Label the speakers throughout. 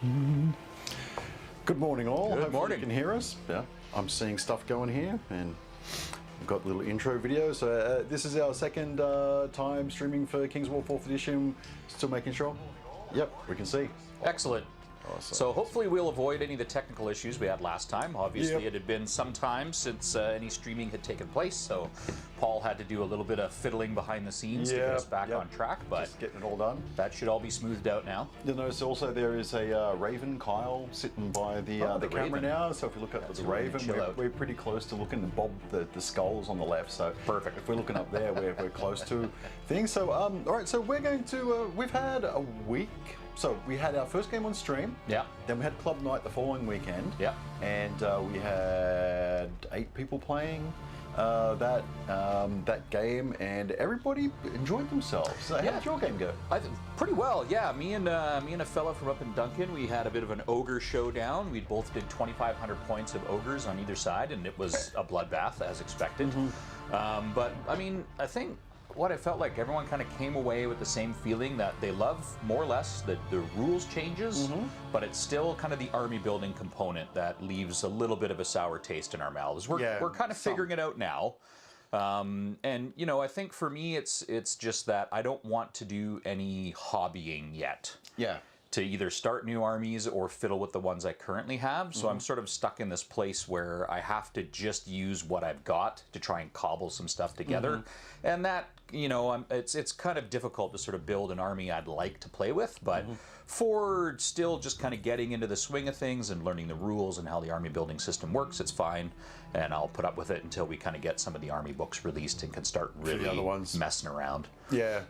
Speaker 1: Good morning, all.
Speaker 2: Good
Speaker 1: Hopefully
Speaker 2: morning.
Speaker 1: you can hear us. Yeah, I'm seeing stuff going here, and we've got a little intro video. So this is our second time streaming for King's War 4th Edition. Still making sure. Yep, we can see.
Speaker 2: Excellent.
Speaker 1: Awesome.
Speaker 2: So hopefully we'll avoid any of the technical issues we had last time. Obviously,
Speaker 1: Yep.
Speaker 2: it had been some time since any streaming had taken place, so Paul had to do a little bit of fiddling behind the scenes to get us back on track, but
Speaker 1: just getting it all done.
Speaker 2: that should all be smoothed out now.
Speaker 1: You'll notice also there is a Raven Kyle sitting by the camera
Speaker 2: Raven.
Speaker 1: now. So if we look up at the Raven, we're pretty close to looking at Bob, the skulls on the left. So
Speaker 2: Perfect.
Speaker 1: If we're looking up there, we're close to things. So all right, so we're going to we've had a week. So we had our first game on stream.
Speaker 2: Yeah.
Speaker 1: Then we had club night the following weekend.
Speaker 2: Yeah.
Speaker 1: And we had 8 people playing that game, and everybody enjoyed themselves. So how did your game go?
Speaker 2: Pretty well, yeah. Me and a fella from up in Duncan, we had a bit of an ogre showdown. We both did 2,500 points of ogres on either side, and it was a bloodbath as expected. But I mean, I think what I felt like everyone kind of came away with the same feeling that they love more or less the rules changes, but it's still kind of the army building component that leaves a little bit of a sour taste in our mouths. We're kind of figuring it out now. And you know, I think for me it's just that I don't want to do any hobbying yet.
Speaker 1: Yeah.
Speaker 2: To either start new armies or fiddle with the ones I currently have. So I'm sort of stuck in this place where I have to just use what I've got to try and cobble some stuff together. And that, you know, it's kind of difficult to sort of build an army I'd like to play with, but for still just kind of getting into the swing of things and learning the rules and how the army building system works, it's fine. And I'll put up with it until we kind of get some of the army books released and can start really
Speaker 1: other ones.
Speaker 2: messing around.
Speaker 1: Yeah,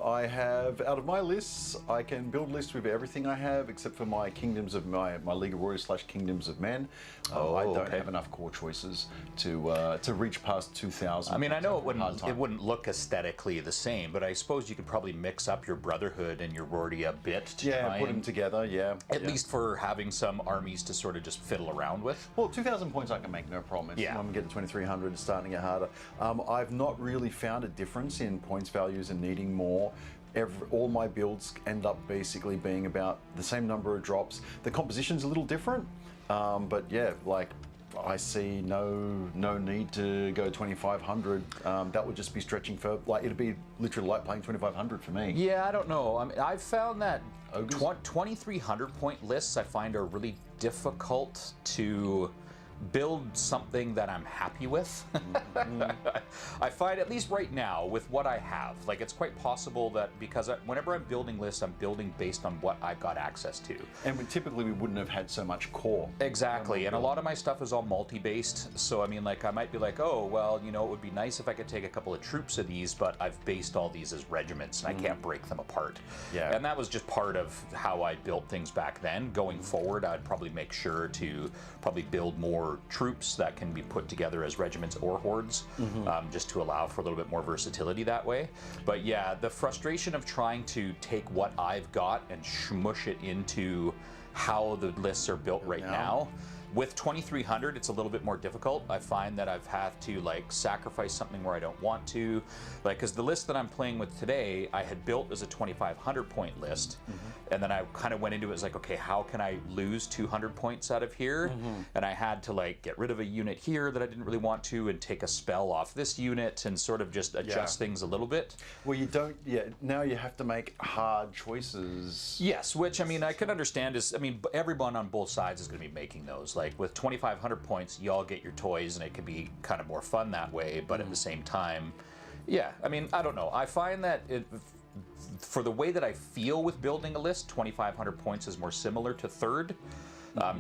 Speaker 1: I have, out of my lists, I can build lists with everything I have except for my Kingdoms of my League of Warriors / Kingdoms of Men. I don't have enough core choices to reach past 2,000.
Speaker 2: I mean, I know it wouldn't look aesthetically the same, but I suppose you could probably mix up your Brotherhood and your Rorty a bit to try
Speaker 1: put
Speaker 2: and,
Speaker 1: them together,
Speaker 2: at least for having some armies to sort of just fiddle around with.
Speaker 1: Well, 2,000 points I can make, no problem. It's, I'm getting 2,300, it's starting to get harder. I've not really found a difference in points values and needing more. All my builds end up basically being about the same number of drops. The composition's a little different, but yeah, like I see no need to go 2,500. That would just be stretching for, like, it'd be literally like playing 2,500 for me.
Speaker 2: Yeah, I don't know. I mean, I've found that 2,300 point lists I find are really difficult to build something that I'm happy with. I find, at least right now, with what I have, like, it's quite possible that because whenever I'm building lists, I'm building based on what I've got access to.
Speaker 1: And typically we wouldn't have had so much core.
Speaker 2: Exactly, and a lot of my stuff is all multi-based, so I mean, like, I might be like, oh, well, you know, it would be nice if I could take a couple of troops of these, but I've based all these as regiments, and I can't break them apart.
Speaker 1: Yeah.
Speaker 2: And that was just part of how I built things back then. Going forward, I'd probably make sure to probably build more troops that can be put together as regiments or hordes, just to allow for a little bit more versatility that way. But yeah, the frustration of trying to take what I've got and smush it into how the lists are built right now. With 2,300, it's a little bit more difficult. I find that I've had to, like, sacrifice something where I don't want to. Like, because the list that I'm playing with today, I had built as a 2,500 point list. And then I kind of went into it as like, okay, how can I lose 200 points out of here? And I had to, like, get rid of a unit here that I didn't really want to and take a spell off this unit and sort of just adjust things a little bit.
Speaker 1: Well, you don't, now you have to make hard choices.
Speaker 2: Yes, which, I mean, I can understand is, I mean, everyone on both sides is going to be making those. Like, with 2,500 points, you all get your toys, and it can be kind of more fun that way, but at the same time, yeah, I mean, I don't know. I find that for the way that I feel with building a list, 2,500 points is more similar to third,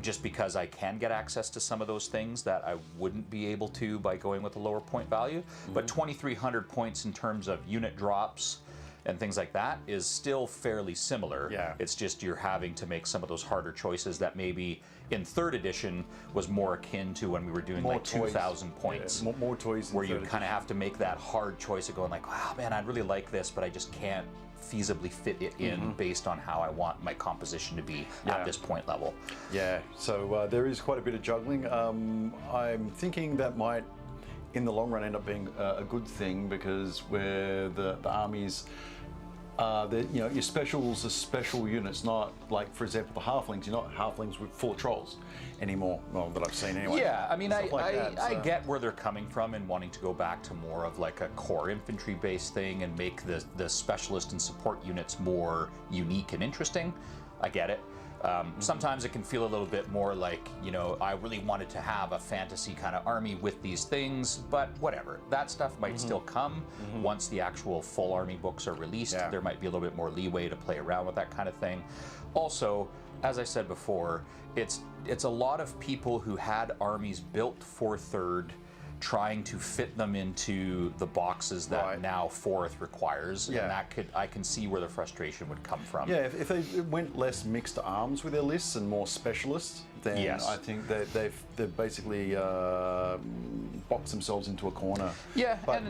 Speaker 2: just because I can get access to some of those things that I wouldn't be able to by going with a lower point value. But 2,300 points in terms of unit drops and things like that is still fairly similar.
Speaker 1: Yeah.
Speaker 2: It's just you're having to make some of those harder choices that maybe in third edition was more akin to when we were doing more like 2,000 points.
Speaker 1: Yeah, more toys.
Speaker 2: Where you kind of have to make that hard choice of going like, wow, man, I'd really like this, but I just can't feasibly fit it in based on how I want my composition to be at this point level.
Speaker 1: Yeah, so there is quite a bit of juggling. I'm thinking that might, in the long run, end up being a good thing, because where the armies Your specials are special units, not like, for example, the halflings. You're not halflings with full trolls anymore, well, that I've seen anyway.
Speaker 2: Yeah, I mean,
Speaker 1: I
Speaker 2: get where they're coming from and wanting to go back to more of like a core infantry-based thing and make the specialist and support units more unique and interesting. I get it. Sometimes it can feel a little bit more like, I really wanted to have a fantasy kind of army with these things, but whatever. That stuff might still come once the actual full army books are released.
Speaker 1: Yeah.
Speaker 2: There might be a little bit more leeway to play around with that kind of thing. Also, as I said before, it's a lot of people who had armies built for third, trying to fit them into the boxes that now fourth requires, and I can see where the frustration would come from.
Speaker 1: Yeah, if they went less mixed arms with their lists and more specialists, then I think that they've basically boxed themselves into a corner.
Speaker 2: Yeah,
Speaker 1: but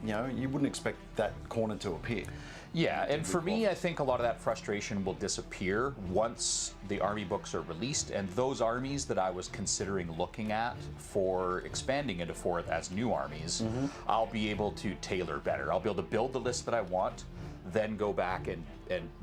Speaker 1: you wouldn't expect that corner to appear.
Speaker 2: Yeah, and for me, I think a lot of that frustration will disappear once the army books are released, and those armies that I was considering looking at for expanding into fourth as new armies, I'll be able to tailor better. I'll be able to build the list that I want, then go back and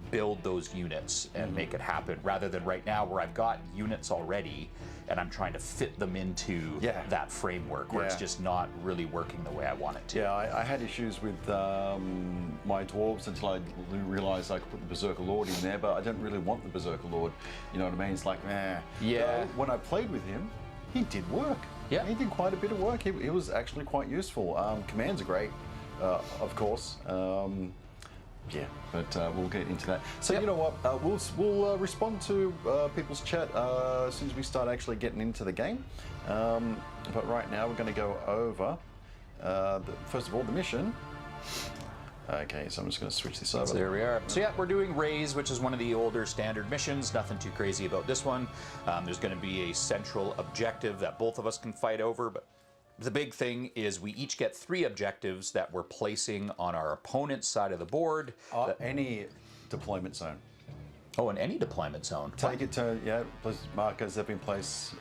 Speaker 2: build those units and make it happen, rather than right now where I've got units already and I'm trying to fit them into that framework where it's just not really working the way I want it to.
Speaker 1: Yeah, I had issues with my dwarves until I realised I could put the Berserker Lord in there, but I don't really want the Berserker Lord. You know what I mean? It's like,
Speaker 2: Yeah.
Speaker 1: When I played with him, he did work.
Speaker 2: Yeah.
Speaker 1: He did quite a bit of work. He was actually quite useful. Commands are great, of course. Yeah, but we'll get into that. So you know what? We'll respond to people's chat as soon as we start actually getting into the game. But right now we're going to go over first of all the mission. Okay, so I'm just going to switch this over.
Speaker 2: So there we are. So we're doing Raze, which is one of the older standard missions. Nothing too crazy about this one. There's going to be a central objective that both of us can fight over, but the big thing is we each get 3 objectives that we're placing on our opponent's side of the board.
Speaker 1: Any deployment zone.
Speaker 2: Oh, in any deployment zone.
Speaker 1: Take it to, markers have been placed,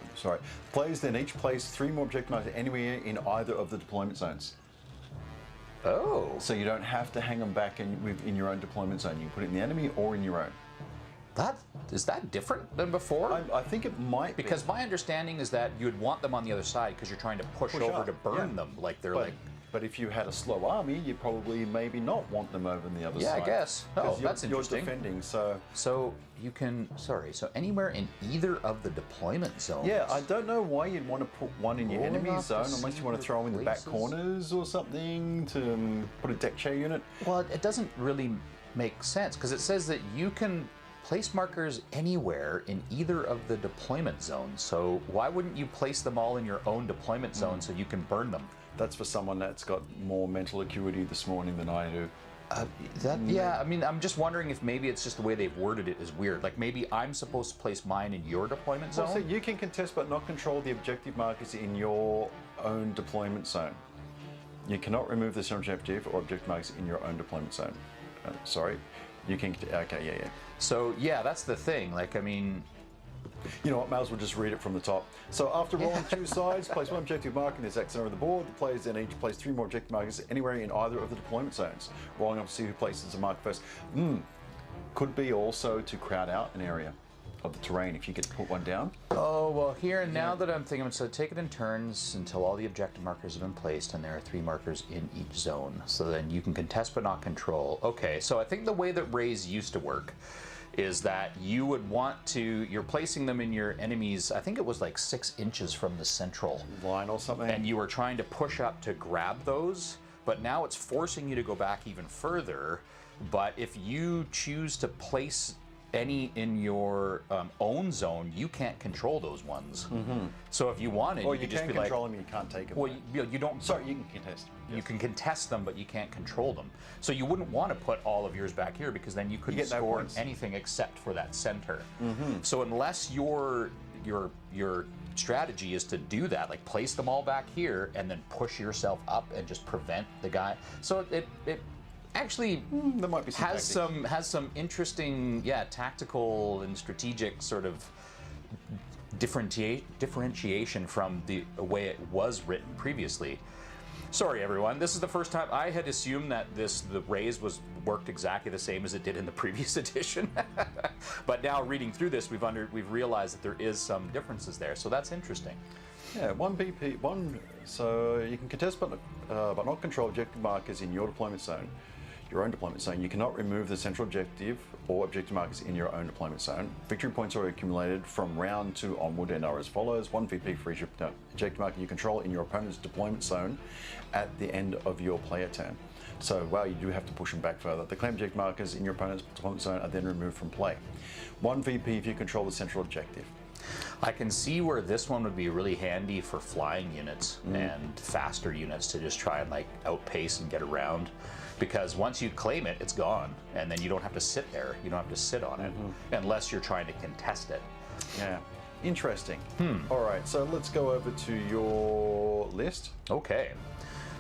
Speaker 1: players then each place 3 more objective markers anywhere in either of the deployment zones.
Speaker 2: Oh.
Speaker 1: So you don't have to hang them back in your own deployment zone. You can put it in the enemy or in your own.
Speaker 2: Is that different than before?
Speaker 1: I think it might be.
Speaker 2: Because my understanding is that you'd want them on the other side because you're trying to push over
Speaker 1: up,
Speaker 2: to burn them. Like they're
Speaker 1: But if you had a slow army, you probably maybe not want them over on the other side.
Speaker 2: Yeah, I guess. Oh, that's interesting.
Speaker 1: You're defending, so...
Speaker 2: So you can, so anywhere in either of the deployment zones.
Speaker 1: Yeah, I don't know why you'd want to put one in your enemy zone unless you want to throw in the back corners or something to put a deck chair unit.
Speaker 2: Well, it doesn't really make sense because it says that you can place markers anywhere in either of the deployment zones. So why wouldn't you place them all in your own deployment zone so you can burn them?
Speaker 1: That's for someone that's got more mental acuity this morning than I do.
Speaker 2: Yeah, I mean, I'm just wondering if maybe it's just the way they've worded it is weird. Like maybe I'm supposed to place mine in your deployment zone?
Speaker 1: So you can contest but not control the objective markers in your own deployment zone. You cannot remove the objective or objective markers in your own deployment zone. Sorry. You can, okay, yeah.
Speaker 2: So, yeah, that's the thing. Like, I mean...
Speaker 1: You know what, may as well just read it from the top. So after rolling 2 sides, place 1 objective marker in the exact center of the board. The players then each place 3 more objective markers anywhere in either of the deployment zones. Rolling up to see who places a mark first. Could be also to crowd out an area of the terrain if you get to put one down.
Speaker 2: Oh, well, here and now that I'm thinking, so take it in turns until all the objective markers have been placed, and there are 3 markers in each zone. So then you can contest but not control. Okay, so I think the way that Raze used to work is that you would want to, you're placing them in your enemies, I think it was like 6 inches from the central
Speaker 1: line or something.
Speaker 2: And you were trying to push up to grab those, but now it's forcing you to go back even further. But if you choose to place any in your own zone, you can't control those ones. So if you wanted,
Speaker 1: or
Speaker 2: you could
Speaker 1: can
Speaker 2: just be
Speaker 1: control
Speaker 2: like,
Speaker 1: them, you can't take them.
Speaker 2: well, you don't.
Speaker 1: Sorry, you can contest.
Speaker 2: You can contest them, but you can't control them. So you wouldn't want to put all of yours back here because then you couldn't score anything except for that center. So unless your strategy is to do that, like place them all back here and then push yourself up and just prevent the guy. So it actually
Speaker 1: there might be some
Speaker 2: has some interesting tactical and strategic sort of differentiation from the way it was written previously. Sorry, everyone. This is the first time I had assumed that the Raze worked exactly the same as it did in the previous edition. But now reading through this, we've realized that there is some differences there. So that's interesting.
Speaker 1: Yeah, so you can contest but not control objective markers in your deployment zone, your own deployment zone. You cannot remove the central objective or objective markers in your own deployment zone. Victory points are accumulated from round 2 onward and are as follows: 1 VP for each objective marker you control in your opponent's deployment zone at the end of your player turn. So, wow, you do have to push them back further. The claim objective markers in your opponent's deployment zone are then removed from play. 1 VP if you control the central objective.
Speaker 2: I can see where this one would be really handy for flying units and faster units to just try and like outpace and get around, because once you claim it, it's gone, and then you don't have to sit there. You don't have to sit on it unless you're trying to contest it.
Speaker 1: Yeah, interesting. All right, so let's go over to your list.
Speaker 2: Okay.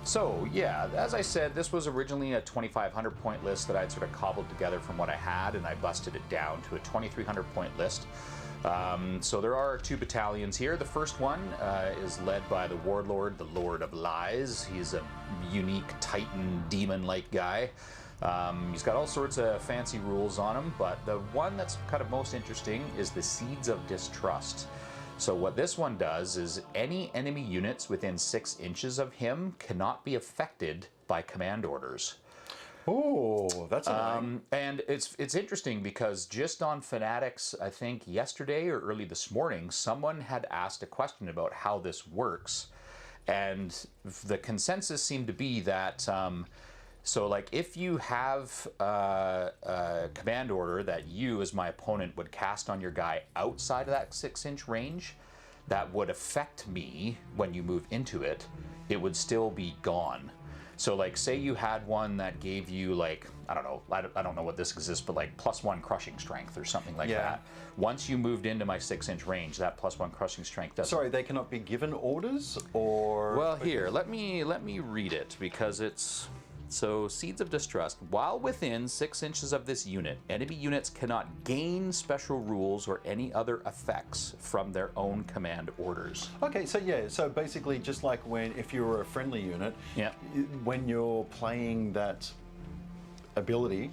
Speaker 2: So yeah, as I said, this was originally a 2,500 point list that I'd sort of cobbled together from what I had, and I busted it down to a 2,300 point list. So there are 2 battalions here. The first one is led by the Warlord, the Lord of Lies. He's a unique Titan demon-like guy. He's got all sorts of fancy rules on him, but the one that's kind of most interesting is the Seeds of Distrust. So what this one does is any enemy units within 6 inches of him cannot be affected by command orders.
Speaker 1: Oh, that's annoying.
Speaker 2: And it's interesting because just on Fanatics, I think yesterday or early this morning, someone had asked a question about how this works, and the consensus seemed to be that so like if you have a command order that you as my opponent would cast on your guy outside of that 6-inch range, that would affect me when you move into it, it would still be gone. So like say you had one that gave you like, I don't know what this exists, but like +1 crushing strength or something like that. Once you moved into my 6-inch range, that +1 crushing strength doesn't...
Speaker 1: Sorry, they cannot be given orders, or...
Speaker 2: Well, here, let me read it, because it's... So, Seeds of Distrust. While within 6 inches of this unit, enemy units cannot gain special rules or any other effects from their own command orders.
Speaker 1: Okay, so yeah, so basically just like if you were a friendly unit, when you're playing that ability,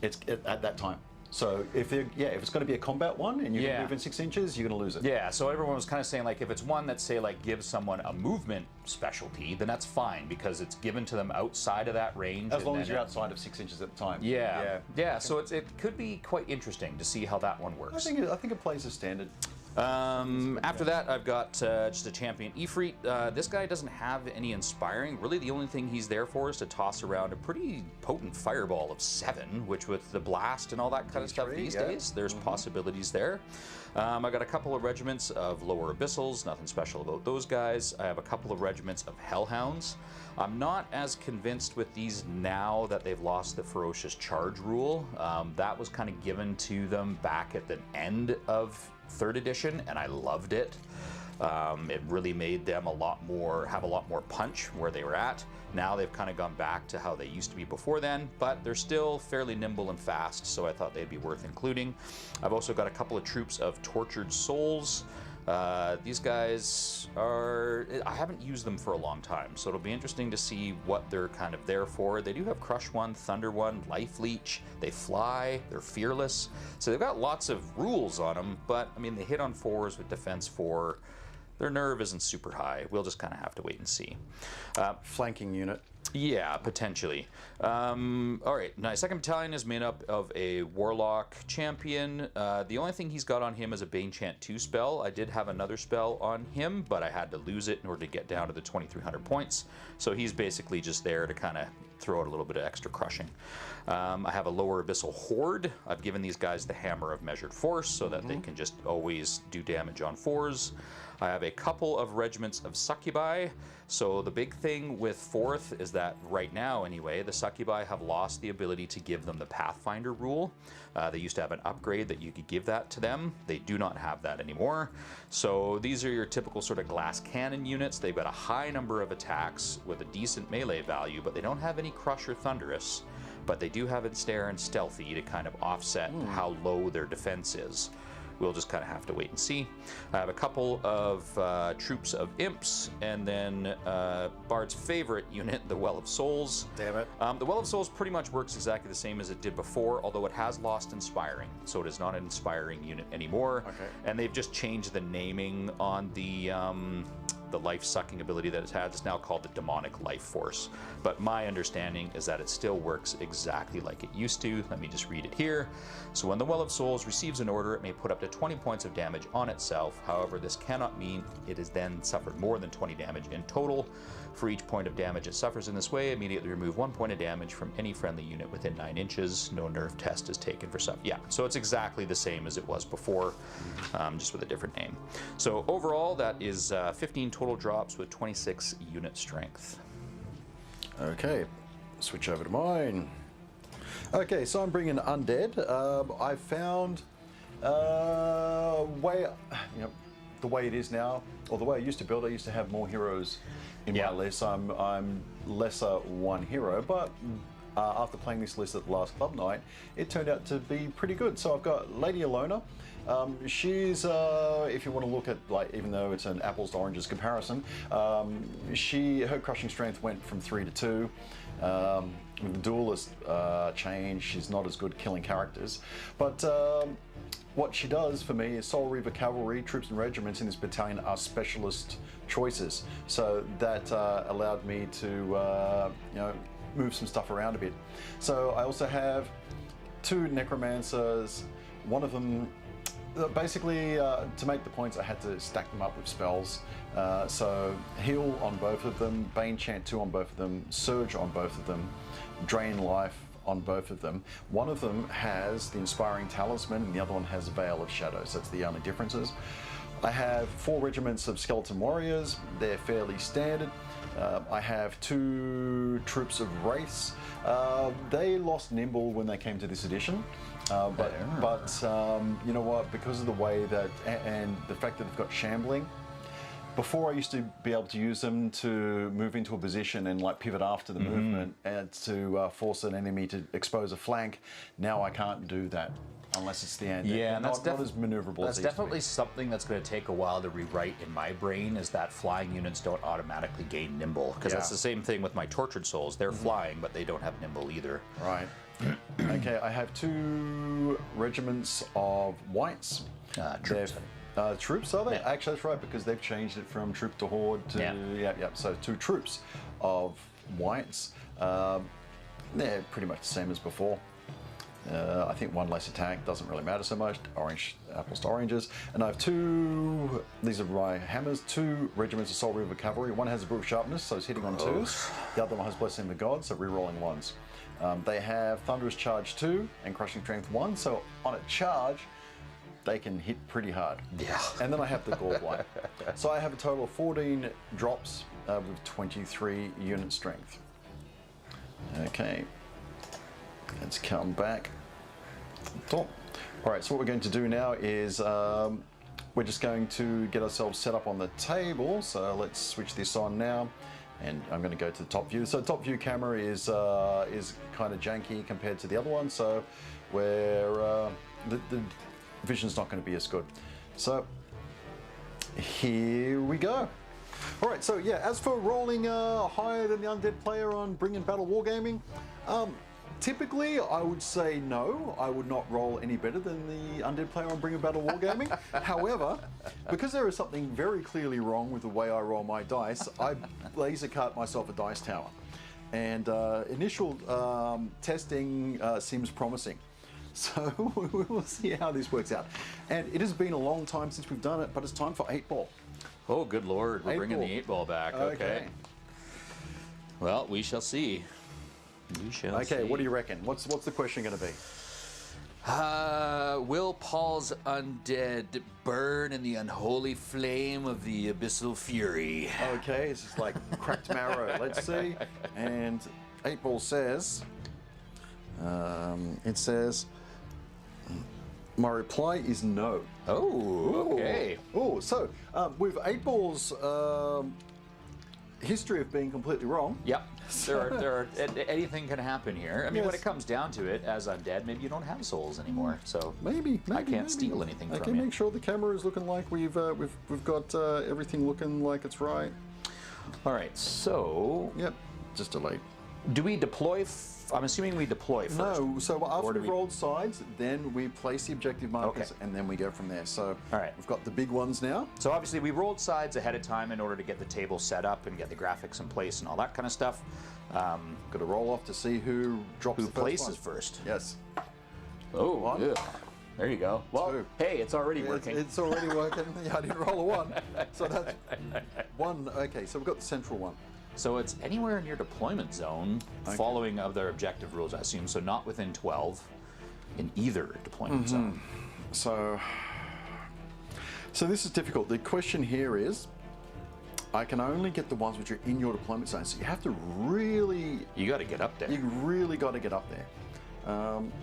Speaker 1: it's at that time. So if it's going to be a combat one and you're going to move in 6 inches, you're going to lose it.
Speaker 2: Yeah, so everyone was kind of saying like if it's one that say like gives someone a movement specialty, then that's fine because it's given to them outside of that range.
Speaker 1: As long as you're outside of 6 inches at the time.
Speaker 2: Yeah. So it could be quite interesting to see how that one works.
Speaker 1: I think it plays as standard.
Speaker 2: After that, I've got just a champion Ifrit. This guy doesn't have any inspiring. Really, the only thing he's there for is to toss around a pretty potent fireball of 7, which with the blast and all that kind of stuff these days, there's possibilities there. I got a couple of regiments of lower abyssals, nothing special about those guys. I have a couple of regiments of hellhounds. I'm not as convinced with these now that they've lost the ferocious charge rule. That was kind of given to them back at the end of 3rd edition, and I loved it. It really made them have a lot more punch where they were at. Now they've kind of gone back to how they used to be before then, but they're still fairly nimble and fast, so I thought they'd be worth including. I've also got a couple of troops of tortured souls. These guys I haven't used them for a long time, so it'll be interesting to see what they're kind of there for. They do have Crush 1, Thunder 1, Life Leech, they fly, they're fearless, so they've got lots of rules on them, but I mean they hit on 4s with defense 4. Their nerve isn't super high. We'll just kind of have to wait and see.
Speaker 1: Flanking unit.
Speaker 2: Yeah, potentially. All right, my 2nd battalion is made up of a Warlock champion. The only thing he's got on him is a Banechant 2 spell. I did have another spell on him, but I had to lose it in order to get down to the 2,300 points. So he's basically just there to kind of throw out a little bit of extra crushing. I have a lower abyssal horde. I've given these guys the hammer of measured force so that they can just always do damage on 4s. I have a couple of regiments of succubi. So the big thing with 4th is that right now anyway, the succubi have lost the ability to give them the Pathfinder rule. They used to have an upgrade that you could give that to them. They do not have that anymore. So these are your typical sort of glass cannon units. They've got a high number of attacks with a decent melee value, but they don't have any Crush or Thunderous. But they do have Ensnare and Stealthy to kind of offset how low their defense is. we'll just kind of have to wait and see. I have a couple of troops of imps, and then Bard's favorite unit, the Well of Souls.
Speaker 1: Damn it.
Speaker 2: The Well of Souls pretty much works exactly the same as it did before, although it has lost Inspiring, so it is not an Inspiring unit anymore.
Speaker 1: Okay.
Speaker 2: And they've just changed the naming on the life-sucking ability that it has. It's now called the Demonic Life Force. But my understanding is that it still works exactly like it used to. Let me just read it here. So when the Well of Souls receives an order, it may put up to 20 points of damage on itself. However, this cannot mean it has then suffered more than 20 damage in total. For each point of damage it suffers in this way, immediately remove 1 point of damage from any friendly unit within 9 inches. No nerf test is taken for some. Yeah, so it's exactly the same as it was before, just with a different name. So overall, that is 15 total drops with 26 unit strength.
Speaker 1: Okay, switch over to mine. Okay, so I'm bringing Undead. I found way, the way it is now, or the way I used to build. I used to have more heroes in my list. I'm lesser one hero, but after playing this list at the last club night, it turned out to be pretty good. So I've got Lady Alona. She's, if you want to look at, like, even though it's an apples to oranges comparison, her crushing strength went from 3 to 2. With the duelist change, she's not as good killing characters. But what she does for me is Soul Reaver Cavalry, troops and regiments in this battalion are specialist choices. So that allowed me to, move some stuff around a bit. So I also have 2 Necromancers. One of them, basically, to make the points, I had to stack them up with spells. So Heal on both of them, Bane Chant 2 on both of them, Surge on both of them, Drain Life on both of them. One of them has the Inspiring Talisman and the other one has Veil of Shadows. That's the only differences. I have 4 regiments of Skeleton Warriors. They're fairly standard. I have 2 troops of Race. They lost Nimble when they came to this edition. But you know what, because of the way that, and the fact that they've got Shambling, before I used to be able to use them to move into a position and like pivot after the movement and to force an enemy to expose a flank. Now I can't do that unless it's the end.
Speaker 2: Yeah, and
Speaker 1: not as maneuverable as
Speaker 2: that's definitely something that's going to take a while to rewrite in my brain, is that flying units don't automatically gain nimble, because that's the same thing with my Tortured Souls. They're flying, but they don't have nimble either.
Speaker 1: Right. Okay, I have 2 regiments of whites.
Speaker 2: Troops.
Speaker 1: Troops, are they? Yeah. Actually, that's right, because they've changed it from troop to horde to... So 2 troops of whites. They're pretty much the same as before. I think 1 less attack, doesn't really matter so much. Orange, apples to oranges. And I have 2, these are my hammers, 2 regiments of Soul Reaver Cavalry. One has a Brutal Sharpness, so it's hitting on 2s. The other one has Blessing of the Gods, so rerolling 1s. They have Thunderous Charge 2 and Crushing Strength 1, so on a charge, they can hit pretty hard.
Speaker 2: Yeah.
Speaker 1: And then I have the Gourd one. So I have a total of 14 drops with 23 unit strength. Okay. Let's come back to the top. All right, so what we're going to do now is we're just going to get ourselves set up on the table. So let's switch this on now. And I'm going to go to the top view. So top view camera is kind of janky compared to the other one. So where the vision's not going to be as good. So here we go. All right, so yeah, as for rolling higher than the Undead player on Bring in Battle Wargaming, typically I would say no, I would not roll any better than the Undead player on Bring in Battle Wargaming. However, because there is something very clearly wrong with the way I roll my dice, I laser cut myself a dice tower. And initial testing seems promising. So we'll see how this works out. And it has been a long time since we've done it, but it's time for 8-ball.
Speaker 2: Oh, good Lord, we're bringing the 8-ball back. Okay. Well, we shall see. We shall see.
Speaker 1: Okay, what do you reckon? What's the question going to be?
Speaker 2: Will Paul's undead burn in the unholy flame of the abyssal fury?
Speaker 1: Okay, this is like cracked marrow. Let's see. And 8-ball says, it says, my reply is no.
Speaker 2: Oh, okay.
Speaker 1: Oh, so with 8-ball's history of being completely wrong.
Speaker 2: Yep. Anything can happen here. I mean, when
Speaker 1: Yes.
Speaker 2: it comes down to it, as Undead, maybe you don't have souls anymore. So
Speaker 1: Maybe
Speaker 2: I can't steal anything from
Speaker 1: Okay,
Speaker 2: you.
Speaker 1: make sure the camera is looking like we've got everything looking like it's right.
Speaker 2: All right, so
Speaker 1: Yep, just delayed.
Speaker 2: do we deploy? I'm assuming we deploy first.
Speaker 1: No, so after
Speaker 2: do
Speaker 1: we've rolled sides, then we place the objective markers,
Speaker 2: Okay.
Speaker 1: and then we go from there. So
Speaker 2: All right.
Speaker 1: we've got the big ones now.
Speaker 2: So obviously we rolled sides ahead of time in order to get the table set up and get the graphics in place and all that kind of stuff.
Speaker 1: Got to roll off to see who drops
Speaker 2: Who
Speaker 1: the first
Speaker 2: places
Speaker 1: one.
Speaker 2: first?
Speaker 1: Yes.
Speaker 2: Oh,
Speaker 1: One.
Speaker 2: yeah. There you go. Well,
Speaker 1: Two.
Speaker 2: hey, it's already
Speaker 1: It's,
Speaker 2: working.
Speaker 1: it's already working. Yeah, I didn't roll a one. So that's one. Okay, so we've got the central one.
Speaker 2: So it's anywhere in your deployment zone, following of their objective rules, I assume. So not within 12 in either deployment zone.
Speaker 1: So this is difficult. The question here is, I can only get the ones which are in your deployment zone. So you have to really,
Speaker 2: You got to get up there.
Speaker 1: you really got to get up there.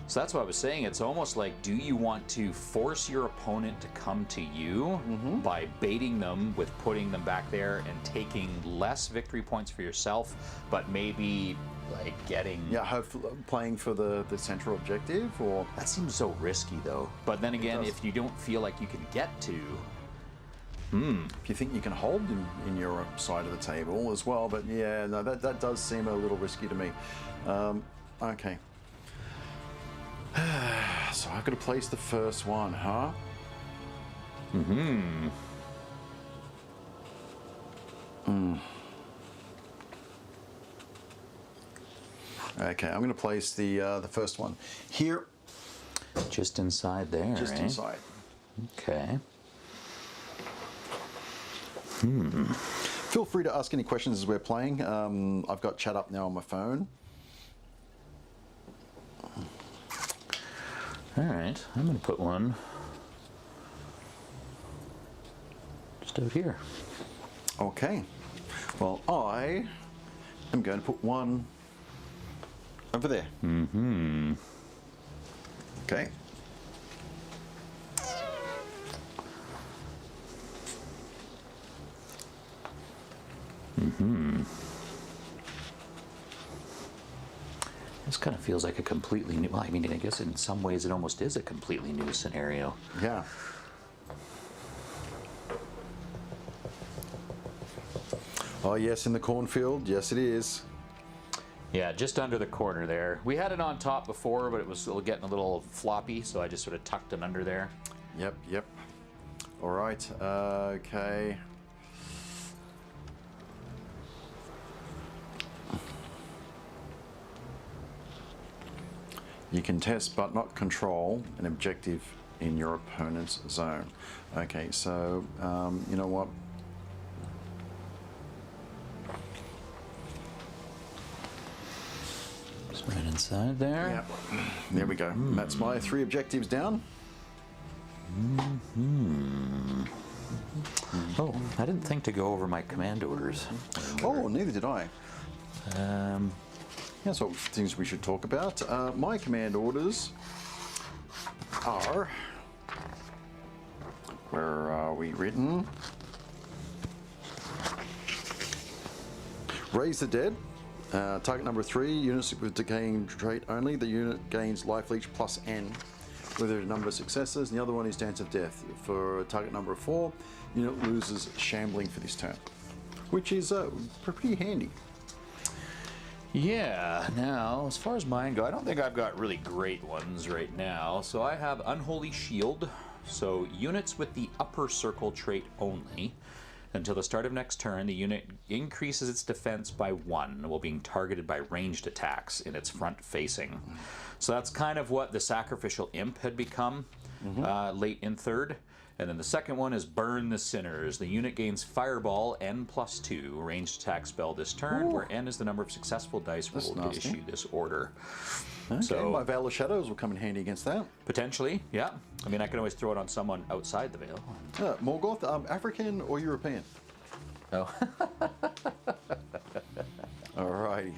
Speaker 2: So that's what I was saying. It's almost like, do you want to force your opponent to come to you by baiting them with putting them back there and taking less victory points for yourself, but maybe like getting...
Speaker 1: Yeah, playing for the central objective, or
Speaker 2: That seems so risky though. But then again,
Speaker 1: does.
Speaker 2: if you don't feel like you can get to...
Speaker 1: if you think you can hold in your side of the table as well. But yeah, no, that does seem a little risky to me. Okay. So I've got to place the first one, huh? Okay, I'm going to place the first one here,
Speaker 2: Just inside there,
Speaker 1: just
Speaker 2: eh?
Speaker 1: inside.
Speaker 2: Okay.
Speaker 1: Feel free to ask any questions as we're playing. I've got chat up now on my phone.
Speaker 2: All right, I'm going to put one just out here.
Speaker 1: Okay. Well, I am going to put one over there. Okay.
Speaker 2: This kind of feels like a completely new... Well, I mean, I guess in some ways it almost is a completely new scenario.
Speaker 1: Yeah. Oh, yes, in the cornfield. Yes, it is.
Speaker 2: Yeah, just under the corner there. We had it on top before, but it was getting a little floppy, so I just sort of tucked it under there.
Speaker 1: Yep, yep. All right. Okay. You can test but not control an objective in your opponent's zone. Okay, so you know what?
Speaker 2: It's right inside there.
Speaker 1: Yeah. There we go. That's my 3 objectives down.
Speaker 2: Oh, I didn't think to go over my command orders.
Speaker 1: Oh, neither did I. That's what things we should talk about. My command orders are... Where are we written? Raze the Dead. Target number 3, units with decaying trait only. The unit gains life leech plus N with a number of successes. And the other one is Dance of Death. For target number 4, unit loses shambling for this turn, which is pretty handy.
Speaker 2: Yeah, now, as far as mine go, I don't think I've got really great ones right now. So I have Unholy Shield. So units with the upper circle trait only. Until the start of next turn, the unit increases its defense by 1 while being targeted by ranged attacks in its front facing. So that's kind of what the Sacrificial Imp had become late in 3rd. And then the second one is Burn the Sinners. The unit gains Fireball N+2 ranged attack spell this turn, where N is the number of successful dice rolled to
Speaker 1: nasty.
Speaker 2: issue this order.
Speaker 1: Okay,
Speaker 2: So
Speaker 1: my Veil of Shadows will come in handy against that.
Speaker 2: potentially, yeah. I mean, I can always throw it on someone outside the Veil.
Speaker 1: Morgoth, African or European?
Speaker 2: Oh.
Speaker 1: Alrighty.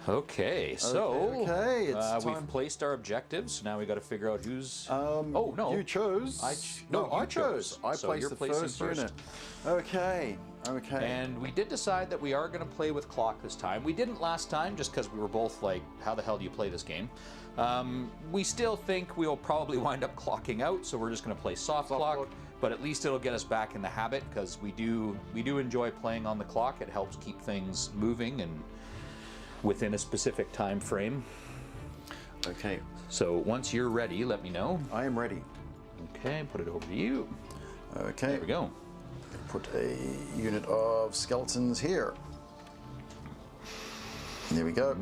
Speaker 2: Okay, so
Speaker 1: Okay, it's
Speaker 2: we've
Speaker 1: time.
Speaker 2: placed our objectives. Now we got to figure out who's. Oh no,
Speaker 1: You chose.
Speaker 2: no,
Speaker 1: I
Speaker 2: you
Speaker 1: chose. I
Speaker 2: So
Speaker 1: placed
Speaker 2: you're
Speaker 1: the
Speaker 2: placing
Speaker 1: first
Speaker 2: first.
Speaker 1: unit. Okay. Okay.
Speaker 2: And we did decide that we are going to play with clock this time. We didn't last time just because we were both like, how the hell do you play this game? We still think we'll probably wind up clocking out, so we're just going to play soft clock. But at least it'll get us back in the habit because we do enjoy playing on the clock. It helps keep things moving and within a specific time frame.
Speaker 1: Okay.
Speaker 2: So once you're ready, let me know.
Speaker 1: I am ready.
Speaker 2: Okay, put it over to you.
Speaker 1: Okay.
Speaker 2: There we go.
Speaker 1: Put a unit of skeletons here. There we go.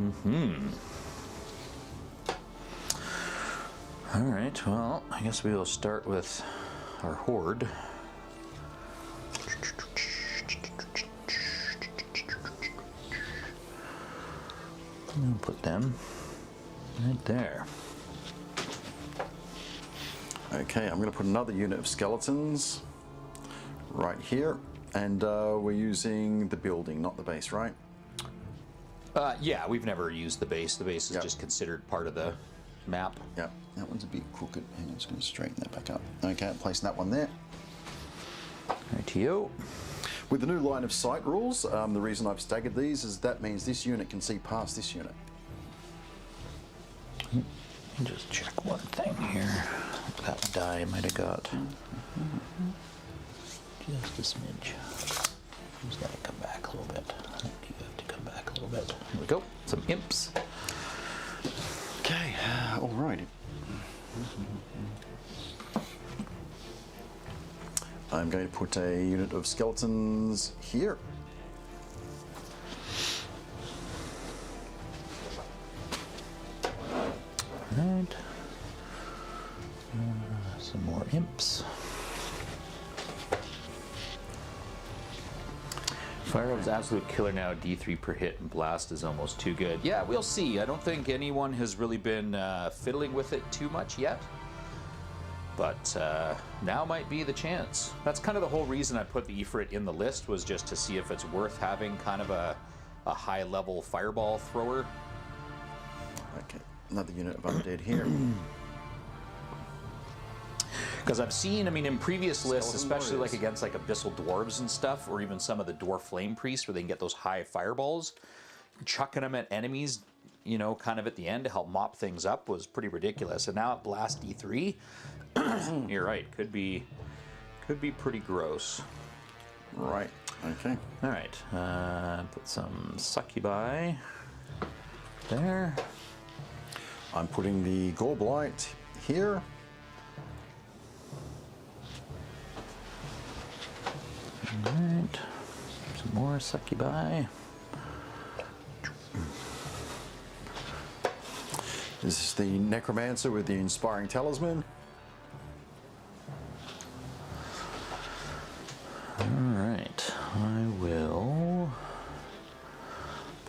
Speaker 2: All right, well, I guess we will start with our horde. And put them right there.
Speaker 1: Okay, I'm going to put another unit of skeletons right here, and we're using the building, not the base, right?
Speaker 2: Yeah, we've never used the base. The base is just considered part of the map.
Speaker 1: Yeah, that one's a bit crooked. Hang on, I'm just going to straighten that back up. Okay, I'm placing that one there.
Speaker 2: Rightio.
Speaker 1: With the new line of sight rules, the reason I've staggered these is that means this unit can see past this unit.
Speaker 2: Just check one thing here. That die might have got just a smidge. Just gotta come back a little bit. I think you have to come back a little bit. Here we go. Some imps.
Speaker 1: Okay, alrighty. I'm going to put a unit of skeletons here.
Speaker 2: Right. Some more imps. Fire is absolute killer now. D3 per hit and blast is almost too good. Yeah, we'll see. I don't think anyone has really been fiddling with it too much yet. But now might be the chance. That's kind of the whole reason I put the Ifrit in the list, was just to see if it's worth having kind of a high-level fireball thrower.
Speaker 1: Okay, another unit of undead here.
Speaker 2: Because I've seen, I mean, in previous lists,
Speaker 1: Skeleton
Speaker 2: especially
Speaker 1: warriors.
Speaker 2: like against like abyssal dwarves and stuff, or even some of the dwarf flame priests where they can get those high fireballs, chucking them at enemies, you know, kind of at the end to help mop things up was pretty ridiculous. And now at Blast D3, you're right, could be pretty gross.
Speaker 1: Right, okay.
Speaker 2: All right, put some succubi there.
Speaker 1: I'm putting the Gorblight here.
Speaker 2: All right, some more succubi.
Speaker 1: This is the Necromancer with the Inspiring Talisman.
Speaker 2: Alright, I will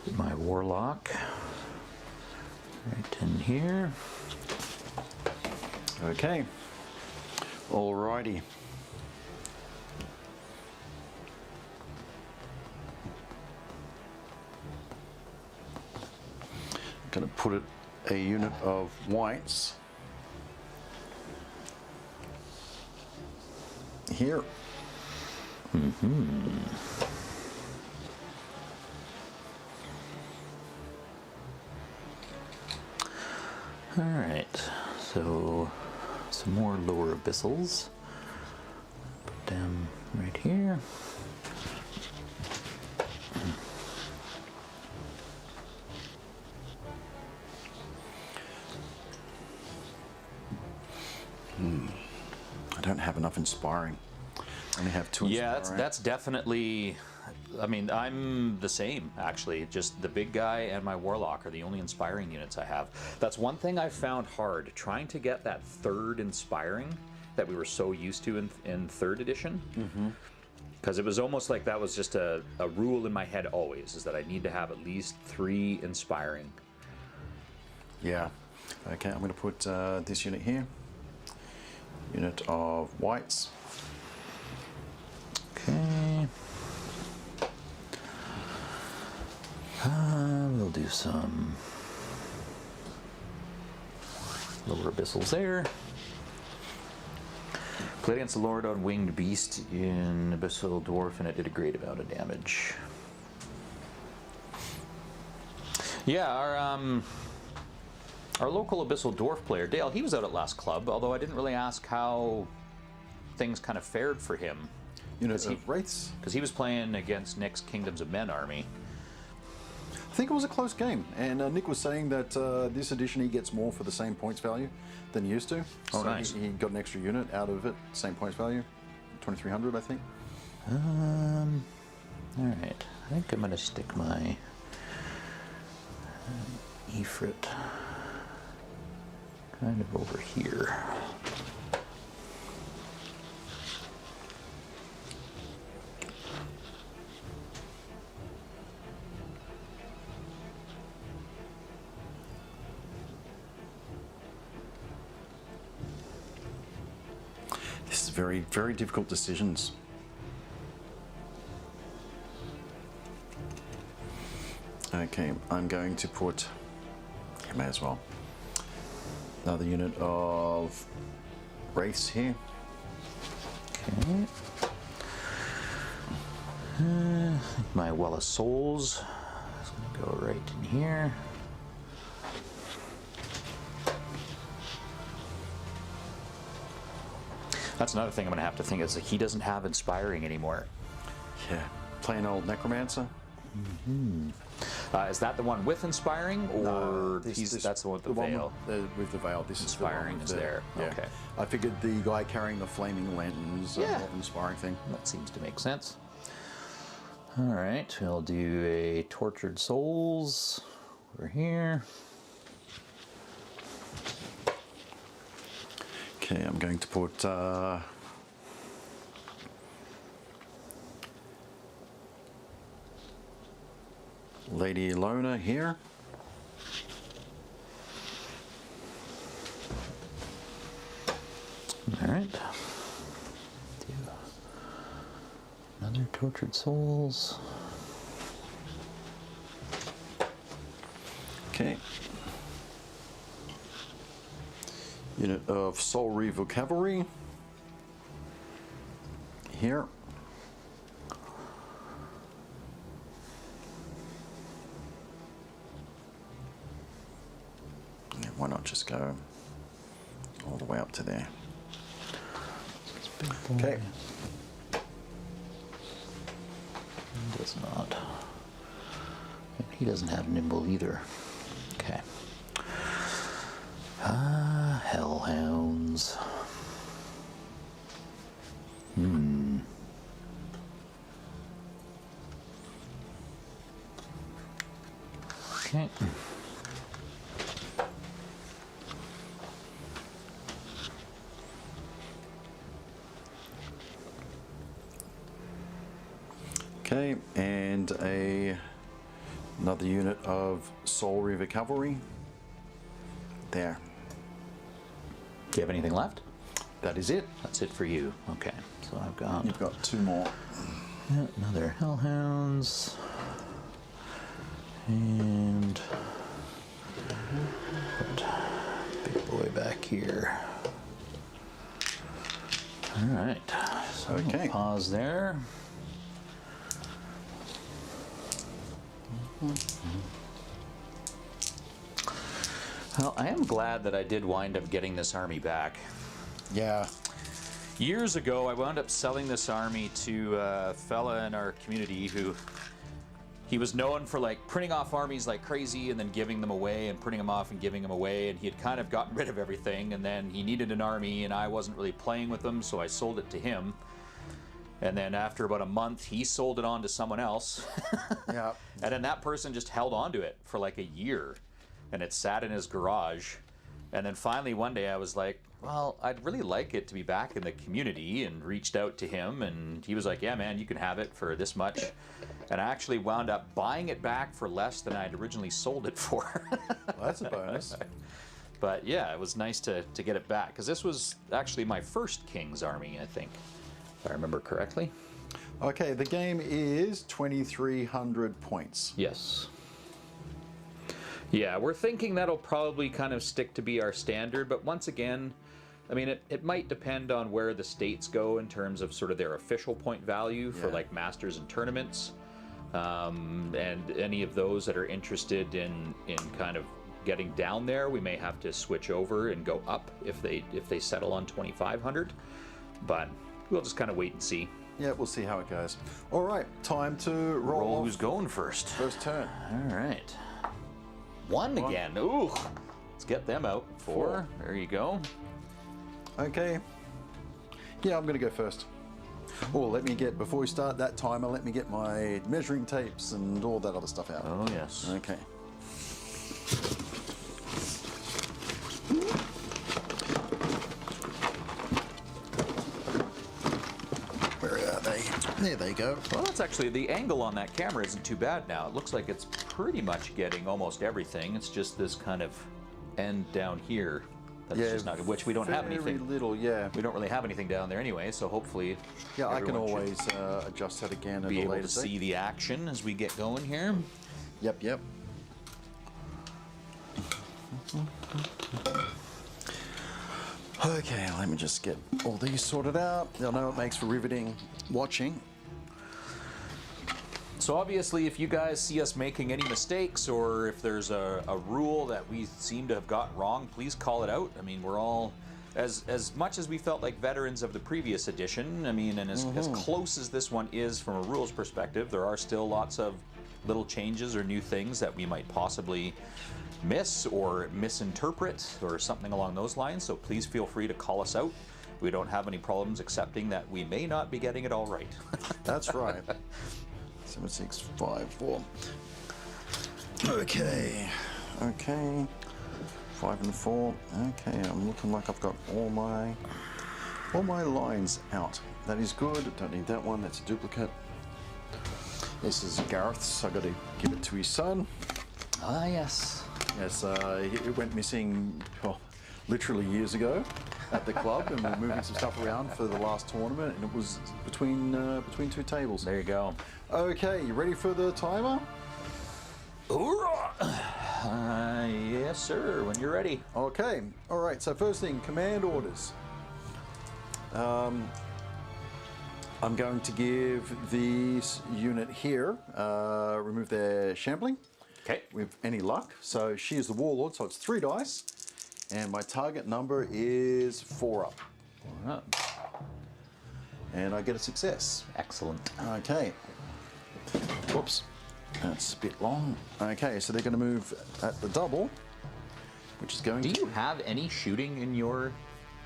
Speaker 2: put my Warlock right in here.
Speaker 1: Okay. Alrighty. I'm going to put a unit of whites here.
Speaker 2: Alright, so some more lower abyssals. Put them right here.
Speaker 1: I don't have enough inspiring. I only have 2
Speaker 2: Yeah,
Speaker 1: inspiring.
Speaker 2: that's definitely. I mean, I'm the same actually. Just the big guy and my Warlock are the only inspiring units I have. That's one thing I found hard, trying to get that third inspiring that we were so used to in third edition. Because it was almost like that was just a rule in my head always, is that I need to have at least 3 inspiring.
Speaker 1: Yeah. Okay, I'm going to put this unit here. Unit of whites.
Speaker 2: Okay. We'll do some lower abyssals there. Played against the Lord on Winged Beast in Abyssal Dwarf, and it did a great amount of damage. Yeah, our local Abyssal Dwarf player, Dale, he was out at last club, although I didn't really ask how things kind of fared for him.
Speaker 1: You know, Wraiths?
Speaker 2: Because he was playing against Nick's Kingdoms of Men army.
Speaker 1: I think it was a close game, and Nick was saying that this edition he gets more for the same points value than he used to.
Speaker 2: Oh,
Speaker 1: so
Speaker 2: nice.
Speaker 1: He got an extra unit out of it, same points value, 2,300, I think.
Speaker 2: All right. I think I'm gonna stick my Ifrit kind of over here.
Speaker 1: This is very, very difficult decisions. Okay, I'm going to put, I may as well, another unit of Race here.
Speaker 2: Okay. My Well of Souls is going to go right in here. That's another thing I'm going to have to think is that he doesn't have Inspiring anymore.
Speaker 1: Yeah, plain old Necromancer.
Speaker 2: Mm-hmm. Is that the one with Inspiring, or
Speaker 1: No,
Speaker 2: that's the one with the
Speaker 1: one
Speaker 2: veil?
Speaker 1: with the veil. This
Speaker 2: Inspiring
Speaker 1: is
Speaker 2: is
Speaker 1: the one
Speaker 2: there.
Speaker 1: yeah.
Speaker 2: Okay.
Speaker 1: I figured the guy carrying the flaming lanterns,
Speaker 2: Yeah.
Speaker 1: Inspiring thing.
Speaker 2: That seems to make sense. All right, we'll do a Tortured Souls over here.
Speaker 1: Okay, I'm going to put Lady Lona here.
Speaker 2: All right. Do another Tortured Souls.
Speaker 1: Okay. Unit of Soul Reaver Cavalry here. Yeah, why not just go all the way up to there? Okay.
Speaker 2: He does not. And he doesn't have Nimble either. Okay. Hellhounds. Okay.
Speaker 1: Okay, and another unit of Soul Reaver Cavalry. There.
Speaker 2: Do you have anything left?
Speaker 1: That is it.
Speaker 2: That's it for you. Okay. So I've got
Speaker 1: You've got two more.
Speaker 2: another Hellhounds. And put big boy back here. All right. So
Speaker 1: Okay.
Speaker 2: we'll pause there. Well, I am glad that I did wind up getting this army back.
Speaker 1: Yeah.
Speaker 2: Years ago, I wound up selling this army to a fella in our community who he was known for like printing off armies like crazy and then giving them away and printing them off and giving them away, and he had kind of gotten rid of everything, and then he needed an army and I wasn't really playing with them, so I sold it to him. And then after about a month, he sold it on to someone else.
Speaker 1: Yeah.
Speaker 2: And then that person just held on to it for like a year, and it sat in his garage. And then finally one day I was like, well, I'd really like it to be back in the community, and reached out to him, and he was like, yeah, man, you can have it for this much. And I actually wound up buying it back for less than I'd originally sold it for.
Speaker 1: Well, that's a bonus.
Speaker 2: But yeah, it was nice to get it back, because this was actually my first King's army, I think, if I remember correctly.
Speaker 1: Okay, the game is 2,300 points.
Speaker 2: Yes. Yeah, we're thinking that'll probably kind of stick to be our standard, but once again, I mean, it might depend on where the states go in terms of sort of their official point value for like masters and tournaments, and any of those that are interested in kind of getting down there, we may have to switch over and go up if they settle on 2,500, but we'll just kind of wait and see.
Speaker 1: Yeah, we'll see how it goes. All right, time to roll.
Speaker 2: Who's going first?
Speaker 1: First turn.
Speaker 2: All right. One again. Ooh. Let's get them out. Four. There you go.
Speaker 1: Okay. Yeah, I'm going to go first. Oh, let me get, before we start that timer, let me get my measuring tapes and all that other stuff out.
Speaker 2: Oh, yes.
Speaker 1: Okay. Where are they? There they go.
Speaker 2: Well, that's actually, the angle on that camera isn't too bad now. It looks like it's pretty much getting almost everything. It's just this kind of end down here. That's just not, which we don't have anything.
Speaker 1: Very little, yeah.
Speaker 2: We don't really have anything down there anyway, so hopefully.
Speaker 1: Yeah, I can always adjust that again at a later date.
Speaker 2: Be able to see the action as we get going here.
Speaker 1: Yep, yep. Okay, let me just get all these sorted out. I know it makes for riveting watching.
Speaker 2: So obviously, if you guys see us making any mistakes, or if there's a rule that we seem to have got wrong, please call it out. I mean, we're all, as much as we felt like veterans of the previous edition, I mean, and as close as this one is from a rules perspective, there are still lots of little changes or new things that we might possibly miss or misinterpret or something along those lines. So please feel free to call us out. We don't have any problems accepting that we may not be getting it all right.
Speaker 1: That's right. 7, 6, 5, 4. Okay. Okay. 5 and 4. Okay, I'm looking like I've got all my lines out. That is good. Don't need that one. That's a duplicate. This is Gareth's. I got to give it to his son.
Speaker 2: Ah, yes.
Speaker 1: Yes, it went missing literally years ago at the club, and we're moving some stuff around for the last tournament, and it was between two tables.
Speaker 2: There you go.
Speaker 1: Okay, you ready for the timer?
Speaker 2: Yes, sir. When you're ready.
Speaker 1: Okay. All right. So first thing, command orders. I'm going to give this unit here remove their shambling.
Speaker 2: Okay.
Speaker 1: With any luck. So she is the warlord, so it's 3 dice. And my target number is 4 up.
Speaker 2: 4 up.
Speaker 1: And I get a success.
Speaker 2: Excellent.
Speaker 1: Okay. Whoops. That's a bit long. Okay, so they're going to move at the double, which is going to...
Speaker 2: Do you have any shooting in your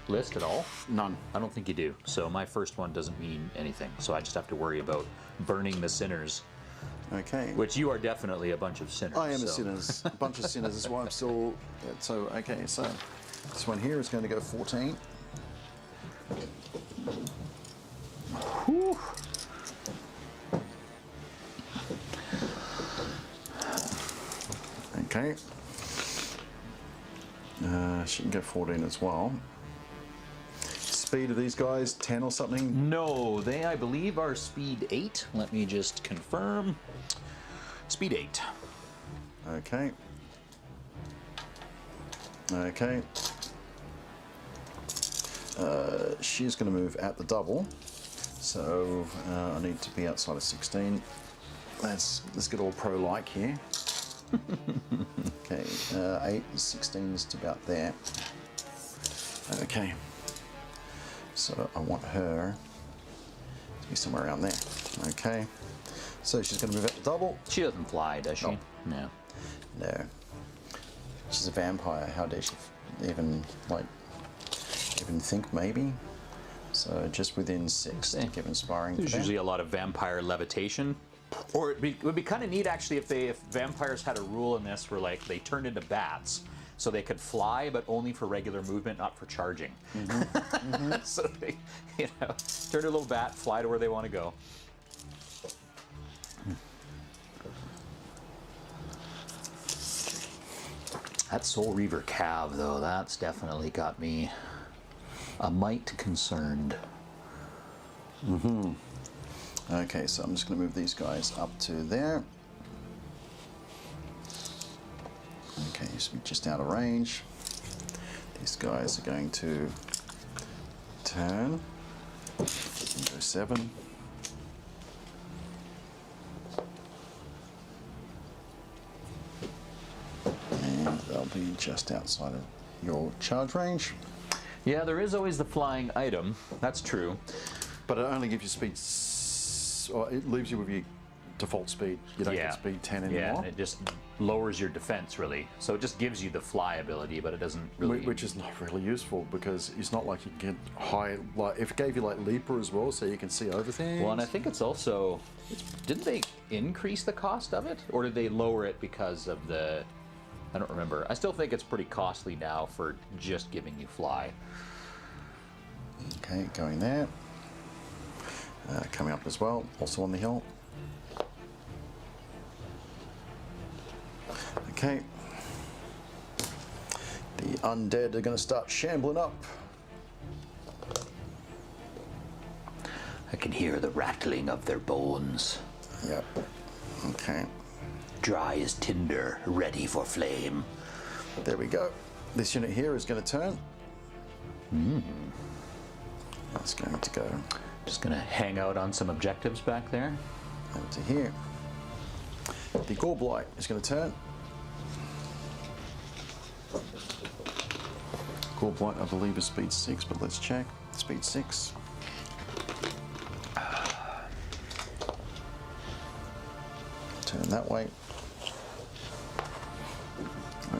Speaker 2: list at all?
Speaker 1: None.
Speaker 2: I don't think you do. So my first one doesn't mean anything. So I just have to worry about burning the sinners.
Speaker 1: Okay.
Speaker 2: Which you are definitely a bunch of sinners.
Speaker 1: I am a bunch of sinners. That's why I'm still... So, okay, so this one here is going to go 14. Whew. Okay. She can go 14 as well. Speed of these guys, 10 or something?
Speaker 2: No, they, I believe, are speed 8. Let me just confirm. Speed 8.
Speaker 1: Okay. Okay. She's going to move at the double. So I need to be outside of 16. Let's get all pro-like here. Okay, 8, 16 is about there. Okay. So I want her to be somewhere around there. Okay. So she's going to move at the double.
Speaker 2: She doesn't fly, does she? No.
Speaker 1: No. She's a vampire. How dare she even think, maybe? So just within 6 to give inspiring.
Speaker 2: There's usually a lot of vampire levitation. Or it would be kind of neat, actually, if vampires had a rule in this where, like, they turned into bats. So they could fly, but only for regular movement, not for charging. So they, turn a little bat, fly to where they want to go. That Soul Reaver Cav, though, that's definitely got me a mite concerned.
Speaker 1: Okay, so I'm just going to move these guys up to there. Okay, so we're just out of range. These guys are going to turn. Go 7. And they'll be just outside of your charge range.
Speaker 2: Yeah, there is always the flying item. That's true.
Speaker 1: But it only gives you speed, or it leaves you with your default speed. You don't get speed 10 anymore.
Speaker 2: Yeah, it just lowers your defense, really. So it just gives you the fly ability, but it doesn't really...
Speaker 1: Which is not really useful, because it's not like you get high... Like, if it gave you, like, Leaper as well, so you can see over things.
Speaker 2: Well, and I think it's also... Didn't they increase the cost of it? Or did they lower it because of the... I don't remember. I still think it's pretty costly now for just giving you fly.
Speaker 1: Okay, going there. Coming up as well, also on the hill. Okay. The undead are going to start shambling up.
Speaker 2: I can hear the rattling of their bones.
Speaker 1: Yep. Okay.
Speaker 2: Dry as tinder, ready for flame.
Speaker 1: There we go. This unit here is going to turn. That's going to go.
Speaker 2: Just going to hang out on some objectives back there.
Speaker 1: Over to here. The Gorblight is going to turn. Gorblight, I believe, is speed 6, but let's check. Speed 6. Turn that way.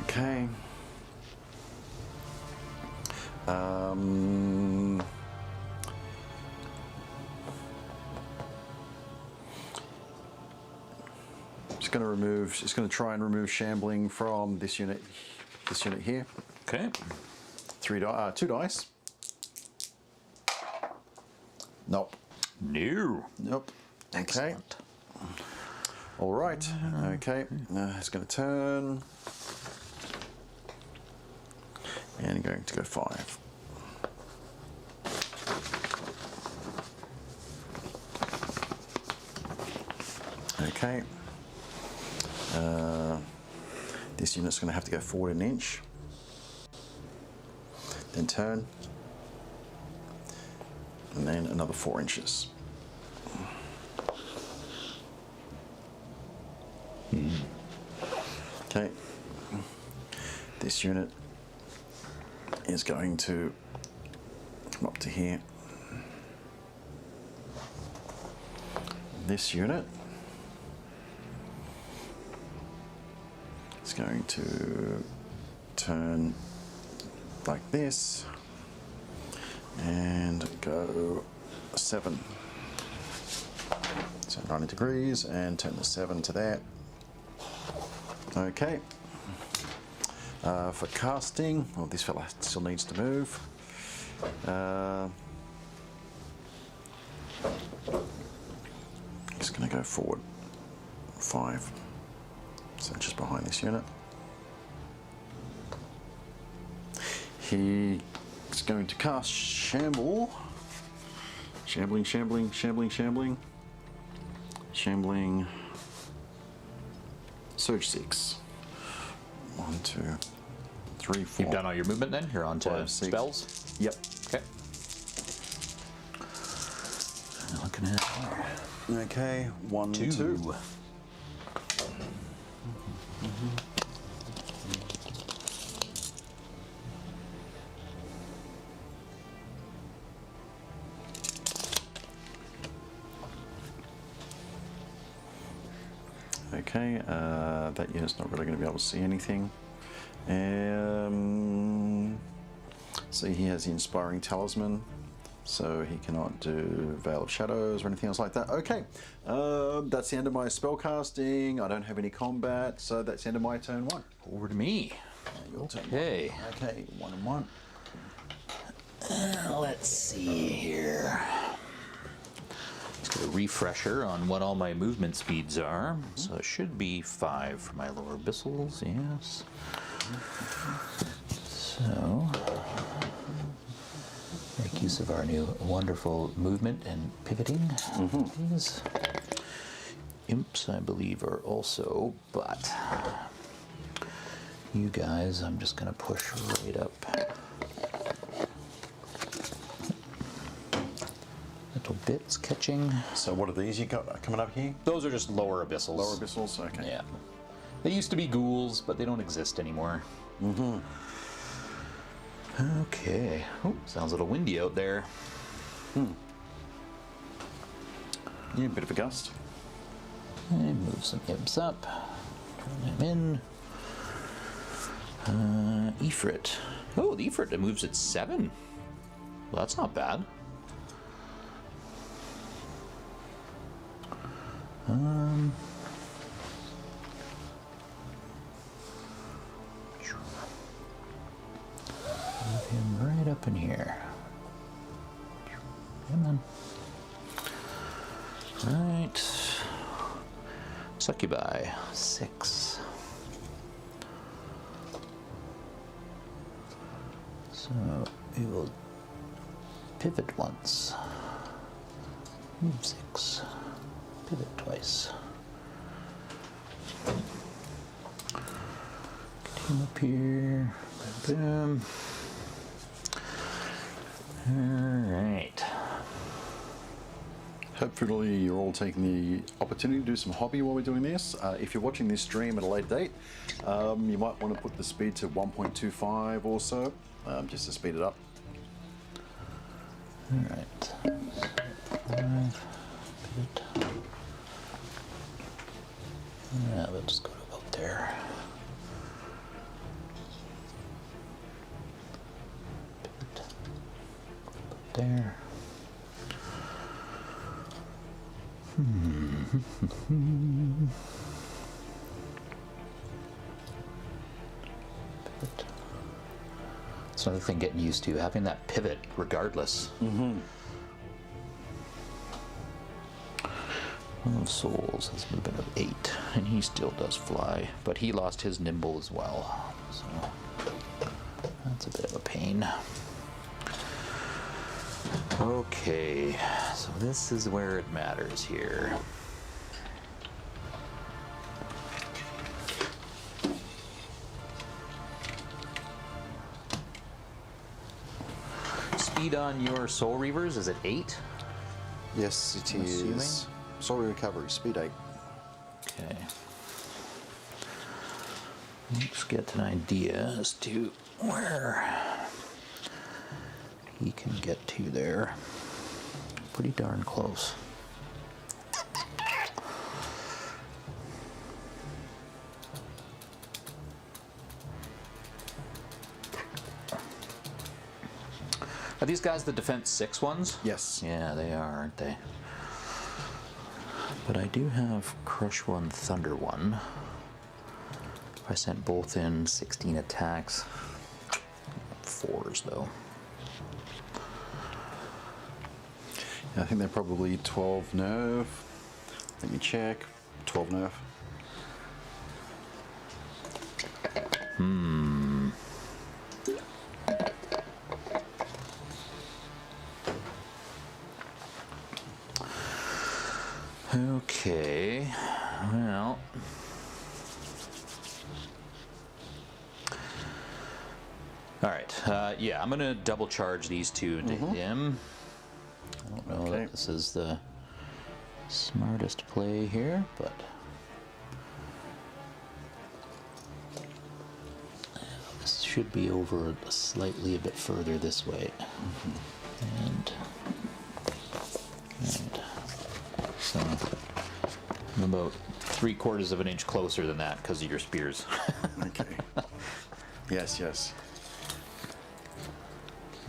Speaker 1: Okay. Just going to try and remove shambling from this unit here.
Speaker 2: Okay.
Speaker 1: 2 dice. Nope.
Speaker 2: No.
Speaker 1: Nope.
Speaker 2: Excellent.
Speaker 1: Okay. All right. Okay. It's going to turn. And going to go 5. Okay. This unit's going to have to go forward an inch. Then turn. And then another 4 inches. Okay. This unit is going to come up to here. This unit is going to turn like this and go 7. So 90 degrees and turn the 7 to that. Okay. For casting, well, this fella still needs to move. Just going to go forward 5. So just behind this unit. He is going to cast Shamble. Shambling, shambling, shambling, shambling. Shambling. Surge 6. 1, 2, 3, 4.
Speaker 2: You've done all your movement then? You're on to
Speaker 1: 5, 6.
Speaker 2: spells?
Speaker 1: Yep.
Speaker 2: Okay. Looking at here.
Speaker 1: Okay, 1, 2.
Speaker 2: 2.
Speaker 1: Okay, that unit's not really going to be able to see anything. See, he has the Inspiring Talisman, so he cannot do Veil of Shadows or anything else like that. Okay, that's the end of my spellcasting. I don't have any combat, so that's the end of my turn 1.
Speaker 2: Over to me.
Speaker 1: Your turn 1.
Speaker 2: Okay.
Speaker 1: Okay, 1 and 1.
Speaker 2: Let's see here. Let's get a refresher on what all my movement speeds are. So it should be 5 for my lower abyssals, yes. So, make use of our new wonderful movement and pivoting. These imps, I believe, are also, but You guys, I'm just gonna push right up. Little bits catching.
Speaker 1: So what are these you got coming up here?
Speaker 2: Those are just lower abyssals.
Speaker 1: Lower abyssals, okay.
Speaker 2: Yeah. They used to be ghouls, but they don't exist anymore. Mm-hmm. Okay. Oh, sounds a little windy out there.
Speaker 1: Yeah, a bit of a gust.
Speaker 2: And move some imps up. Turn them in. Ifrit. Oh, the Ifrit, it moves at 7. Well, that's not bad. Move him right up in here. Come on. Right. Succubi, 6. So we will pivot once. Move 6. Pivot twice. Get him up here. Boom. Alright.
Speaker 1: Hopefully you're all taking the opportunity to do some hobby while we're doing this. If you're watching this stream at a late date, you might want to put the speed to 1.25 or so, just to speed it up.
Speaker 2: Alright. 5. Pivot. Yeah, we'll just go to about there. Pivot. About there. Pivot. It's another thing getting used to, having that pivot regardless. One of souls has a movement of 8, and he still does fly, but he lost his nimble as well, so that's a bit of a pain. Okay, so this is where it matters here. Speed on your Soul Reavers, is it 8?
Speaker 1: Yes, it
Speaker 2: I'm
Speaker 1: is.
Speaker 2: assuming.
Speaker 1: Sorry, recovery, speed 8.
Speaker 2: Okay. Let's get an idea as to where he can get to there. Pretty darn close. Are these guys the defense 6 ones?
Speaker 1: Yes.
Speaker 2: Yeah, they are, aren't they? But I do have Crush 1, Thunder 1. If I sent both in, 16 attacks. 4s though.
Speaker 1: I think they're probably 12 nerf. Let me check. 12 nerf.
Speaker 2: Okay, well. Alright, yeah, I'm gonna double charge these two into him. I don't know that this is the smartest play here, but this should be over slightly a bit further this way. And so I'm about 3/4 of an inch closer than that because of your spears.
Speaker 1: Okay. Yes, yes.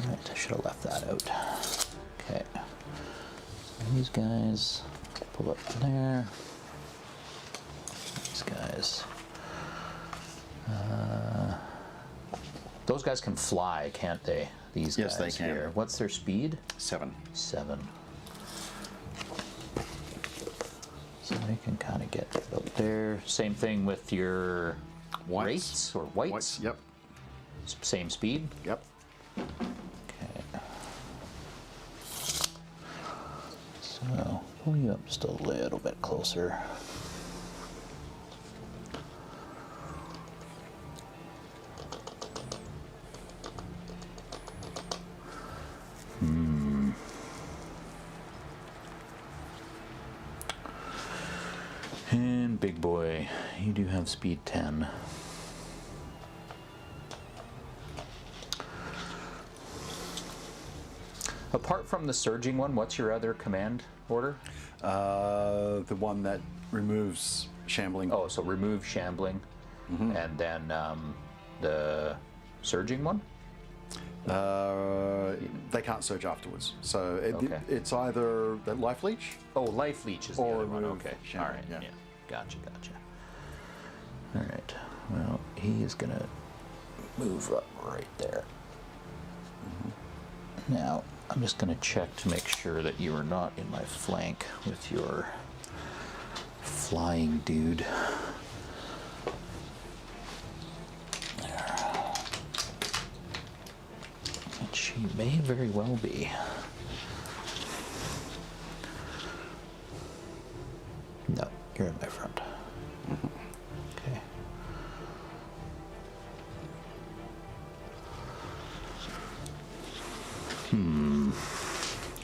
Speaker 2: Alright, I should have left that out. Okay. These guys pull up there. These guys. Those guys can fly, can't they? These
Speaker 1: Yes,
Speaker 2: guys
Speaker 1: they can.
Speaker 2: here. What's their speed?
Speaker 1: 7.
Speaker 2: 7. So they can kind of get out there. Same thing with your wraiths or whites.
Speaker 1: Yep.
Speaker 2: Same speed.
Speaker 1: Yep.
Speaker 2: Okay. So pull you up just a little bit closer. do have speed 10. Apart from the surging one, what's your other command order?
Speaker 1: The one that removes shambling.
Speaker 2: Oh, so remove shambling, and then the surging one?
Speaker 1: They can't surge afterwards. So
Speaker 2: Okay.
Speaker 1: it's either the life leech.
Speaker 2: Oh, life leech is the
Speaker 1: Or
Speaker 2: other one.
Speaker 1: remove
Speaker 2: Okay, all
Speaker 1: shambling,
Speaker 2: right,
Speaker 1: yeah.
Speaker 2: yeah. Gotcha. All right, well, he is gonna move up right there. Now, I'm just gonna check to make sure that you are not in my flank with your flying dude. There. Which he may very well be. No, you're in my front. Okay.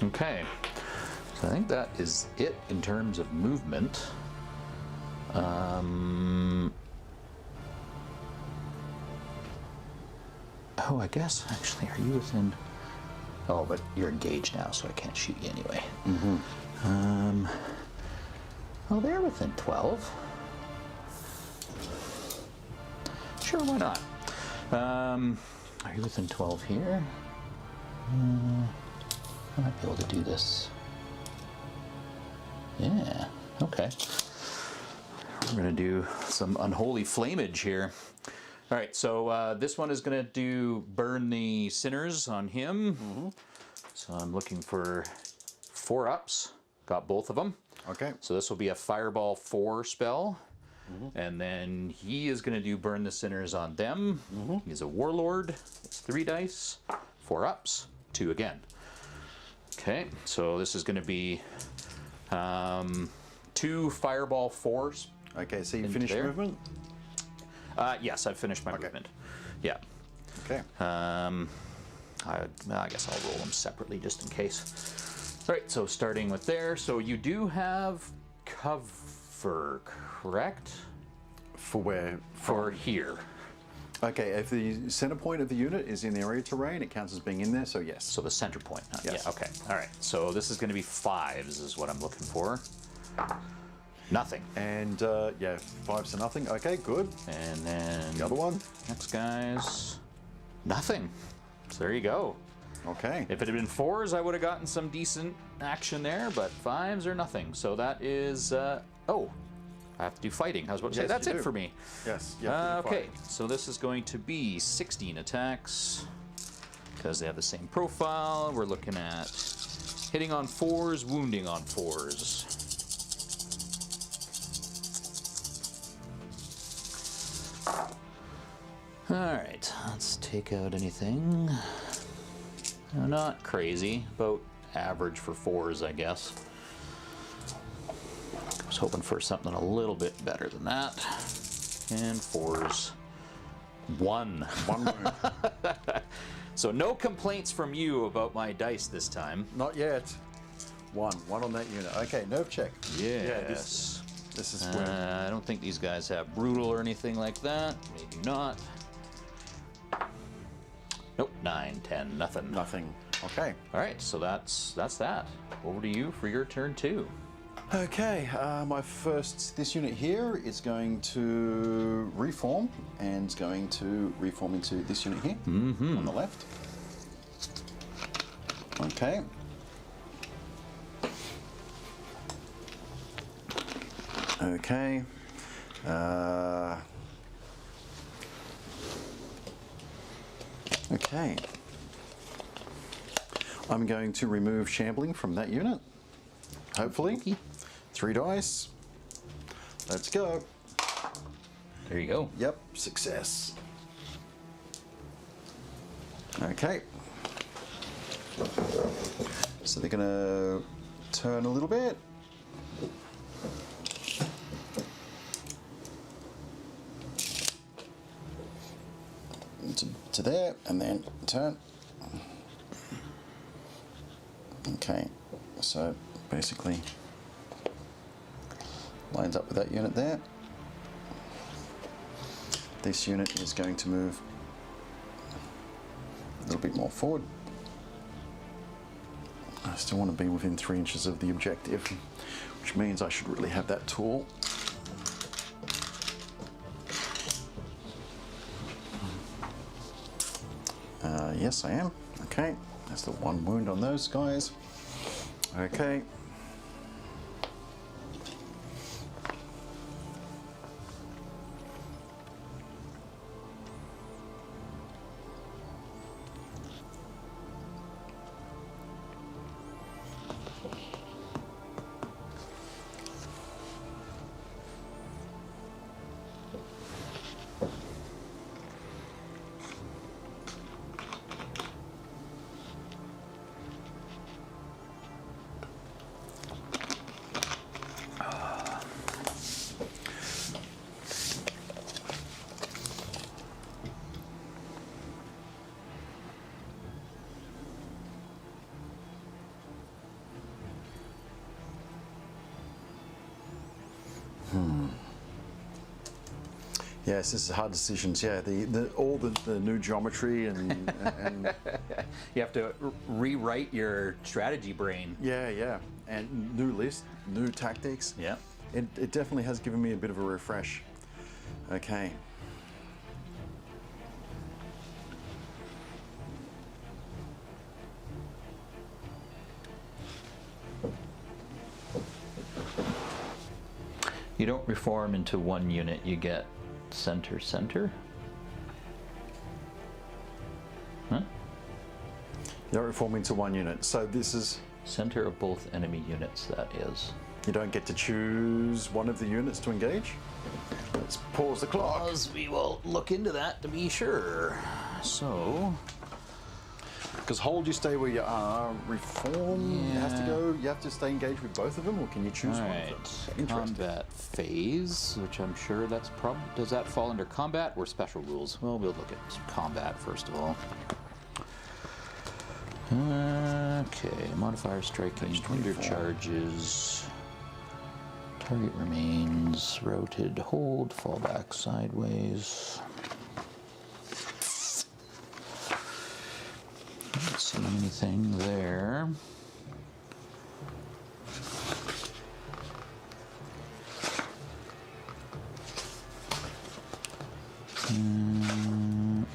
Speaker 2: Okay. So I think that is it in terms of movement. Oh, I guess actually, are you within? Oh, but you're engaged now, so I can't shoot you anyway. Oh, they're within 12. Sure, why not? Are you within 12 here? I might be able to do this. Yeah, okay. We're gonna do some unholy flamage here. All right, so this one is gonna do burn the sinners on him. So I'm looking for 4 ups. Got both of them.
Speaker 1: Okay.
Speaker 2: So this will be a Fireball 4 spell. And then he is going to do Burn the Sinners on them. He's a Warlord. It's 3 dice, 4 ups, 2 again. Okay, so this is going to be 2 Fireball 4s.
Speaker 1: Okay, so you finished movement?
Speaker 2: Yes, I've finished my movement. Yeah.
Speaker 1: Okay.
Speaker 2: I guess I'll roll them separately just in case. All right, so starting with there. So you do have cover, correct?
Speaker 1: For where?
Speaker 2: For here.
Speaker 1: Okay, if the center point of the unit is in the area terrain, it counts as being in there, so yes.
Speaker 2: So the center point. Huh?
Speaker 1: Yes.
Speaker 2: Yeah, okay. All right, so this is going to be 5s is what I'm looking for. Nothing.
Speaker 1: And yeah, 5s to nothing. Okay, good.
Speaker 2: And then
Speaker 1: The other one?
Speaker 2: next guys, nothing. So there you go.
Speaker 1: Okay.
Speaker 2: If it had been 4s, I would have gotten some decent action there, but 5s are nothing. So that is, oh, I have to do fighting. I was about to say,
Speaker 1: Yes,
Speaker 2: that's
Speaker 1: you
Speaker 2: it
Speaker 1: do.
Speaker 2: for me.
Speaker 1: Yes. You have to do
Speaker 2: Okay,
Speaker 1: fighting.
Speaker 2: so this is going to be 16 attacks, because they have the same profile. We're looking at hitting on 4s, wounding on 4s. All right, let's take out anything. Not crazy, about average for 4s, I guess. I was hoping for something a little bit better than that. And 4s. 1.
Speaker 1: One move.
Speaker 2: So no complaints from you about my dice this time.
Speaker 1: Not yet. 1 on that unit. Okay, nerve check.
Speaker 2: Yes.
Speaker 1: This is where.
Speaker 2: I don't think these guys have brutal or anything like that. Maybe not. Nope, 9, 10, nothing.
Speaker 1: Nothing. Okay.
Speaker 2: All right, so that's that. Over to you for your turn 2.
Speaker 1: Okay, this unit here is going to reform and is going to reform into this unit here on the left. Okay. Okay. Okay. I'm going to remove shambling from that unit. Hopefully.
Speaker 2: Okay.
Speaker 1: 3 dice. Let's go.
Speaker 2: There you go.
Speaker 1: Yep, success. Okay. So they're gonna turn a little bit. To there, and then turn. Okay, so basically lines up with that unit there. This unit is going to move a little bit more forward. I still want to be within 3 inches of the objective, which means I should really have that tool. Yes, I am. Okay, that's the 1 wound on those guys. Okay. Yes, this is hard decisions. Yeah, all the new geometry and
Speaker 2: you have to rewrite your strategy brain.
Speaker 1: yeah, and new list, new tactics.
Speaker 2: Yeah.
Speaker 1: It definitely has given me a bit of a refresh. Okay.
Speaker 3: You don't reform into one unit, you get center. Huh?
Speaker 1: You don't reform into one unit. So this is...
Speaker 3: Center of both enemy units, that is.
Speaker 1: You don't get to choose one of the units to engage? Let's pause the clock.
Speaker 3: We will look into that to be sure. So...
Speaker 1: Because hold, you stay where you are. Reform,
Speaker 3: Yeah.
Speaker 1: you have to stay engaged with both of them, or can you choose one of them? Interesting.
Speaker 3: Combat phase, which I'm sure that's does that fall under combat or special rules? Well, we'll look at combat first of all. Okay, modifier striking, hinder charges, target remains, rotate, hold, fall back sideways. I don't see anything there.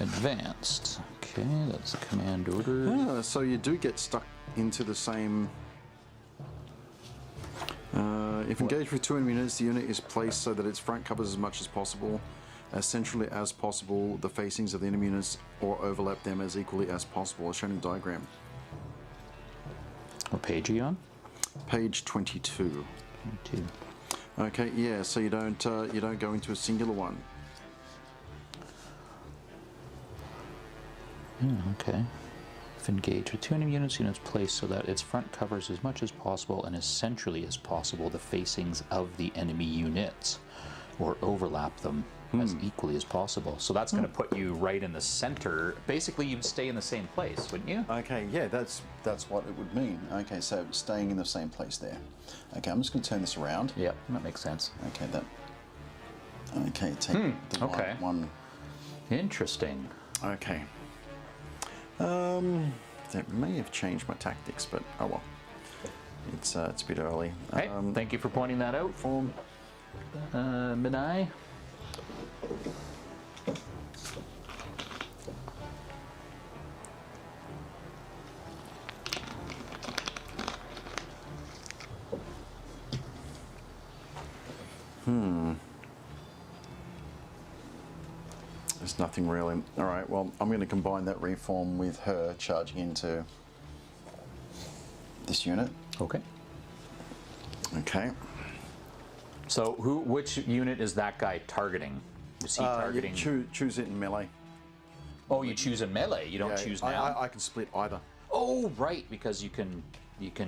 Speaker 3: Advanced. Okay, that's the command order.
Speaker 1: So you do get stuck into the same... if engaged with 2 enemy units, the unit is placed so that its front covers as much as possible, as centrally as possible, the facings of the enemy units, or overlap them as equally as possible, as shown in the diagram.
Speaker 3: What page are you on?
Speaker 1: Page 22.
Speaker 3: 22.
Speaker 1: Okay, yeah, so you don't go into a singular one.
Speaker 3: Okay. If engaged with 2 enemy units placed so that its front covers as much as possible and as centrally as possible the facings of the enemy units, or overlap them as equally as possible. So that's going to put you right in the center. Basically, you'd stay in the same place, wouldn't you?
Speaker 1: Okay, yeah, that's what it would mean. Okay, so staying in the same place there. Okay, I'm just going to turn this around.
Speaker 3: Yep, that makes sense.
Speaker 1: Okay, Okay, take the
Speaker 3: okay.
Speaker 1: one.
Speaker 3: Interesting.
Speaker 1: Okay. That may have changed my tactics, but oh well. It's a bit early.
Speaker 3: Hey, thank you for pointing that out.
Speaker 1: Form.
Speaker 3: Minai.
Speaker 1: There's nothing really. All right, well, I'm going to combine that reform with her charging into this unit.
Speaker 3: Okay.
Speaker 1: Okay.
Speaker 3: So which unit is that guy targeting? Is he targeting?
Speaker 1: Choose it in melee.
Speaker 3: Oh, you choose in melee. You don't choose now.
Speaker 1: I can split either.
Speaker 3: Oh, right, because you can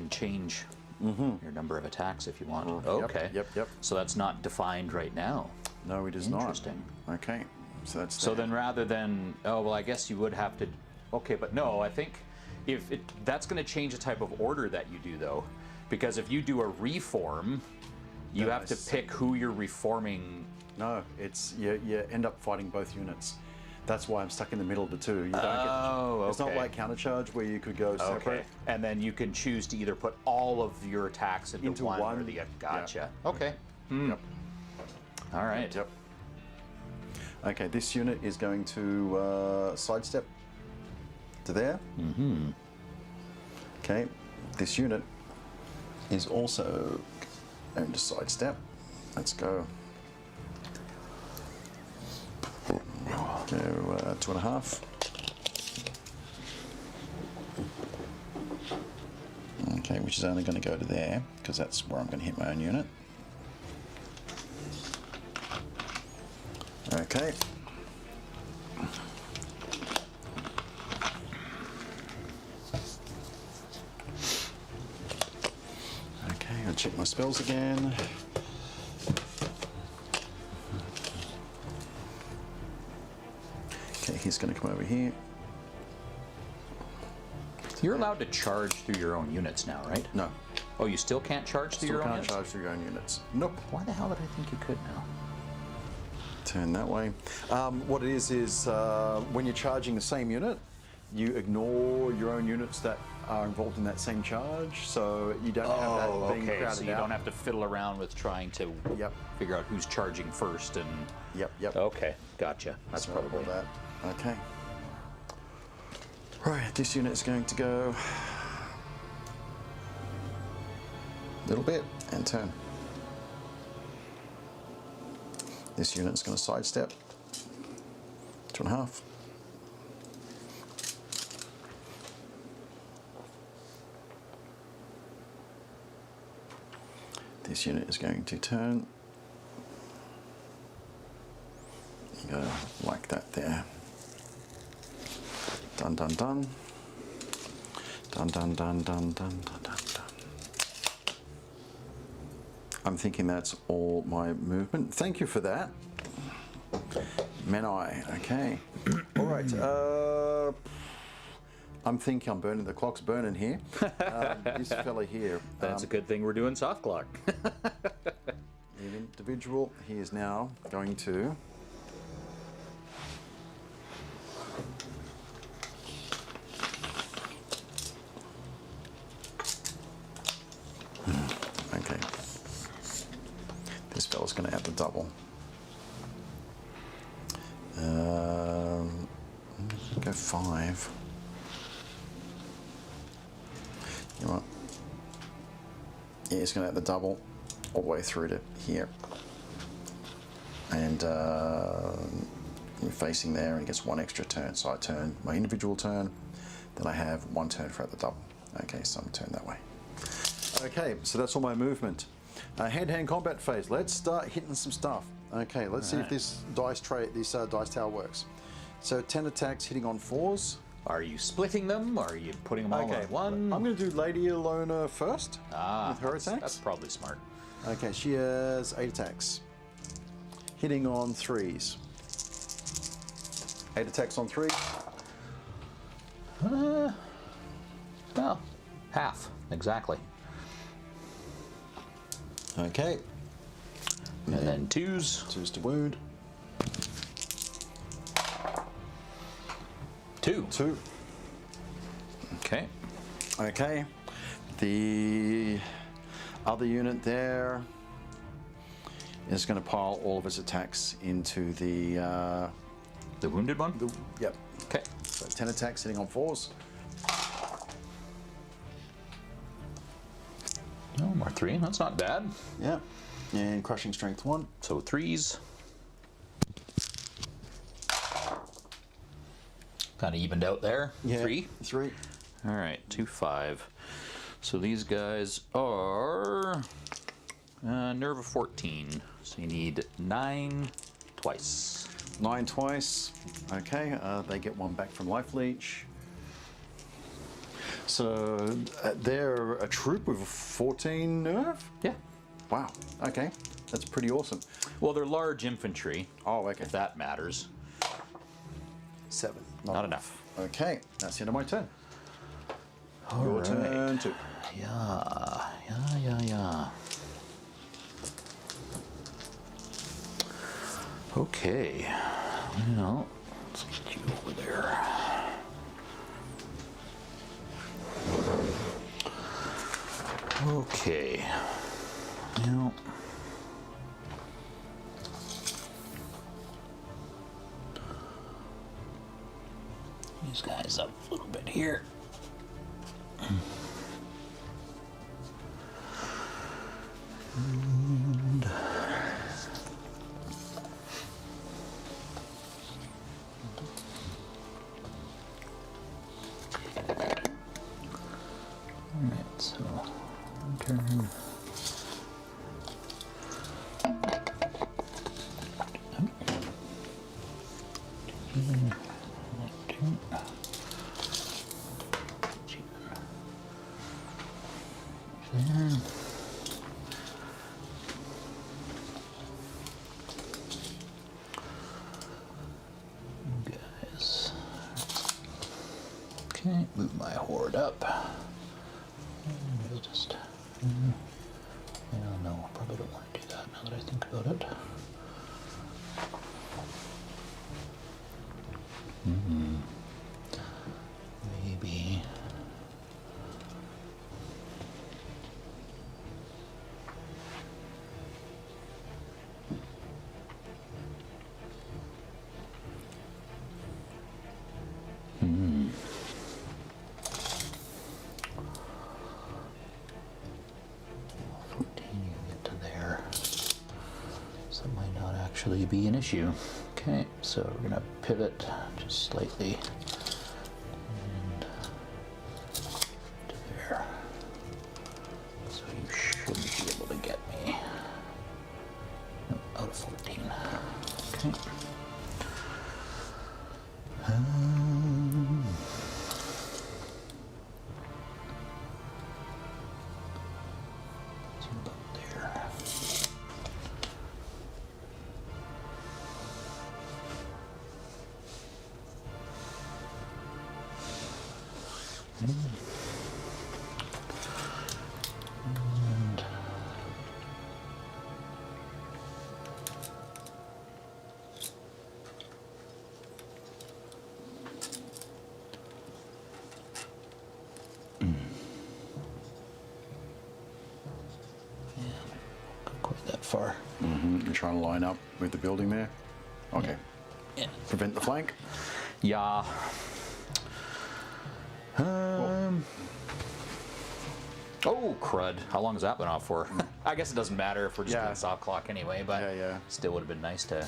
Speaker 3: change your number of attacks if you want. Okay.
Speaker 1: Yep.
Speaker 3: So that's not defined right now.
Speaker 1: No, it is not.
Speaker 3: Interesting.
Speaker 1: Okay. So that's.
Speaker 3: So then, rather than I guess you would have to. Okay, but no, I think that's going to change the type of order that you do, though, because if you do a reform,
Speaker 2: You have to pick who you're reforming.
Speaker 1: No, it's you end up fighting both units. That's why I'm stuck in the middle of the two. You don't
Speaker 2: okay.
Speaker 1: It's not like countercharge where you could go separate.
Speaker 2: Okay. And then you can choose to either put all of your attacks into one or the... Gotcha.
Speaker 1: Yeah.
Speaker 2: Okay.
Speaker 1: Yep.
Speaker 2: All right.
Speaker 1: Yep. Okay, this unit is going to sidestep to there.
Speaker 2: Mm-hmm.
Speaker 1: Okay, this unit is also going to sidestep. Let's go. Go 2.5. Okay, which is only going to go to there because that's where I'm going to hit my own unit. Okay. Okay, I'll check my spells again. Okay, he's going to come over here.
Speaker 3: You're allowed to charge through your own units now, right?
Speaker 1: No.
Speaker 3: Oh, you still can't charge through your own units?
Speaker 1: Still can't charge through your own units. Nope.
Speaker 3: Why the hell did I think you could now?
Speaker 1: Turn that way. What it is when you're charging the same unit, you ignore your own units that are involved in that same charge, so you don't have that being crowded out.
Speaker 2: So you don't have to fiddle around with trying to figure out who's charging first and...
Speaker 1: Yep.
Speaker 2: Okay, gotcha. That's
Speaker 1: So
Speaker 2: probably
Speaker 1: that. Okay. Right, this unit is going to go a little bit and turn. This unit is going to sidestep 2.5. This unit is going to turn. You go like that there. Dun dun dun. Dun dun dun dun dun dun dun dun. I'm thinking that's all my movement. Thank you for that. Menai, okay. All right. I'm thinking I'm burning, the clock's burning here. This fella here.
Speaker 2: That's a good thing we're doing soft clock.
Speaker 1: The individual, he is now going to okay. This fella's going to have the double. Go 5. You know what? Yeah, he's going to have the double all the way through to here. And we're facing there and he gets 1 extra turn. So I turn my individual turn, then I have 1 turn for the double. Okay, so I'm turn that way. Okay, so that's all my movement. Hand-to-hand combat phase. Let's start hitting some stuff. Okay, let's see if this dice tower works. So 10 attacks hitting on 4s.
Speaker 2: Are you splitting them? Or are you putting them all on one?
Speaker 1: I'm going to do Lady Alona first with her attacks.
Speaker 2: That's probably smart.
Speaker 1: Okay, she has 8 attacks. Hitting on 3s. 8 attacks on 3.
Speaker 2: Well, half, exactly.
Speaker 1: Okay.
Speaker 2: And then 2s.
Speaker 1: 2s to wound. 2.
Speaker 2: Okay.
Speaker 1: Okay. The other unit there is going to pile all of its attacks into the
Speaker 2: wounded one?
Speaker 1: Yep.
Speaker 2: Okay.
Speaker 1: So 10 attacks hitting on 4s.
Speaker 2: Oh, more 3. That's not bad.
Speaker 1: Yeah. And crushing strength 1.
Speaker 2: So 3s. Kind of evened out there.
Speaker 1: Yeah.
Speaker 2: 3. All right, 2, 5. So these guys are nerve of 14. So you need 9 twice.
Speaker 1: 9 twice. Okay. They get 1 back from life leech. So they're a troop with 14 nerve?
Speaker 2: Yeah.
Speaker 1: Wow. Okay. That's pretty awesome.
Speaker 2: Well, they're large infantry.
Speaker 1: Oh, okay.
Speaker 2: If that matters.
Speaker 1: 7.
Speaker 2: Not enough.
Speaker 1: Okay. That's the end of my turn.
Speaker 2: All
Speaker 1: Your
Speaker 2: right.
Speaker 1: turn 2.
Speaker 2: Yeah.
Speaker 3: Okay, well, let's get you over there. Okay, now these guys up a little bit here. And alright, so turn. Guys. Okay, move my horde up. And we'll just. No, I probably don't want to do that now that I think about it. Maybe. Actually be an issue. Okay, so we're gonna pivot just slightly and to there. So you should be able to get me. Nope, out of 14. Okay. See about there. And yeah, not quite that far.
Speaker 1: You're trying to line up with the building there? Okay.
Speaker 3: Yeah.
Speaker 1: Prevent the flank?
Speaker 3: Yeah. Oh, crud. How long has that been off for? I guess it doesn't matter if we're just doing soft clock anyway, but
Speaker 1: Yeah.
Speaker 3: still would have been nice to.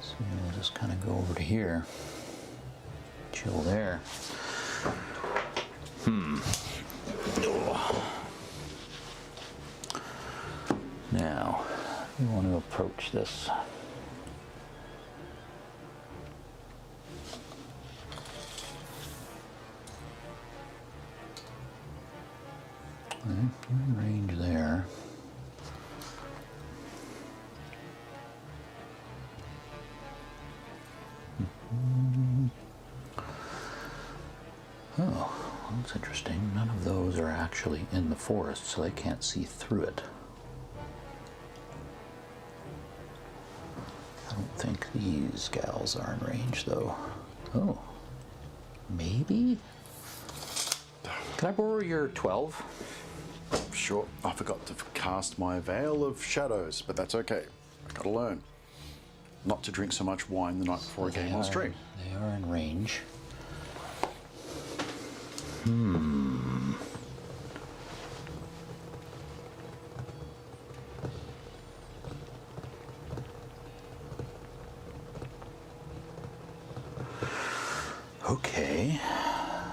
Speaker 3: So we'll just kind of go over to here. Chill there. Now, we want to approach this. You're in range there. Oh, that's interesting. None of those are actually in the forest, so they can't see through it. I don't think these gals are in range, though. Oh, maybe? Can I borrow your 12?
Speaker 1: Sure. I forgot to cast my Veil of Shadows, but that's okay. I gotta learn not to drink so much wine the night before a game on stream.
Speaker 3: They are in range. Okay.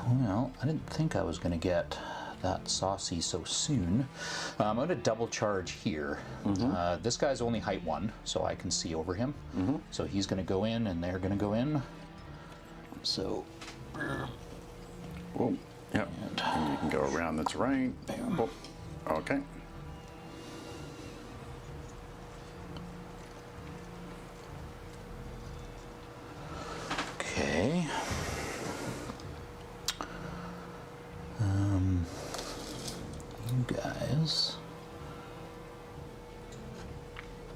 Speaker 3: Well, I didn't think I was going to get that saucy so soon. I'm going to double charge here. This guy's only height 1, so I can see over him. So he's going to go in, and they're going to go in. So,
Speaker 1: Whoa. Yep. And you can go around the terrain.
Speaker 3: Boom.
Speaker 1: Oh, okay.
Speaker 3: Okay. You guys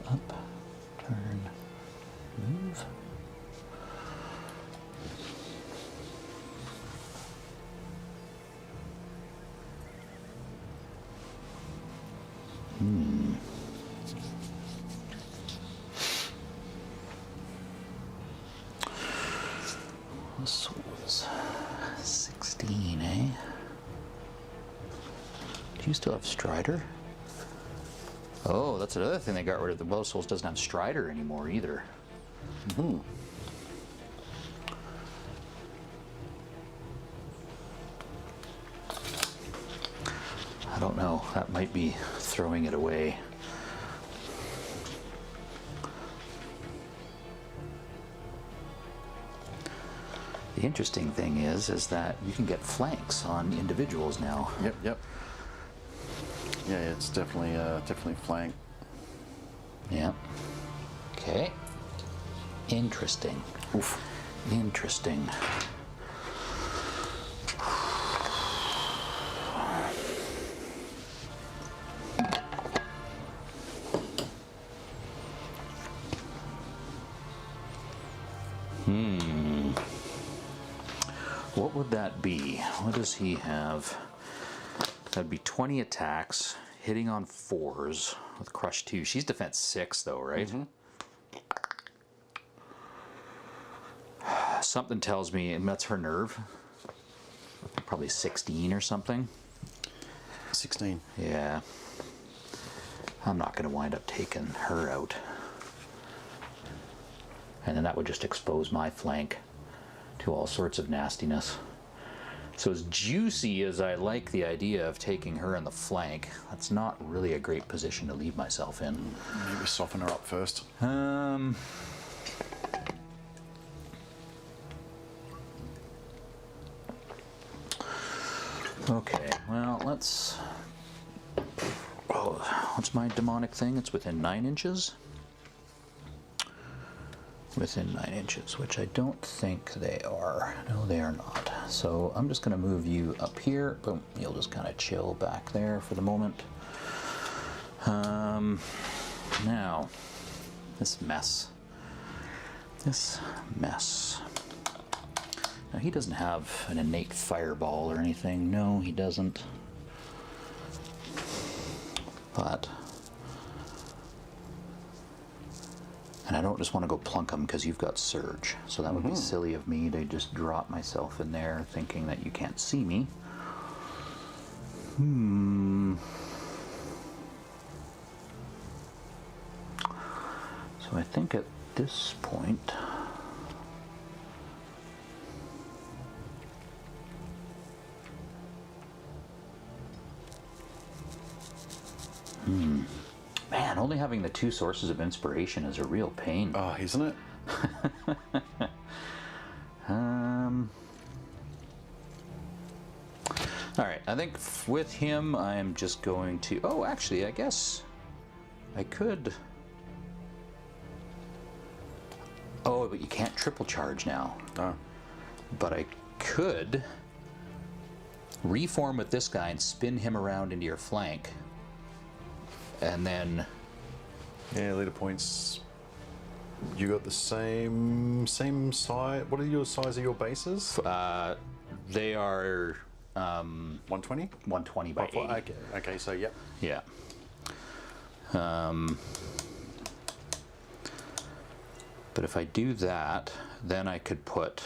Speaker 3: up, turn, move. This was 16, eh? Do you still have Strider? Oh, that's another thing they got rid of. The Blood Souls doesn't have Strider anymore either. I don't know. That might be throwing it away. The interesting thing is that you can get flanks on individuals now.
Speaker 1: Yep, yep. Yeah, it's definitely flank.
Speaker 3: Yeah. Okay. Interesting.
Speaker 1: Oof.
Speaker 3: Interesting. What would that be? What does he have? That'd be 20 attacks, hitting on 4s with Crush 2. She's defense 6 though, right? Something tells me, and that's her nerve. Probably 16 or something.
Speaker 1: 16.
Speaker 3: Yeah. I'm not going to wind up taking her out. And then that would just expose my flank to all sorts of nastiness. So as juicy as I like the idea of taking her in the flank, that's not really a great position to leave myself in.
Speaker 1: Maybe soften her up first.
Speaker 3: Okay, well, let's... Oh, what's my demonic thing? It's within 9 inches? Within 9 inches, which I don't think they are. No, they are not. So I'm just going to move you up here. Boom. You'll just kind of chill back there for the moment. Now, this mess. Now, he doesn't have an innate fireball or anything. No, he doesn't. But... And I don't just want to go plunk him because you've got Surge. So that would be silly of me to just drop myself in there thinking that you can't see me. So I think at this point... Man, only having the 2 sources of inspiration is a real pain.
Speaker 1: Oh, isn't it?
Speaker 3: All right, I think with him, I am just going to... Oh, actually, I guess I could... Oh, but you can't triple charge now.
Speaker 1: Oh.
Speaker 3: But I could reform with this guy and spin him around into your flank. And then...
Speaker 1: Yeah, leader points. You got the same size. What are your size of your bases?
Speaker 3: They are...
Speaker 1: 120?
Speaker 3: 120 by 80.
Speaker 1: Okay, so yep.
Speaker 3: Yeah. But if I do that, then I could put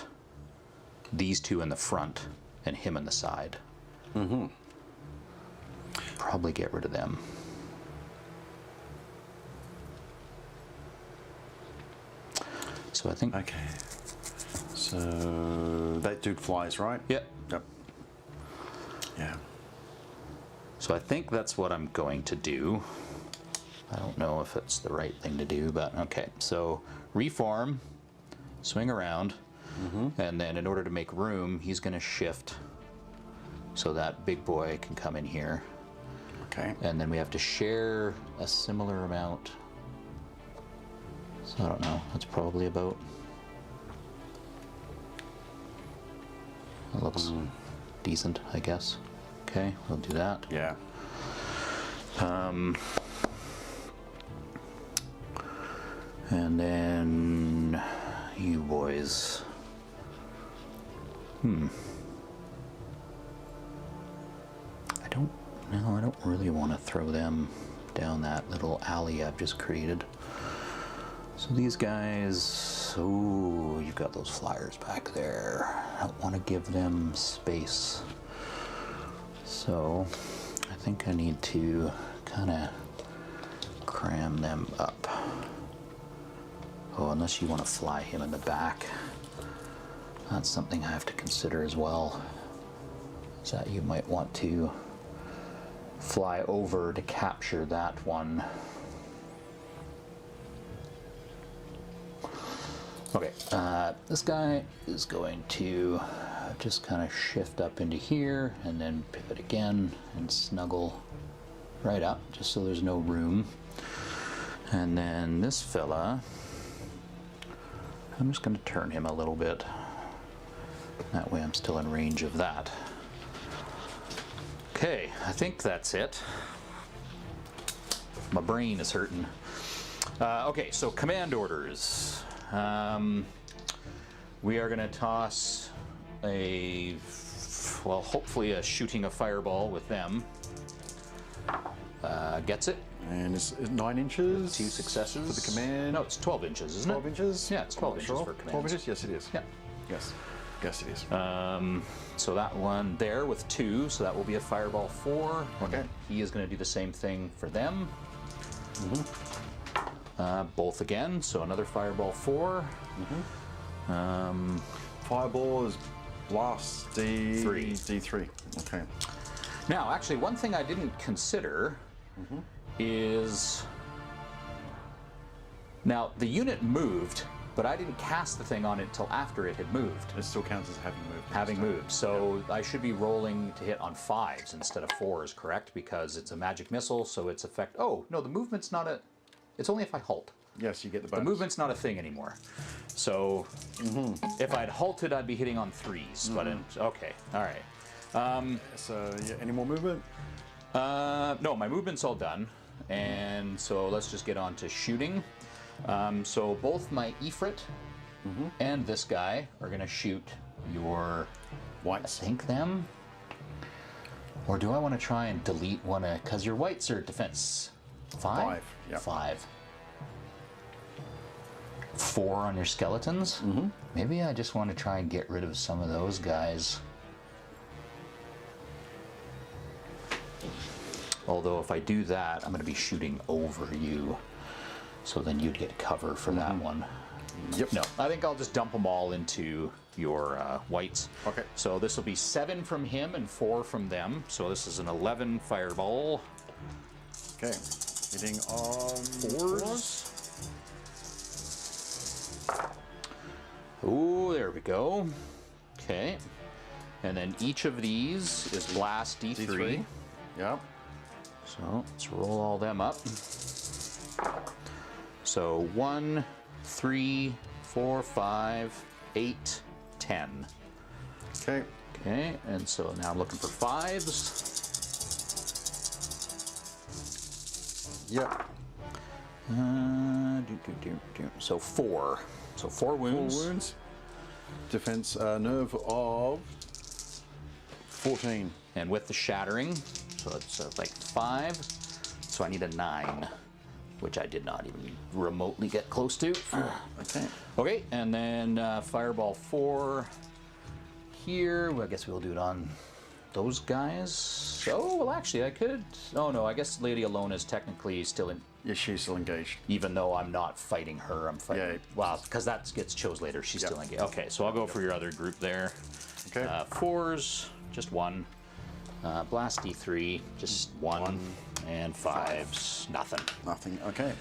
Speaker 3: these 2 in the front and him in the side. Probably get rid of them. So I think...
Speaker 1: Okay. So that dude flies, right?
Speaker 3: Yep.
Speaker 1: Yep. Yeah.
Speaker 3: So I think that's what I'm going to do. I don't know if it's the right thing to do, but okay. So reform, swing around, and then in order to make room, he's going to shift So that big boy can come in here.
Speaker 1: Okay.
Speaker 3: And then we have to share a similar amount. So I don't know, that's probably about... That looks decent, I guess. Okay, we'll do that.
Speaker 1: Yeah.
Speaker 3: And then you boys. I don't really want to throw them down that little alley I've just created. So these guys, oh, you've got those flyers back there. I don't want to give them space. So I think I need to kind of cram them up. Oh, unless you want to fly him in the back. That's something I have to consider as well. Is that you might want to fly over to capture that one. Okay, this guy is going to just kind of shift up into here and then pivot again and snuggle right up just so there's no room. And then this fella, I'm just going to turn him a little bit. That way I'm still in range of that. Okay, I think that's it. My brain is hurting. Okay, so command orders. We are going to toss a, well, hopefully a shooting a fireball with them. Gets it.
Speaker 1: And it's 9 inches.
Speaker 3: 2 successes.
Speaker 1: For the command.
Speaker 3: No, it's 12 inches, isn't
Speaker 1: 12
Speaker 3: it?
Speaker 1: inches?
Speaker 3: Yeah, it's 12 inches
Speaker 1: Sure.
Speaker 3: for commands.
Speaker 1: 12 inches? Yes, it is.
Speaker 3: Yeah.
Speaker 1: Yes. Yes, it is.
Speaker 3: So that one there with 2, so that will be a fireball 4.
Speaker 1: Okay.
Speaker 3: He is going to do the same thing for them. Both again, so another fireball 4.
Speaker 1: Fireball is blast
Speaker 3: Three.
Speaker 1: D3. Okay.
Speaker 3: Now, actually, one thing I didn't consider is... Now, the unit moved, but I didn't cast the thing on it till after it had moved.
Speaker 1: It still counts as having moved.
Speaker 3: Having moved, so I should be rolling to hit on 5s instead of 4s, correct? Because it's a magic missile, so its effect... Oh, no, the movement's not a... It's only if I halt.
Speaker 1: Yes, you get the
Speaker 3: The
Speaker 1: bonus.
Speaker 3: movement's not a thing anymore. So if I'd halted, I'd be hitting on 3s. But okay, all right.
Speaker 1: So, yeah, any more movement?
Speaker 3: No, my movement's all done, and so let's just get on to shooting. So both my Ifrit and this guy are going to shoot your
Speaker 1: Whites.
Speaker 3: I think them. Or do I want to try and delete one? Because your whites are defense 5.
Speaker 1: 5, yeah.
Speaker 3: 5. 4 on your skeletons. Maybe I just want to try and get rid of some of those guys. Although if I do that, I'm going to be shooting over you. So then you'd get cover for that one.
Speaker 1: Yep.
Speaker 3: No, I think I'll just dump them all into your whites.
Speaker 1: Okay.
Speaker 3: So this will be 7 from him and 4 from them. So this is an 11 fireball.
Speaker 1: Okay. Hitting on
Speaker 3: 4s. Oh, there we go. Okay. And then each of these is blast D3.
Speaker 1: Yep.
Speaker 3: So let's roll all them up. So 1, 3, 4, 5, 8, 10.
Speaker 1: Okay.
Speaker 3: Okay, and so now I'm looking for 5s.
Speaker 1: Yep.
Speaker 3: So 4. So 4 wounds.
Speaker 1: 4 wounds. Defense nerve of 14.
Speaker 3: And with the shattering, so it's like 5. So I need a 9, which I did not even remotely get close to.
Speaker 1: Okay.
Speaker 3: Okay, and then fireball 4 here. Well, I guess we'll do it on those guys. Oh, well, actually, I could. Oh no, I guess Lady Alone is technically still in.
Speaker 1: Yeah, she's still engaged.
Speaker 3: Even though I'm not fighting her, I'm fighting.
Speaker 1: Yeah.
Speaker 3: Well, because that gets chose later. She's still engaged. Okay, so I'll go for your other group there.
Speaker 1: Okay.
Speaker 3: 4s, just 1. Blast D3, just 1. And 5s, nothing.
Speaker 1: Nothing. Okay.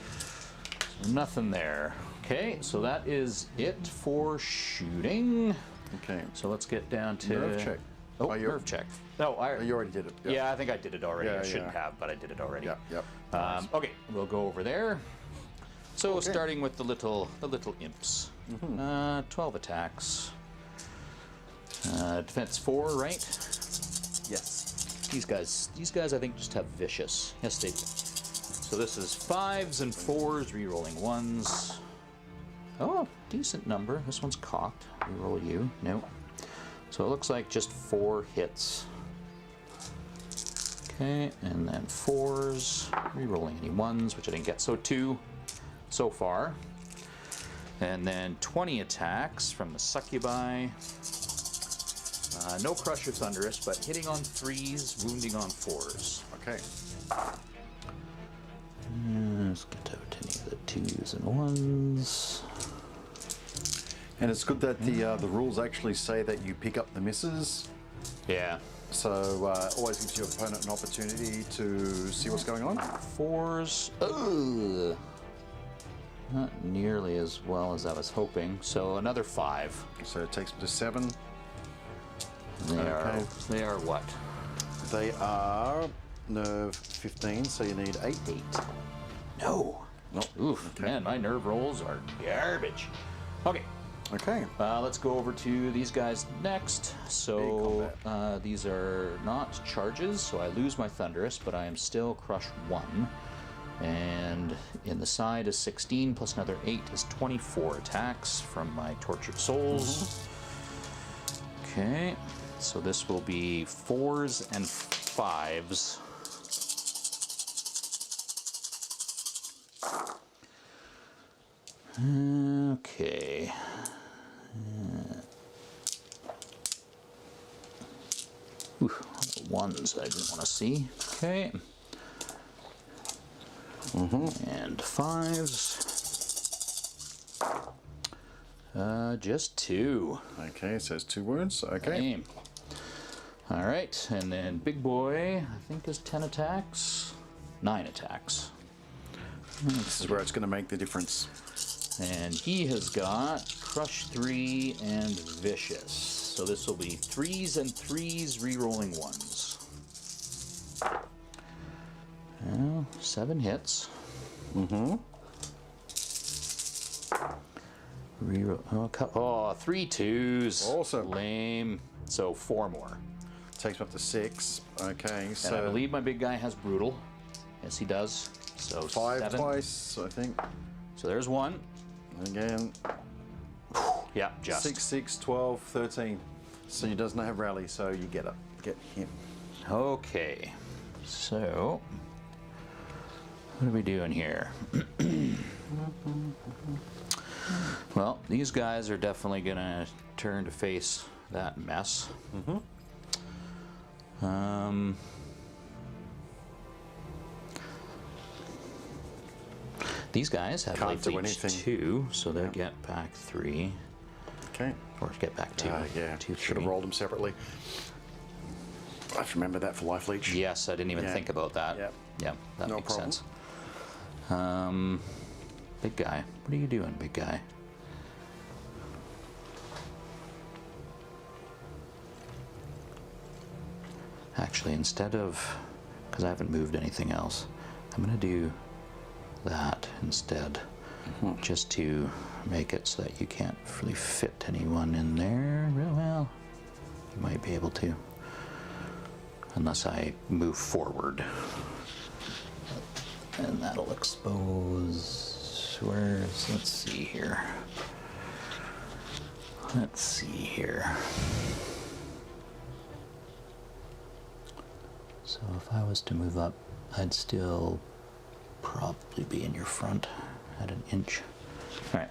Speaker 3: Nothing there. Okay, so that is it for shooting.
Speaker 1: Okay.
Speaker 3: So let's get down to.
Speaker 1: Nerve check.
Speaker 3: Oh,
Speaker 1: Oh, you're-
Speaker 3: nerve check. No,
Speaker 1: You already did it.
Speaker 3: yeah, I think I did it already.
Speaker 1: Yeah,
Speaker 3: I shouldn't
Speaker 1: yeah.
Speaker 3: have, but I did it already.
Speaker 1: Yep.
Speaker 3: Okay, we'll go over there. So starting with the little imps. 12 attacks. Defense 4, right?
Speaker 1: Yes.
Speaker 3: These guys I think just have vicious. Yes, they do. So this is 5s and 4s, rerolling 1s. Oh, decent number. This one's cocked. Reroll you. No. So it looks like just 4 hits. Okay, and then 4s, rerolling any 1s, which I didn't get. So 2 so far. And then 20 attacks from the succubi. No Crush or Thunderous, but hitting on 3s, wounding on 4s.
Speaker 1: Okay.
Speaker 3: Let's get out any of the 2s and 1s.
Speaker 1: And it's good that the rules actually say that you pick up the misses.
Speaker 3: Yeah.
Speaker 1: So always gives your opponent an opportunity to see what's going on.
Speaker 3: 4s. Ugh. Not nearly as well as I was hoping. So another 5.
Speaker 1: So it takes me to 7.
Speaker 3: They are what?
Speaker 1: They are nerve 15, so you need 8.
Speaker 3: 8. No.
Speaker 1: Nope.
Speaker 3: Oof,
Speaker 1: Okay.
Speaker 3: man, my nerve rolls are garbage. Okay,
Speaker 1: Okay.
Speaker 3: let's go over to these guys next. So these are not charges, so I lose my Thunderous, but I am still Crush 1. And in the side is 16 plus another 8 is 24 attacks from my Tortured Souls. Okay, so this will be 4s and 5s. Okay. Ones I didn't want to see. Okay. And 5s. Just 2.
Speaker 1: Okay, so it's 2 words. Okay.
Speaker 3: Aim. All right, and then big boy, I think is 10 attacks. 9 attacks.
Speaker 1: This is where it's going to make the difference.
Speaker 3: And he has got Crush 3 and Vicious. So this will be 3s and 3s, rerolling 1s. Well, 7 hits. Reroll. 3 2s.
Speaker 1: Awesome.
Speaker 3: Lame. So 4 more.
Speaker 1: Takes me up to 6. Okay,
Speaker 3: And
Speaker 1: so
Speaker 3: I believe my big guy has Brutal. Yes, he does. So
Speaker 1: 5
Speaker 3: 7.
Speaker 1: twice, I think.
Speaker 3: So there's 1.
Speaker 1: Again,
Speaker 3: Yeah, just.
Speaker 1: 6, 6, 12, 13. So he does not have rally, so you get him.
Speaker 3: Okay. So, what are we doing here? Well, these guys are definitely gonna turn to face that mess. These guys have
Speaker 1: Can't
Speaker 3: life
Speaker 1: do
Speaker 3: leech
Speaker 1: anything.
Speaker 3: 2, so they'll get back 3.
Speaker 1: Okay.
Speaker 3: Or get back 2.
Speaker 1: Yeah,
Speaker 3: 2,
Speaker 1: should have
Speaker 3: 3.
Speaker 1: rolled them separately. I have to remember that for life leech.
Speaker 3: Yes, I didn't even
Speaker 1: Yeah.
Speaker 3: think about that.
Speaker 1: Yeah.
Speaker 3: Yeah, that
Speaker 1: No
Speaker 3: makes
Speaker 1: problem.
Speaker 3: sense. Big guy. What are you doing, big guy? Actually, instead of, because I haven't moved anything else, I'm going to do that instead, just to make it so that you can't really fit anyone in there. Well, you might be able to, unless I move forward. And that'll expose, let's see here. Let's see here. So if I was to move up, I'd still probably be in your front at an inch. All right,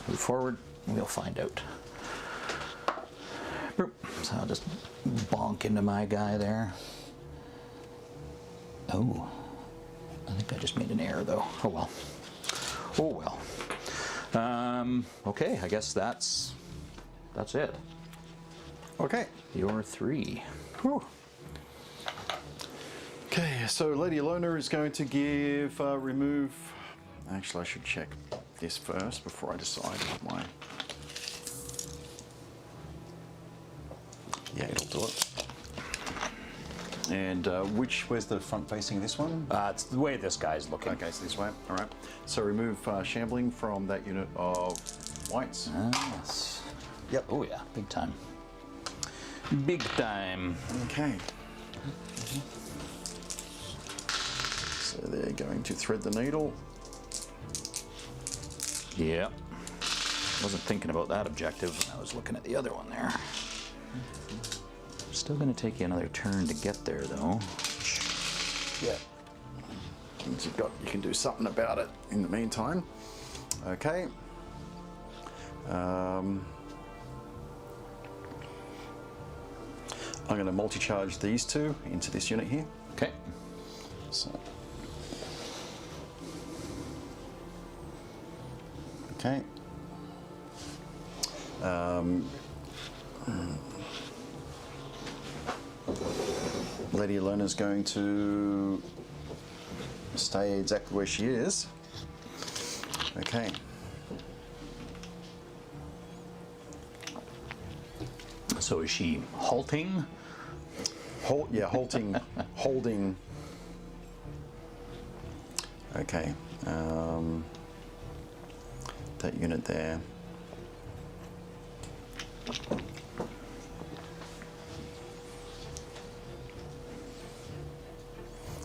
Speaker 3: move forward, we'll find out. Boop. So I'll just bonk into my guy there. Oh, I think I just made an error though. Oh well. Oh well. Okay, I guess that's it.
Speaker 1: Okay.
Speaker 3: Your 3.
Speaker 1: Whew. Okay, so Lady Alona is going to give remove. Actually, I should check this first before I decide my. Yeah, it'll do it. And where's the front facing this one?
Speaker 2: It's the way this guy's looking.
Speaker 1: Okay, so this way. All right. So remove shambling from that unit of whites.
Speaker 3: Yes. Yep. Oh yeah, big time. Big time.
Speaker 1: Okay. So they're going to thread the needle.
Speaker 3: Yep. Wasn't thinking about that objective when I was looking at the other one there. Still going to take you another turn to get there, though.
Speaker 1: Yeah. Means you can do something about it in the meantime. Okay. I'm going to multi-charge these two into this unit here.
Speaker 3: Okay.
Speaker 1: So. Okay. Lady Alona's going to stay exactly where she is. Okay.
Speaker 3: So is she halting?
Speaker 1: Halting, holding. Okay. That unit there.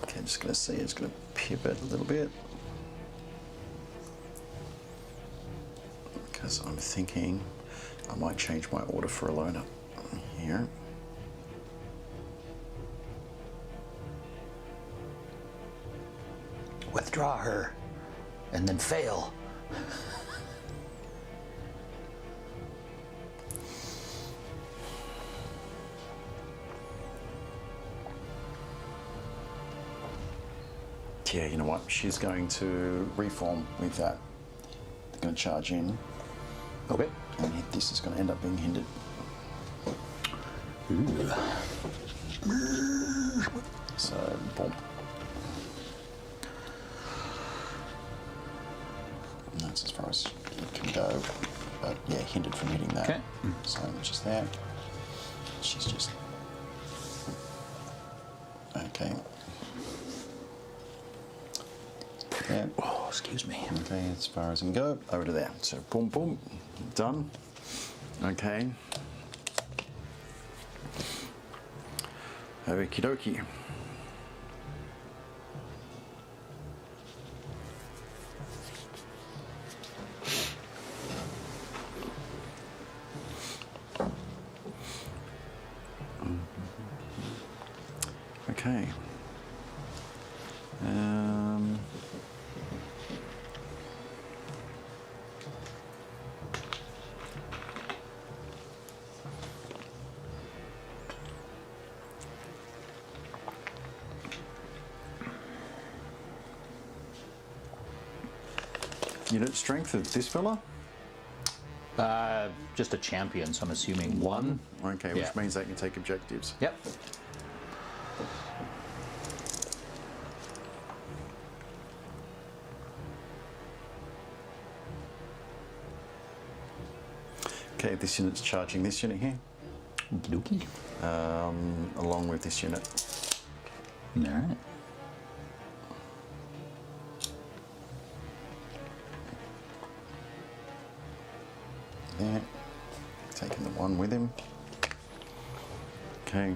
Speaker 1: Okay, I'm just going to see, it's going to pivot a little bit. Because I'm thinking I might change my order for Alona here.
Speaker 3: Withdraw her and then fail.
Speaker 1: Yeah, you know what? She's going to reform with that. They're going to charge in.
Speaker 3: Okay.
Speaker 1: And this is going to end up being hindered.
Speaker 3: Ooh.
Speaker 1: So, boom. And that's as far as it can go. But yeah, hindered from hitting that.
Speaker 3: Okay.
Speaker 1: So just there. She's just. Okay. Yeah.
Speaker 3: Oh, excuse me.
Speaker 1: Okay, as far as I can go, over to there. So boom, boom, done. Okay. Okie dokie. Okay. Unit strength of this fella?
Speaker 3: Just a champion, so I'm assuming one.
Speaker 1: Okay, which means they can take objectives.
Speaker 3: Yep.
Speaker 1: Okay, this unit's charging this unit here,
Speaker 3: Blookie.
Speaker 1: along with this unit.
Speaker 3: All right.
Speaker 1: There. Taking the one with him. Okay.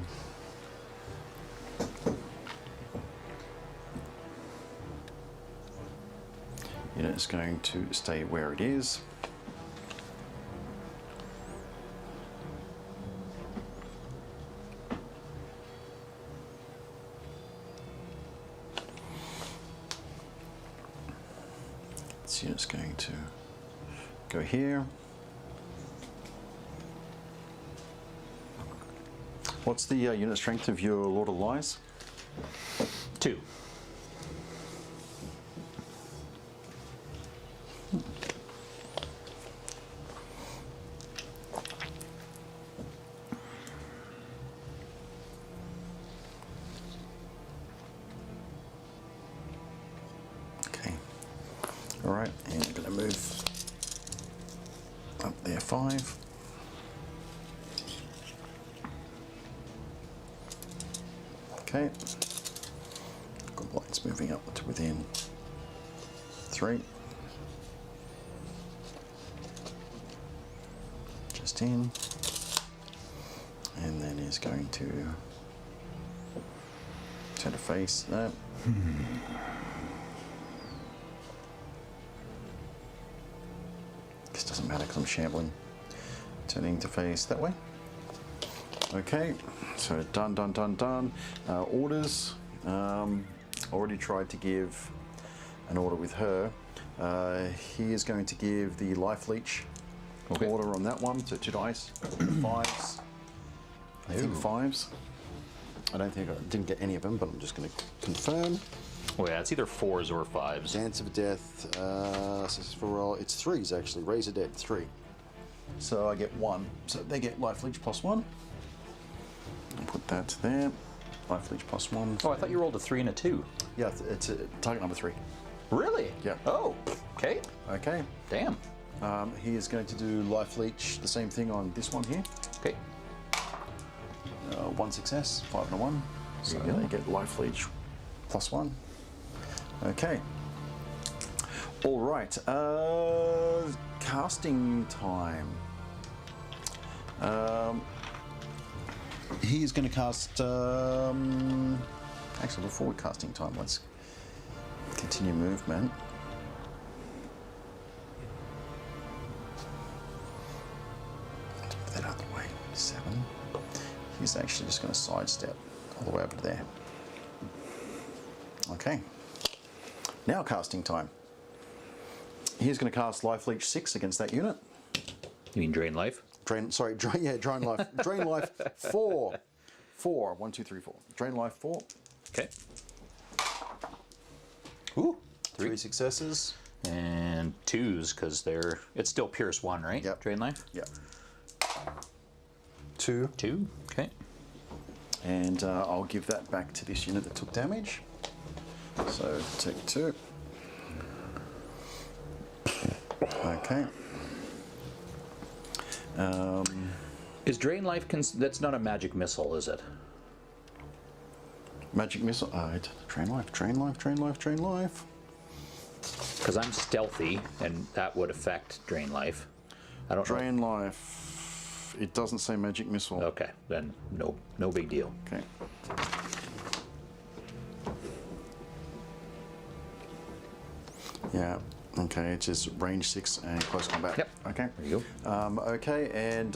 Speaker 1: Unit is going to stay where it is. This unit's going to go here. What's the unit strength of your Lord of Lies?
Speaker 3: 2.
Speaker 1: Okay. All right, and I'm going to move up there 5. Okay. Goblins moving up to within 3. Just in. And then he's going to turn to face that. This doesn't matter because I'm shambling. Turning to face that way. Okay, so done. Orders. Already tried to give an order with her. He is going to give the life leech order on that one. So 2 dice, 5s. I think 5s. I don't think I didn't get any of them, but I'm just going to confirm.
Speaker 2: Well, yeah, it's either 4s or 5s.
Speaker 1: Dance of Death. Successful roll. It's 3s actually. Raze Dead 3. So I get 1. So they get life leech +1. I'll put that there. Life leech +1.
Speaker 2: Oh, I thought you rolled a 3 and a 2.
Speaker 1: Yeah, it's target number 3.
Speaker 2: Really?
Speaker 1: Yeah.
Speaker 2: Oh, okay.
Speaker 1: Okay.
Speaker 2: Damn.
Speaker 1: He is going to do life leech, the same thing on this one here.
Speaker 2: Okay.
Speaker 1: 1 success, 5 and a 1. So
Speaker 2: There you go.
Speaker 1: they get life leech +1. Okay. All right. Casting time. He's going to cast. Actually, before we casting time, let's continue movement. Move that out of the way. 7. He's actually just going to sidestep all the way over to there. Okay. Now casting time. He's going to cast Life Leech 6 against that unit.
Speaker 2: You mean drain life?
Speaker 1: Drain life. Drain life 4. 4. 1, 2, 3, 4. Drain life 4.
Speaker 2: Okay.
Speaker 1: Ooh. 3 successes.
Speaker 2: And 2s, because it's still Pierce 1, right?
Speaker 1: Yep.
Speaker 2: Drain life?
Speaker 1: Yep. 2.
Speaker 2: 2, okay.
Speaker 1: And I'll give that back to this unit that took damage. So take 2. Okay.
Speaker 2: Is drain life, that's not a magic missile, is it?
Speaker 1: Magic missile. Drain life.
Speaker 2: Because I'm stealthy, and that would affect drain life. I don't know.
Speaker 1: Drain life. It doesn't say magic missile.
Speaker 2: Okay, then no big deal.
Speaker 1: Okay. Yeah. Okay, it's just range 6 and close combat.
Speaker 2: Yep.
Speaker 1: Okay.
Speaker 2: There you go.
Speaker 1: Okay, and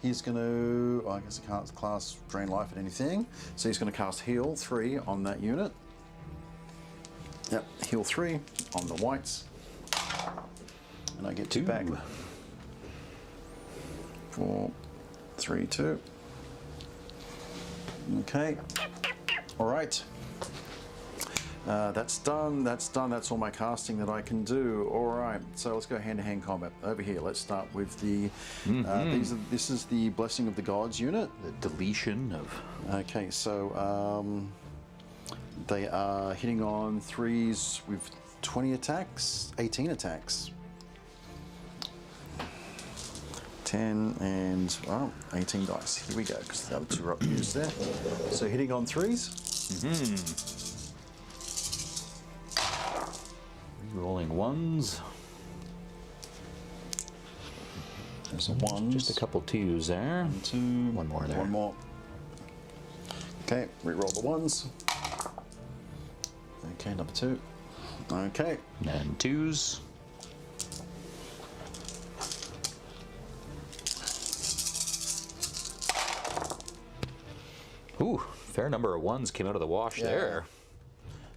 Speaker 1: he's going to. I guess he can't class drain life at anything, so he's going to cast heal 3 on that unit. Yep, heal 3 on the whites, and I get 2 back. 4, 3, 2. Okay. All right. That's done. That's all my casting that I can do. All right. So let's go hand-to-hand combat over here. Let's start with the. This is the Blessing of the Gods unit.
Speaker 2: The deletion of.
Speaker 1: Okay. So they are hitting on 3s with 20 attacks, 18 attacks. 10 and 18 dice. Here we go, because the other 2 are up used there. So hitting on 3s.
Speaker 2: Rolling 1s.
Speaker 1: There's a 1.
Speaker 2: Just a couple 2s there.
Speaker 1: 2.
Speaker 2: 1 more there.
Speaker 1: 1 more. Okay, re-roll the 1s. Okay, number 2. Okay.
Speaker 2: And 2s. Ooh, fair number of 1s came out of the wash there.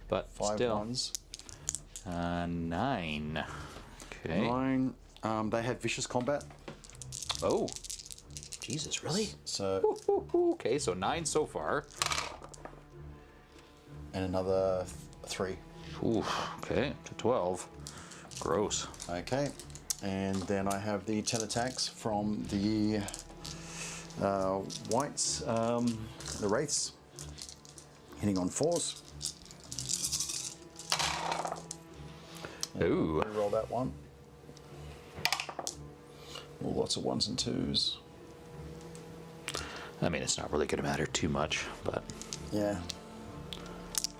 Speaker 2: But
Speaker 1: 5
Speaker 2: still.
Speaker 1: 1s.
Speaker 2: 9. Okay.
Speaker 1: 9. They have vicious combat.
Speaker 2: Oh. Jesus, really?
Speaker 1: So.
Speaker 2: Okay, so 9 so far.
Speaker 1: And another 3.
Speaker 2: Ooh, okay, to 12. Gross.
Speaker 1: Okay. And then I have the 10 attacks from the whites, the wraiths, hitting on 4s.
Speaker 2: Ooh.
Speaker 1: Roll that one. Lots of 1s and 2s.
Speaker 2: I mean, it's not really going to matter too much, but
Speaker 1: Yeah.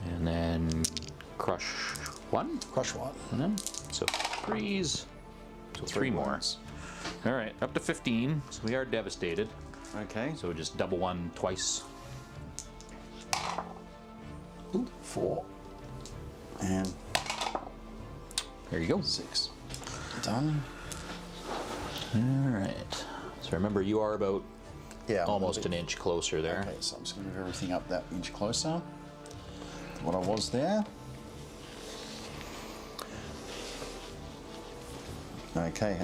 Speaker 3: And then crush 1.
Speaker 1: Crush 1.
Speaker 3: And then, so freeze. So 3 more.
Speaker 1: ones.
Speaker 3: All right, up to 15. So we are devastated.
Speaker 1: Okay.
Speaker 3: So just double 1 twice.
Speaker 1: Ooh, 4. And
Speaker 3: There you go.
Speaker 1: 6. Done.
Speaker 3: All right. So remember, you are about
Speaker 1: Yeah.
Speaker 3: almost an inch closer there.
Speaker 1: Okay, so I'm just going to move everything up that inch closer to what I was there. Okay.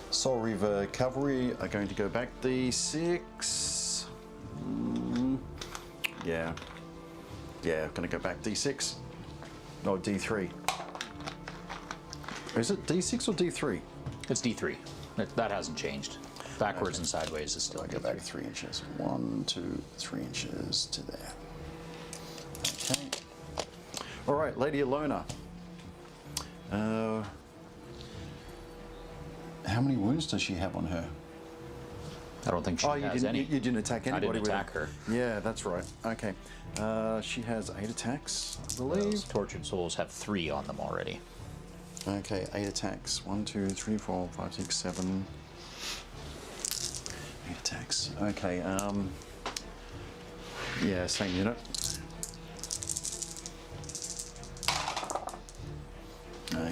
Speaker 1: Soul Reaver Cavalry are going to go back D6. Yeah. Yeah, going to go back D6. No, D3. Is it D6 or D3?
Speaker 3: It's D3. That hasn't changed. Backwards and sideways is still
Speaker 1: I go
Speaker 3: D3.
Speaker 1: back 3 inches. 1, 2, 3 inches to there. Okay. All right, Lady Alona. How many wounds does she have on her?
Speaker 3: I don't think she has any.
Speaker 1: You didn't attack anybody
Speaker 3: I didn't
Speaker 1: with
Speaker 3: attack her.
Speaker 1: Yeah, that's right. Okay. She has 8 attacks, I believe.
Speaker 3: Those tortured souls have 3 on them already.
Speaker 1: Okay, 8 attacks. 1, 2, 3, 4, 5, 6, 7. 8 attacks. Okay, yeah, same unit.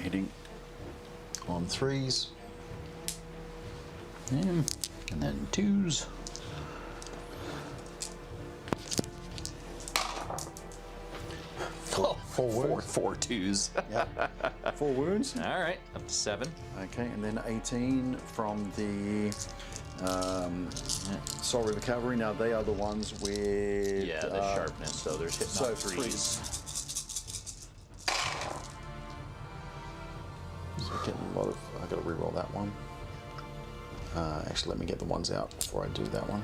Speaker 1: Hitting on 3s.
Speaker 3: Yeah. And then 2s.
Speaker 1: Four wounds.
Speaker 3: 4 2s.
Speaker 1: Yeah. 4 wounds.
Speaker 3: All right, up to 7.
Speaker 1: Okay, and then 18 from the Soul Reaver Cavalry. Now they are the ones with
Speaker 3: Yeah, the sharpness. So there's hitting
Speaker 1: so
Speaker 3: on 3s.
Speaker 1: So getting a lot of. I got to reroll that one. Actually, let me get the ones out before I do that one.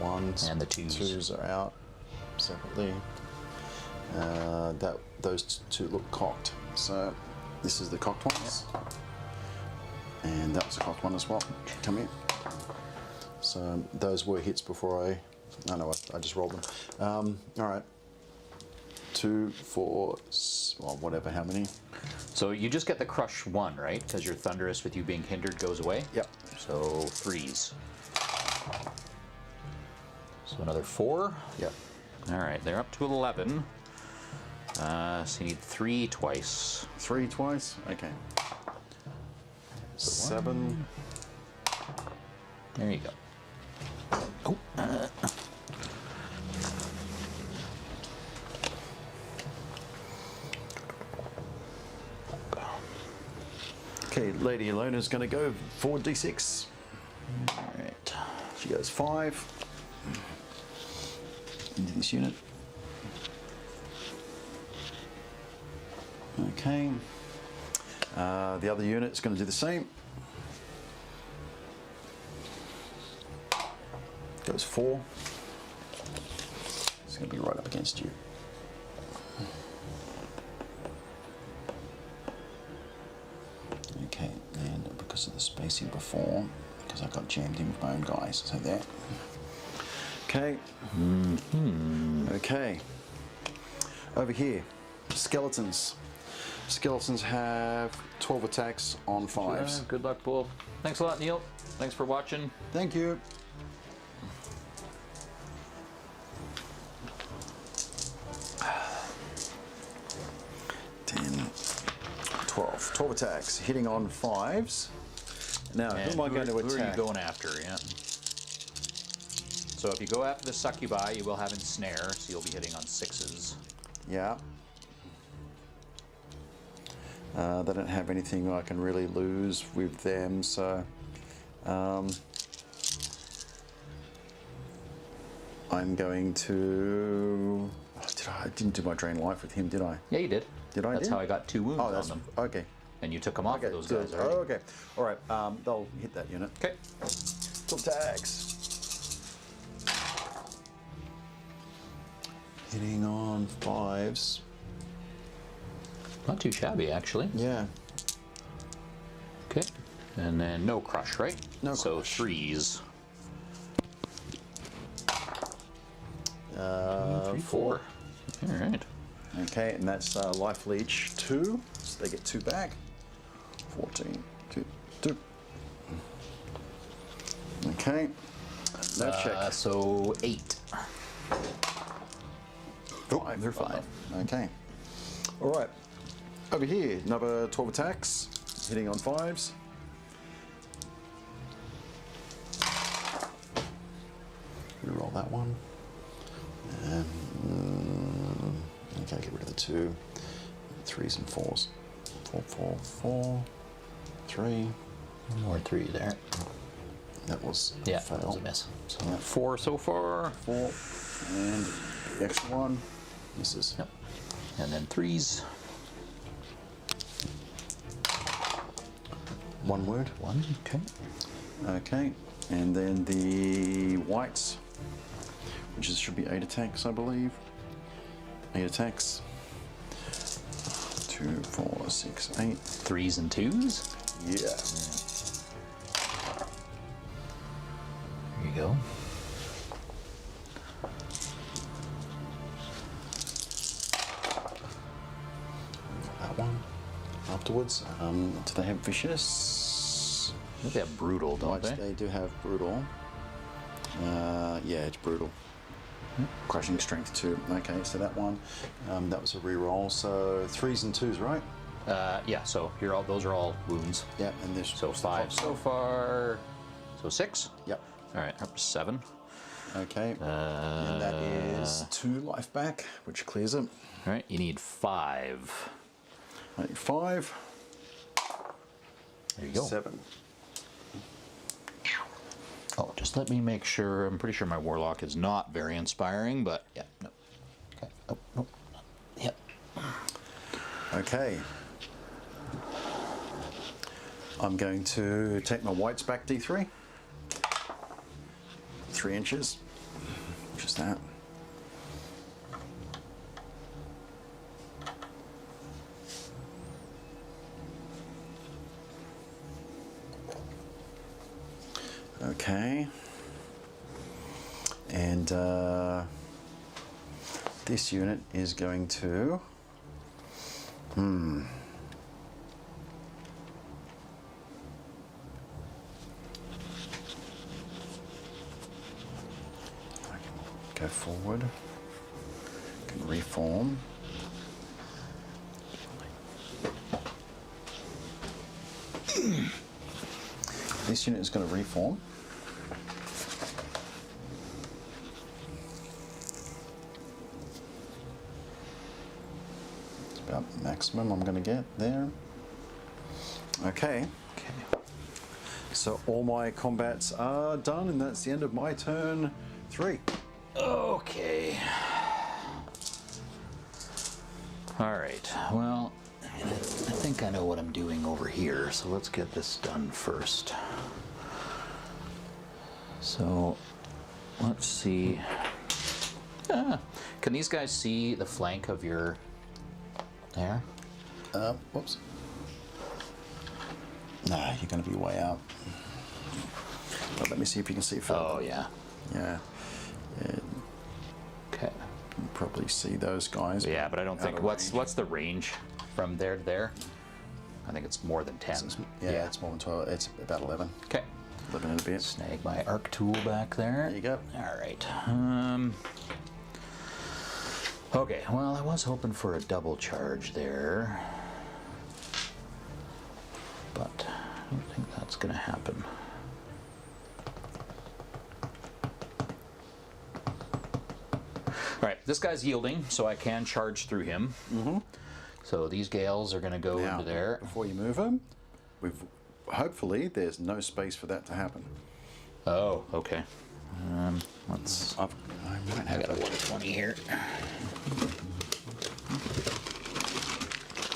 Speaker 1: Ones
Speaker 3: And the 2s.
Speaker 1: 2s are out separately. Those 2 look cocked. So this is the cocked ones, and that was a cocked one as well. Come here. So those were hits before I just rolled them. All right. 2, 4, well, whatever. How many?
Speaker 3: So you just get the crush 1, right? Because your thunderous with you being hindered goes away.
Speaker 1: Yep.
Speaker 3: So 3s. So another 4.
Speaker 1: Yep.
Speaker 3: All right, they're up to 11. So you need 3 twice.
Speaker 1: 3 twice. Okay. 7.
Speaker 3: There you go. Oh.
Speaker 1: Okay, Lady Alona's going to go 4d6.
Speaker 3: All right.
Speaker 1: She goes 5 into this unit. Okay. The other unit's going to do the same. Goes 4. It's going to be right up against you. Okay, and because of the spacing before, because I got jammed in with my own guys, so there. Okay. Okay. Over here, skeletons. Skeletons have 12 attacks on 5s.
Speaker 3: Good luck, Bull. Thanks a lot, Neil. Thanks for watching.
Speaker 1: Thank you. 12 attacks, hitting on 5s. Now,
Speaker 3: And
Speaker 1: who am I going to attack?
Speaker 3: Who are you going after? Yeah. So if you go after the succubi, you will have ensnare, so you'll be hitting on 6s.
Speaker 1: Yeah. They don't have anything I can really lose with them, so I'm going to. I didn't do my drain life with him, did I?
Speaker 3: Yeah, you did.
Speaker 1: Did I?
Speaker 3: That's how I got 2 wounds on them.
Speaker 1: Okay.
Speaker 3: And you took them off
Speaker 1: Okay.
Speaker 3: of those guys already.
Speaker 1: Oh, okay. All right. They'll hit that unit.
Speaker 3: Okay.
Speaker 1: 12 attacks. Hitting on 5s.
Speaker 3: Not too shabby, actually.
Speaker 1: Yeah.
Speaker 3: Okay. And then no crush, right?
Speaker 1: No
Speaker 3: so
Speaker 1: crush.
Speaker 3: 3s. 3, 4. All right.
Speaker 1: Okay, and that's life leech 2, so they get 2 back. 14, 2, 2. Okay, no check.
Speaker 3: So 8.
Speaker 1: Oh,
Speaker 3: they're 5.
Speaker 1: Okay. All right. Over here, another 12 attacks, hitting on 5s. Reroll that one. Okay, get rid of the 2. 3s and 4s. 4, 4, 4, 3.
Speaker 3: One more 3 there.
Speaker 1: That was
Speaker 3: Yeah,
Speaker 1: a fail.
Speaker 3: that was a miss. So
Speaker 1: Yeah.
Speaker 3: 4 so far.
Speaker 1: 4, and the extra one misses.
Speaker 3: Yep. And then 3s.
Speaker 1: 1 wound.
Speaker 3: 1. Okay.
Speaker 1: Okay, and then the whites, which should be 8 attacks, I believe. 8 attacks. 2, 4, 6, 8.
Speaker 3: 3s and 2s.
Speaker 1: Yeah.
Speaker 3: There you go.
Speaker 1: That one. Afterwards, do they have vicious?
Speaker 3: I think they have brutal, don't
Speaker 1: Whites,
Speaker 3: they?
Speaker 1: they do have brutal. Yeah, it's brutal. Crushing strength 2. Okay, so that one, that was a reroll. So 3s and 2s, right?
Speaker 3: Yeah. So here, those are all wounds.
Speaker 1: Yeah, and this.
Speaker 3: So 5 so far. So 6.
Speaker 1: Yep.
Speaker 3: All right, up to 7.
Speaker 1: Okay. And that is 2 life back, which clears it.
Speaker 3: All right, you need 5.
Speaker 1: I need 5.
Speaker 3: There you go.
Speaker 1: 7.
Speaker 3: Oh, just let me make sure. I'm pretty sure my warlock is not very inspiring, but yeah, no. Okay. Oh, no. Yep.
Speaker 1: Okay. I'm going to take my whites back D3. 3 inches. Just that. Okay. And this unit is going to. I can go forward. I can reform. This unit is going to reform. It's about maximum I'm going to get there. Okay.
Speaker 3: Okay.
Speaker 1: So all my combats are done, and that's the end of my turn 3.
Speaker 3: Okay. All right. Well, I think I know what I'm doing over here, so let's get this done first. So, let's see. Can these guys see the flank of your... There?
Speaker 1: Whoops. Nah, you're going to be way out. But let me see if you can see further.
Speaker 3: Oh, yeah.
Speaker 1: Yeah. Yeah.
Speaker 3: Okay.
Speaker 1: You can probably see those guys.
Speaker 3: Yeah, but I don't
Speaker 1: out
Speaker 3: think...
Speaker 1: of
Speaker 3: What's
Speaker 1: range.
Speaker 3: the range from there to there? I think it's more than 10.
Speaker 1: Yeah, it's more than 12. It's about 11.
Speaker 3: Okay.
Speaker 1: 11 and a bit.
Speaker 3: Snag my arc tool back there.
Speaker 1: There you go.
Speaker 3: All right. Okay, well, I was hoping for a double charge there, but I don't think that's going to happen. All right, this guy's yielding, so I can charge through him. Mm-hmm. So these gales are going to go
Speaker 1: Now,
Speaker 3: into there.
Speaker 1: before you move them, hopefully there's no space for that to happen.
Speaker 3: Oh, okay. Let's...
Speaker 1: I might
Speaker 3: I
Speaker 1: have
Speaker 3: got a
Speaker 1: that.
Speaker 3: 120 here.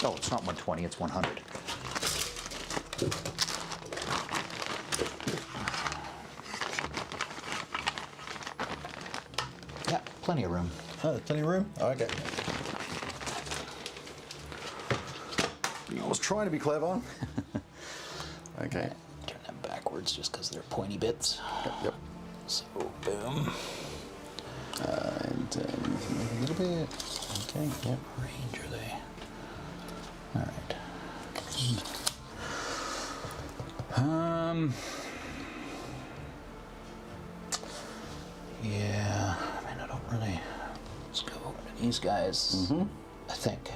Speaker 3: Oh, it's not 120, it's 100. Yeah, plenty of room.
Speaker 1: Oh, plenty of room? Oh, okay. I was trying to be clever. Okay.
Speaker 3: Turn them backwards just because they're pointy bits.
Speaker 1: Yep.
Speaker 3: So, boom.
Speaker 1: And
Speaker 3: And a little bit. Okay, what range are they? All right. Yeah, I mean, I don't really. Let's go to these guys, I think.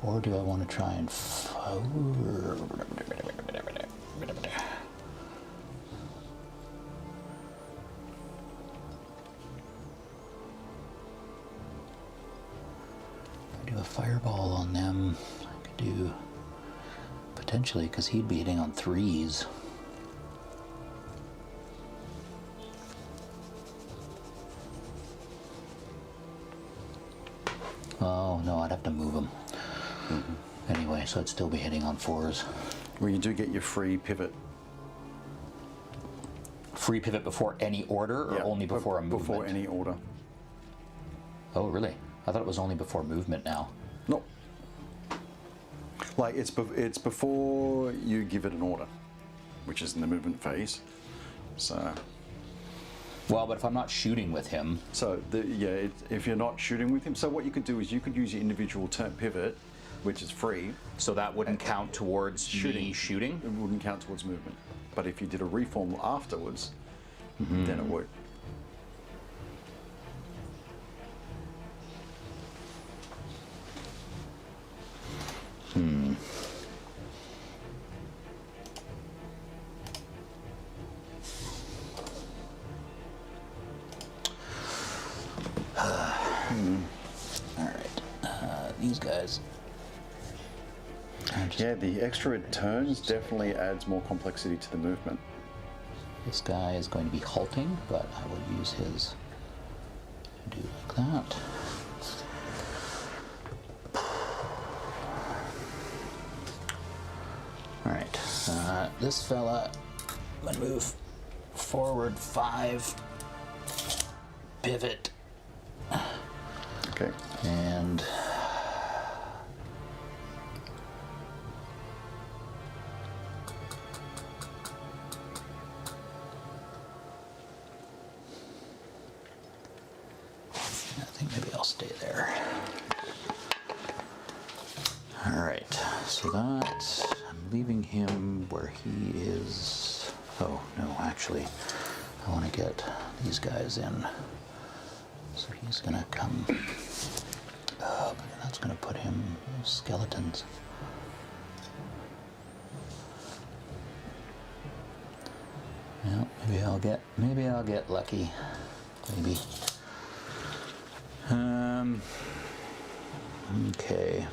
Speaker 3: Or do I want to try and do a fireball on them? I could do potentially, because he'd be hitting on 3s. Oh no, I'd have to move him. Anyway, so I'd still be hitting on 4s.
Speaker 1: Well, you do get your free pivot.
Speaker 3: Free pivot before any order, or only before a movement?
Speaker 1: Before any order.
Speaker 3: Oh, really? I thought it was only before movement now.
Speaker 1: No. Like, it's before you give it an order, which is in the movement phase. So...
Speaker 3: Well, but if I'm not shooting with him...
Speaker 1: So, if you're not shooting with him, so what you could do is you could use your individual turn pivot, which is free.
Speaker 2: So that wouldn't count towards me shooting?
Speaker 1: It wouldn't count towards movement. But if you did a reform afterwards, then it would.
Speaker 3: These guys.
Speaker 1: Yeah, the extra turns definitely adds more complexity to the movement.
Speaker 3: This guy is going to be halting, but I will use his to do like that. Alright, this fella, I'm going to move forward 5, pivot,
Speaker 1: Okay.
Speaker 3: and I think maybe I'll stay there. Alright, so that, I'm leaving him where he is. Oh, no, actually, I want to get these guys in. So he's going to come up, and that's going to put him skeletons. Well, maybe I'll get lucky. Maybe. Okay.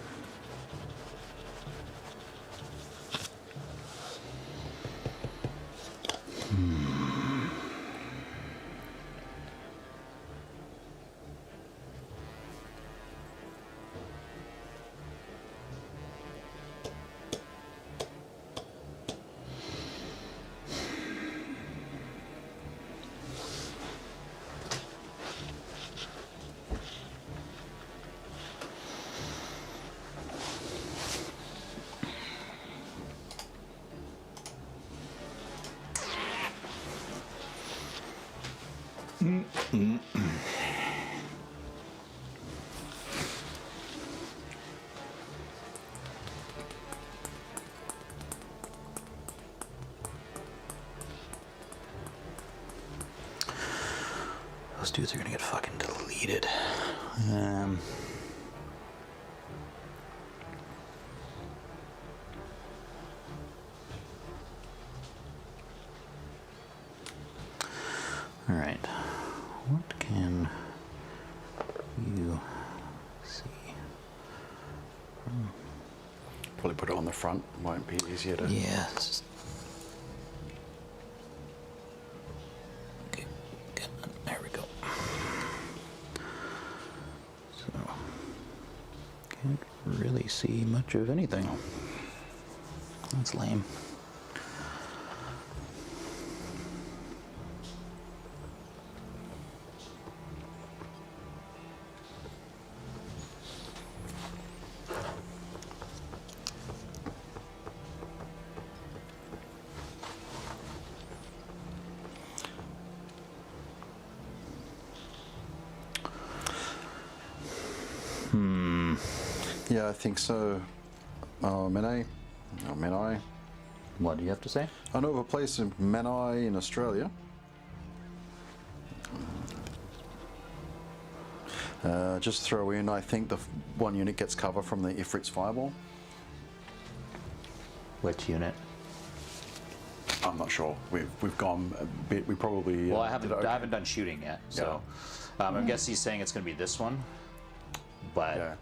Speaker 3: Those dudes are gonna get fucking deleted. All right, what can you see?
Speaker 1: Probably put it on the front. Might be easier to...
Speaker 3: Yeah. It's just... Okay, good. There we go. So, can't really see much of anything. That's lame.
Speaker 1: Yeah, I think so. Menai. Oh, Menai.
Speaker 3: What do you have to say?
Speaker 1: I know of a place in Menai in Australia. Just throw in, I think the one unit gets cover from the Ifrit's fireball.
Speaker 3: Which unit?
Speaker 1: I'm not sure. We've gone a bit. We probably.
Speaker 3: Well, I haven't done shooting yet, so I guess he's saying it's going to be this one. But
Speaker 1: Yeah.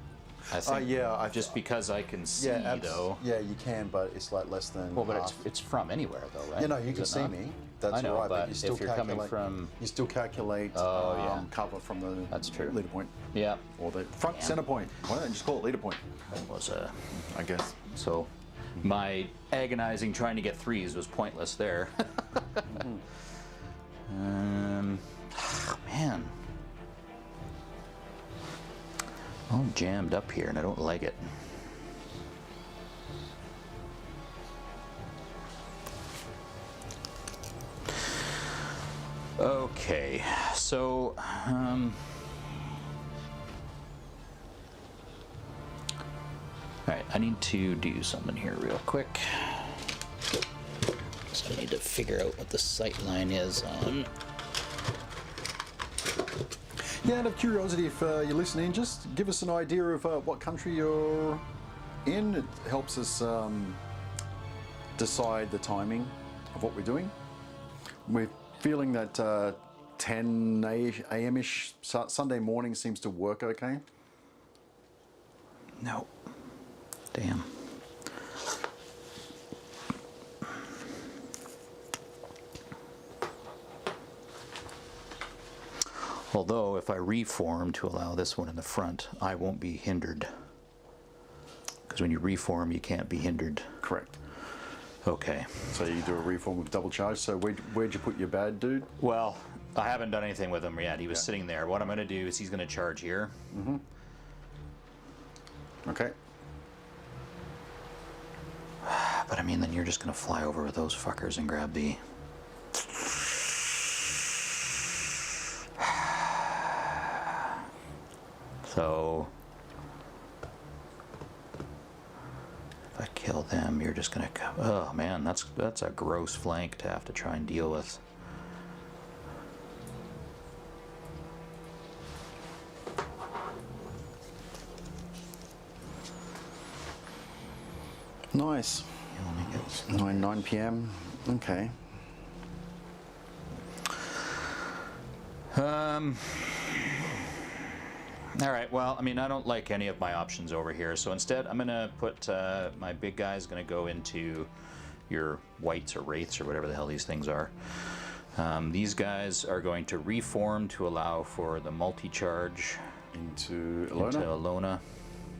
Speaker 3: I think
Speaker 1: yeah.
Speaker 3: just because I can see though.
Speaker 1: Yeah, you can, but it's like less than.
Speaker 3: Well, but
Speaker 1: half.
Speaker 3: it's from anywhere though, right?
Speaker 1: You know, you
Speaker 3: Is
Speaker 1: can
Speaker 3: it
Speaker 1: see
Speaker 3: not?
Speaker 1: me. That's
Speaker 3: I know,
Speaker 1: right.
Speaker 3: but
Speaker 1: you still
Speaker 3: if you're coming from,
Speaker 1: you still calculate cover from the
Speaker 3: That's true.
Speaker 1: leader point
Speaker 3: yeah,
Speaker 1: or the front center point. Why don't you just call it leader point?
Speaker 3: that was
Speaker 1: I guess.
Speaker 3: so. My agonizing trying to get 3s was pointless there. Man, all jammed up here, and I don't like it. Okay, so alright, I need to do something here real quick. So I need to figure out what the sight line is on.
Speaker 1: Yeah, out of curiosity, if you're listening, just give us an idea of what country you're in. It helps us decide the timing of what we're doing. We're feeling that 10 a.m.-ish Sunday morning seems to work okay.
Speaker 3: No. Damn. Although, if I reform to allow this one in the front, I won't be hindered. Because when you reform, you can't be hindered.
Speaker 1: Correct.
Speaker 3: Okay.
Speaker 1: So you do a reform with double charge. So where'd you put your bad dude?
Speaker 3: Well, I haven't done anything with him yet. He was sitting there. What I'm going to do is he's going to charge here.
Speaker 1: Mm-hmm. Okay.
Speaker 3: But I mean, then you're just going to fly over with those fuckers and grab the... So... if I kill them, you're just going to come... Oh, man, that's a gross flank to have to try and deal with.
Speaker 1: Nice. 9 p.m. Okay.
Speaker 3: All right, well, I mean, I don't like any of my options over here, so instead I'm going to put my big guy's going to go into your whites or wraiths or whatever the hell these things are. These guys are going to reform to allow for the multi-charge
Speaker 1: Into Alona?
Speaker 3: into Alona.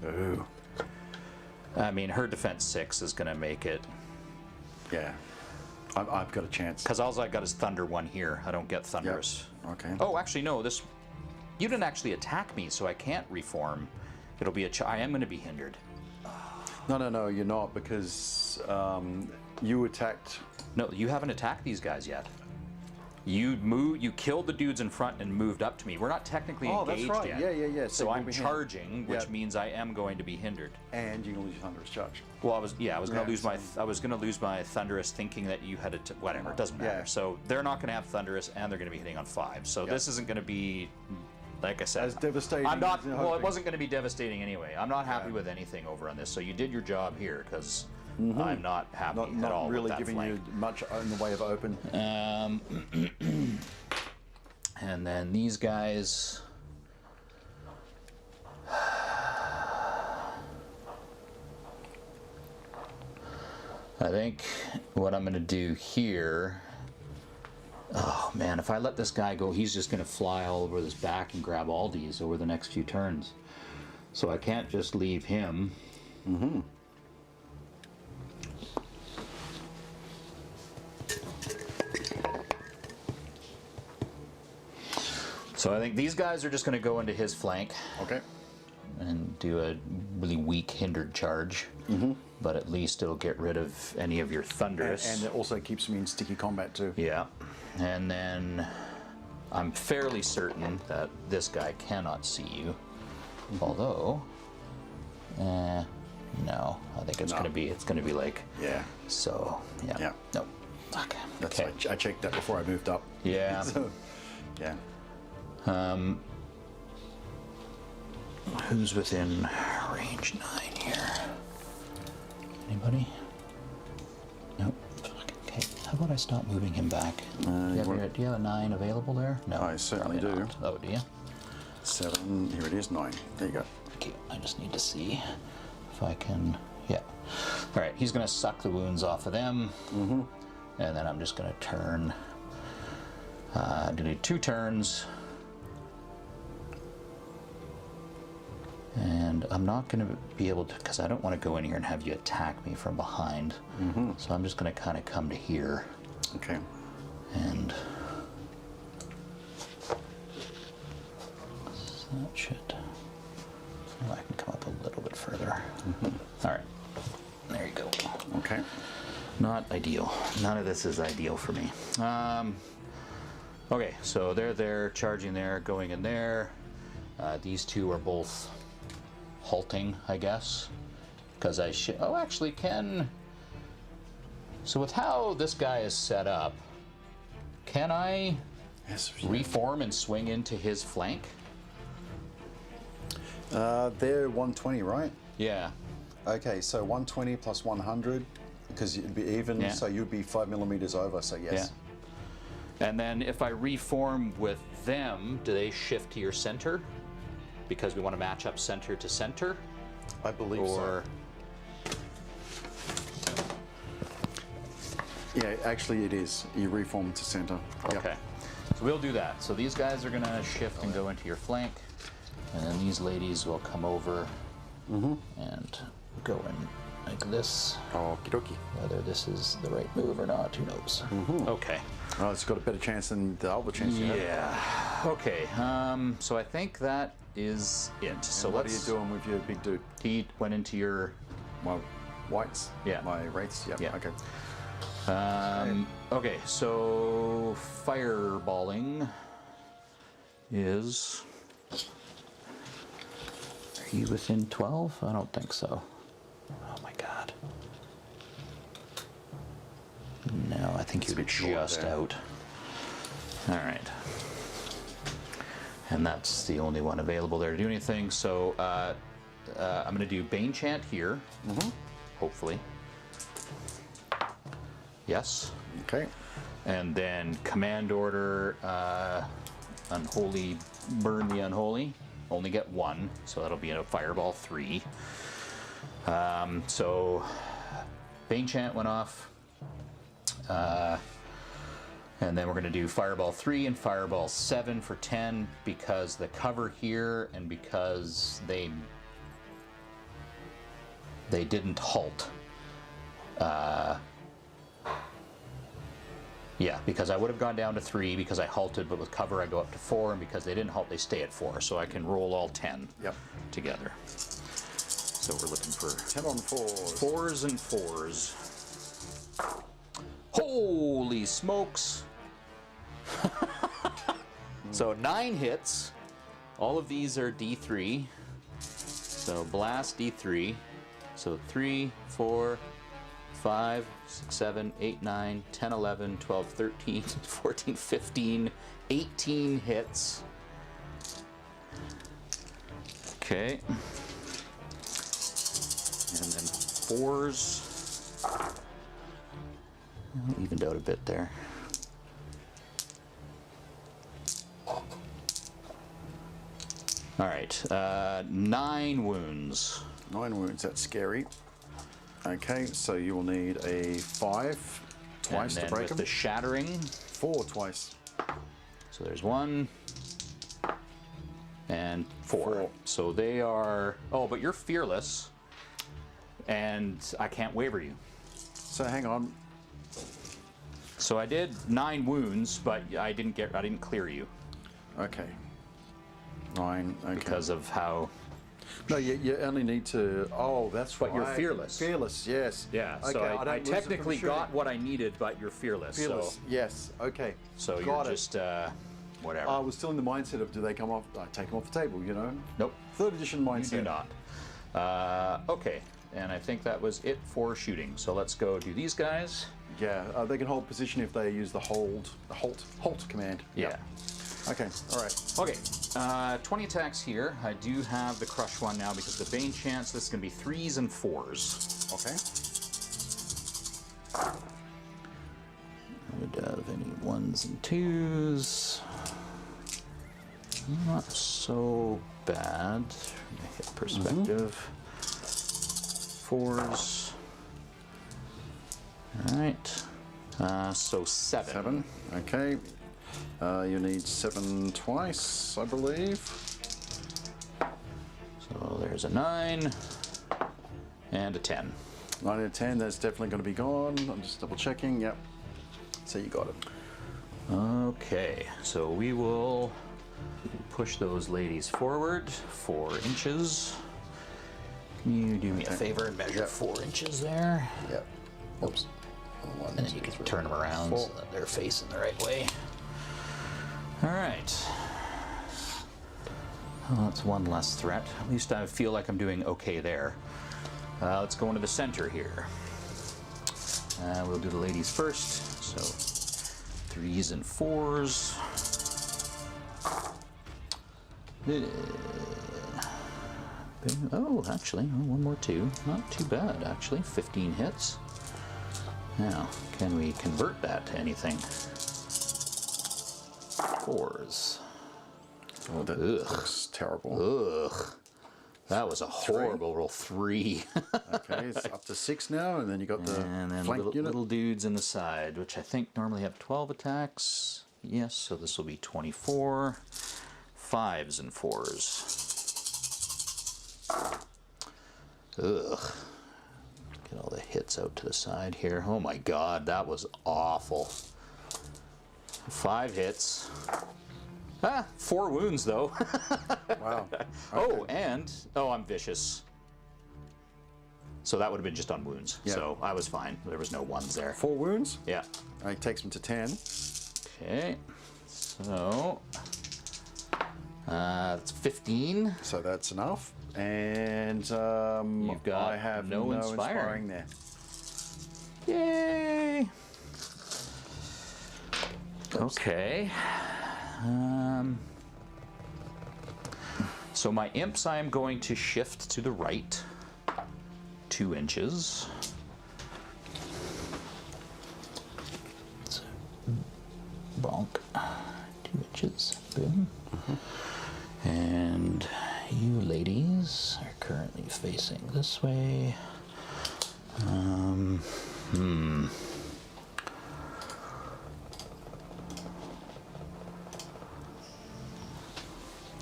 Speaker 1: Ooh.
Speaker 3: I mean, her defense 6 is going to make it.
Speaker 1: Yeah. I've got a chance.
Speaker 3: Because all I got is Thunder 1 here. I don't get Thunderous.
Speaker 1: Yep. Okay.
Speaker 3: Oh, actually, no. This, you didn't actually attack me, so I can't reform. It'll be I am going to be hindered.
Speaker 1: No, you're not, because you attacked.
Speaker 3: No, you haven't attacked these guys yet. You killed the dudes in front and moved up to me. We're not technically engaged
Speaker 1: that's right.
Speaker 3: yet.
Speaker 1: Yeah.
Speaker 3: So
Speaker 1: you'll
Speaker 3: I'm
Speaker 1: be
Speaker 3: charging, which
Speaker 1: Yep.
Speaker 3: means I am going to be hindered.
Speaker 1: And you're gonna lose your thunderous charge.
Speaker 3: Well, I was going to lose
Speaker 1: so-
Speaker 3: I was going to lose my Thunderous, thinking that you had it. Whatever, it doesn't matter.
Speaker 1: Yeah.
Speaker 3: So they're not going to have Thunderous, and they're going to be hitting on 5. So this isn't going to be, like I said,
Speaker 1: As devastating.
Speaker 3: I'm not.
Speaker 1: as you're
Speaker 3: Well, it
Speaker 1: hoping.
Speaker 3: wasn't going to be devastating anyway. I'm not happy
Speaker 1: Yeah.
Speaker 3: with anything over on this. So you did your job here, because I'm not happy
Speaker 1: Not
Speaker 3: at all
Speaker 1: really
Speaker 3: with that
Speaker 1: giving
Speaker 3: flank.
Speaker 1: you much in the way of open.
Speaker 3: And then these guys. I think what I'm going to do here. Oh man, if I let this guy go, he's just going to fly all over this back and grab all these over the next few turns. So I can't just leave him.
Speaker 1: Mm-hmm.
Speaker 3: So I think these guys are just going to go into his flank
Speaker 1: Okay.
Speaker 3: and do a really weak hindered charge. But at least it'll get rid of any of your Thunderous.
Speaker 1: And it also keeps me in sticky combat too.
Speaker 3: Yeah. And then I'm fairly certain that this guy cannot see you. Although, No, I think it's gonna be like,
Speaker 1: Yeah.
Speaker 3: so, yeah.
Speaker 1: Yeah.
Speaker 3: Nope. Okay.
Speaker 1: That's I checked that before I moved up.
Speaker 3: Yeah.
Speaker 1: So, yeah.
Speaker 3: Who's within range 9 here? Anybody? Nope. Okay. How about I stop moving him back? Do you have a 9 available there? No.
Speaker 1: I certainly do.
Speaker 3: Not. Oh, do you?
Speaker 1: 7. Here it is. 9. There you go.
Speaker 3: Okay. I just need to see if I can. Yeah. All right. He's gonna suck the wounds off of them. Mm-hmm. And then I'm just gonna turn. I'm gonna do 2 turns. And I'm not going to be able to, because I don't want to go in here and have you attack me from behind. Mm-hmm. So I'm just going to kind of come to here.
Speaker 1: Okay.
Speaker 3: And so that should, so I can come up a little bit further. Mm-hmm. All right. There you go.
Speaker 1: Okay.
Speaker 3: Not ideal. None of this is ideal for me. Okay, so they're there, charging there, going in there. These 2 are both halting, I guess, because I should. Oh, actually, can. So with how this guy is set up, can I reform and swing into his flank?
Speaker 1: They're 120, right?
Speaker 3: Yeah.
Speaker 1: Okay, so 120 plus 100, because it'd be even,
Speaker 3: Yeah.
Speaker 1: so you'd be 5 millimeters over. So yes.
Speaker 3: Yeah. And then if I reform with them, do they shift to your center? Because we want to match up center to center?
Speaker 1: I believe
Speaker 3: or...
Speaker 1: so. Yeah, actually it is. You reform to center.
Speaker 3: Okay.
Speaker 1: Yep.
Speaker 3: So we'll do that. So these guys are going to shift and go into your flank. And then these ladies will come over and go in like this.
Speaker 1: Okie dokie.
Speaker 3: Whether this is the right move or not, who knows? Okay.
Speaker 1: Oh, it's got a better chance than the other chance you have.
Speaker 3: Yeah. Okay. So I think that is it. So
Speaker 1: what are you doing with your big dude?
Speaker 3: He went into your.
Speaker 1: My whites?
Speaker 3: Yeah.
Speaker 1: My wraiths? Yep.
Speaker 3: Yeah.
Speaker 1: Okay.
Speaker 3: Okay, so fireballing is. Are you within 12? I don't think so. Oh my god. No, I think you're just out. All right. And that's the only one available there to do anything. So I'm going to do Bane Chant here. Hopefully. Yes.
Speaker 1: Okay.
Speaker 3: And then Command Order, Unholy, Burn the Unholy. Only get 1, so that'll be a Fireball 3. So Bane Chant went off. And then we're going to do Fireball 3 and Fireball 7 for 10 because the cover here and because they didn't halt. Yeah, because I would have gone down to 3 because I halted, but with cover I go up to 4, and because they didn't halt, they stay at 4. So I can roll all 10 together. So we're looking for
Speaker 1: 10 on 4s.
Speaker 3: 4s and 4s. Holy smokes! So 9 hits. All of these are D3. So blast D3. So 3, 4, 5, 6, 7, 8, 9, 10, 11, 12, 13, 14, 15, 18 hits. Okay. And then 4s. Evened out a bit there. All right, 9 wounds.
Speaker 1: 9 wounds, that's scary. Okay, so you will need a 5 twice
Speaker 3: and
Speaker 1: to break
Speaker 3: with
Speaker 1: them.
Speaker 3: the shattering.
Speaker 1: 4 twice.
Speaker 3: So there's 1 and 4. So they are. Oh, but you're fearless, and I can't waver you.
Speaker 1: So hang on.
Speaker 3: So I did 9 wounds, but I didn't clear you.
Speaker 1: Okay. 9. Okay.
Speaker 3: Because of how.
Speaker 1: No, you only need to. Oh, that's right.
Speaker 3: But you're fearless.
Speaker 1: Fearless, yes.
Speaker 3: Yeah.
Speaker 1: Okay,
Speaker 3: So I
Speaker 1: don't lose it
Speaker 3: technically
Speaker 1: from
Speaker 3: got
Speaker 1: shooting.
Speaker 3: what I needed, but you're fearless.
Speaker 1: Fearless,
Speaker 3: So,
Speaker 1: yes. Okay.
Speaker 3: so
Speaker 1: Got
Speaker 3: you're
Speaker 1: it.
Speaker 3: just whatever.
Speaker 1: I was still in the mindset of do they come off? I take them off the table, you know.
Speaker 3: Nope.
Speaker 1: 3rd edition mindset.
Speaker 3: You do not.
Speaker 2: Okay, and I think that was it for shooting. So let's go do these guys.
Speaker 1: Yeah, they can hold position if they use the halt command.
Speaker 2: Yeah.
Speaker 1: Yep. Okay, all right.
Speaker 2: Okay, 20 attacks here. I do have the crush one now because the Bane chance. This is going to be 3s and 4s.
Speaker 1: Okay.
Speaker 3: Would have any 1s and 2s. Not so bad. Hit perspective. 4s. All right. So 7.
Speaker 1: 7. Okay. You need 7 twice, I believe.
Speaker 3: So there's a 9 and a 10.
Speaker 1: 9 and a 10. That's definitely going to be gone. I'm just double checking. Yep. So you got it.
Speaker 3: Okay, so we will push those ladies forward 4 inches. Can you do me a favor and measure 4 inches there?
Speaker 1: Yep. Oops. 1,
Speaker 3: And then you can turn them around
Speaker 1: 4.
Speaker 3: so that they're facing the right way. All right. Well, that's one less threat. At least I feel like I'm doing okay there. Let's go into the center here. We'll do the ladies first. So 3s and 4s. Oh, actually, one more 2. Not too bad, actually. 15 hits. Now, can we convert that to anything? 4s.
Speaker 1: Oh, that looks terrible.
Speaker 3: Ugh. That was a horrible roll. 3.
Speaker 1: Okay, it's up to 6 now, and then you got the
Speaker 3: And then
Speaker 1: flank unit.
Speaker 3: little dudes in the side, which I think normally have 12 attacks. Yes, so this will be 24. 5s and 4s. Ugh. Get all the hits out to the side here. Oh my god, that was awful. 5 hits. 4 wounds though.
Speaker 1: Wow.
Speaker 3: Oh, and I'm vicious. So that would have been just on wounds.
Speaker 1: Yeah.
Speaker 3: So I was fine. There was no 1s there.
Speaker 1: 4 wounds.
Speaker 3: Yeah.
Speaker 1: It takes them to 10.
Speaker 3: Okay. So it's 15.
Speaker 1: So that's enough. And
Speaker 3: You've got
Speaker 1: I have
Speaker 3: no
Speaker 1: no
Speaker 3: inspiring.
Speaker 1: there.
Speaker 3: Yay. Okay. So my imps I am going to shift to the right 2 inches. So, bonk. 2 inches. Boom. And you ladies are currently facing this way.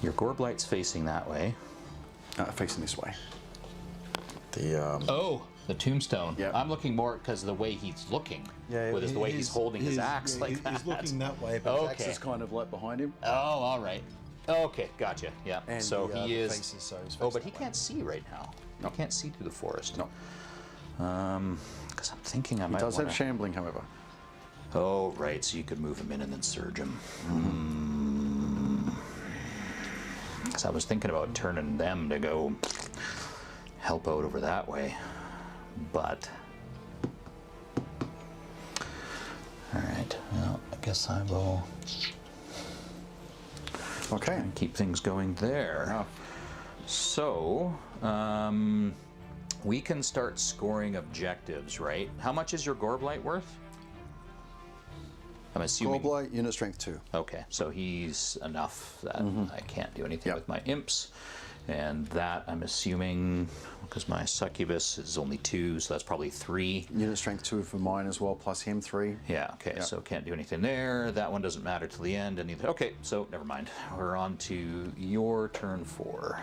Speaker 3: Your Gorblight's facing that way.
Speaker 1: Facing this way.
Speaker 3: Oh, the tombstone.
Speaker 1: Yep.
Speaker 3: I'm looking more because of the way he's looking.
Speaker 1: Yeah,
Speaker 3: with the way he's holding his axe like that.
Speaker 4: He's looking that way, but
Speaker 3: Okay.
Speaker 1: Axe is kind of like behind him.
Speaker 3: Oh, all right. Okay, gotcha. Yeah.
Speaker 1: And
Speaker 3: so
Speaker 1: the,
Speaker 3: he
Speaker 1: the
Speaker 3: is.
Speaker 1: faces, so he's
Speaker 3: Oh,
Speaker 1: facing
Speaker 3: but he
Speaker 1: that way.
Speaker 3: can't see right now.
Speaker 1: No.
Speaker 3: He can't see through the forest.
Speaker 1: No.
Speaker 3: Because I'm thinking I
Speaker 1: He
Speaker 3: might
Speaker 1: does
Speaker 3: wanna...
Speaker 1: have shambling, however.
Speaker 3: Oh, right. So you could move him in and then surge him. Because I was thinking about turning them to go help out over that way, but all right. Well, I guess I will
Speaker 1: Okay.
Speaker 3: keep things going there.
Speaker 1: Enough.
Speaker 3: So we can start scoring objectives, right? How much is your Gorblight worth? I'm assuming.
Speaker 1: Goreblight, unit strength 2.
Speaker 3: Okay, so he's enough that I can't do anything
Speaker 1: Yep.
Speaker 3: with my imps. And that, I'm assuming, because my succubus is only 2, so that's probably 3.
Speaker 1: Unit strength 2 for mine as well, plus him 3.
Speaker 3: Yeah, okay,
Speaker 1: Yep.
Speaker 3: so can't do anything there. That one doesn't matter till the end. Okay, so never mind. We're on to your turn 4.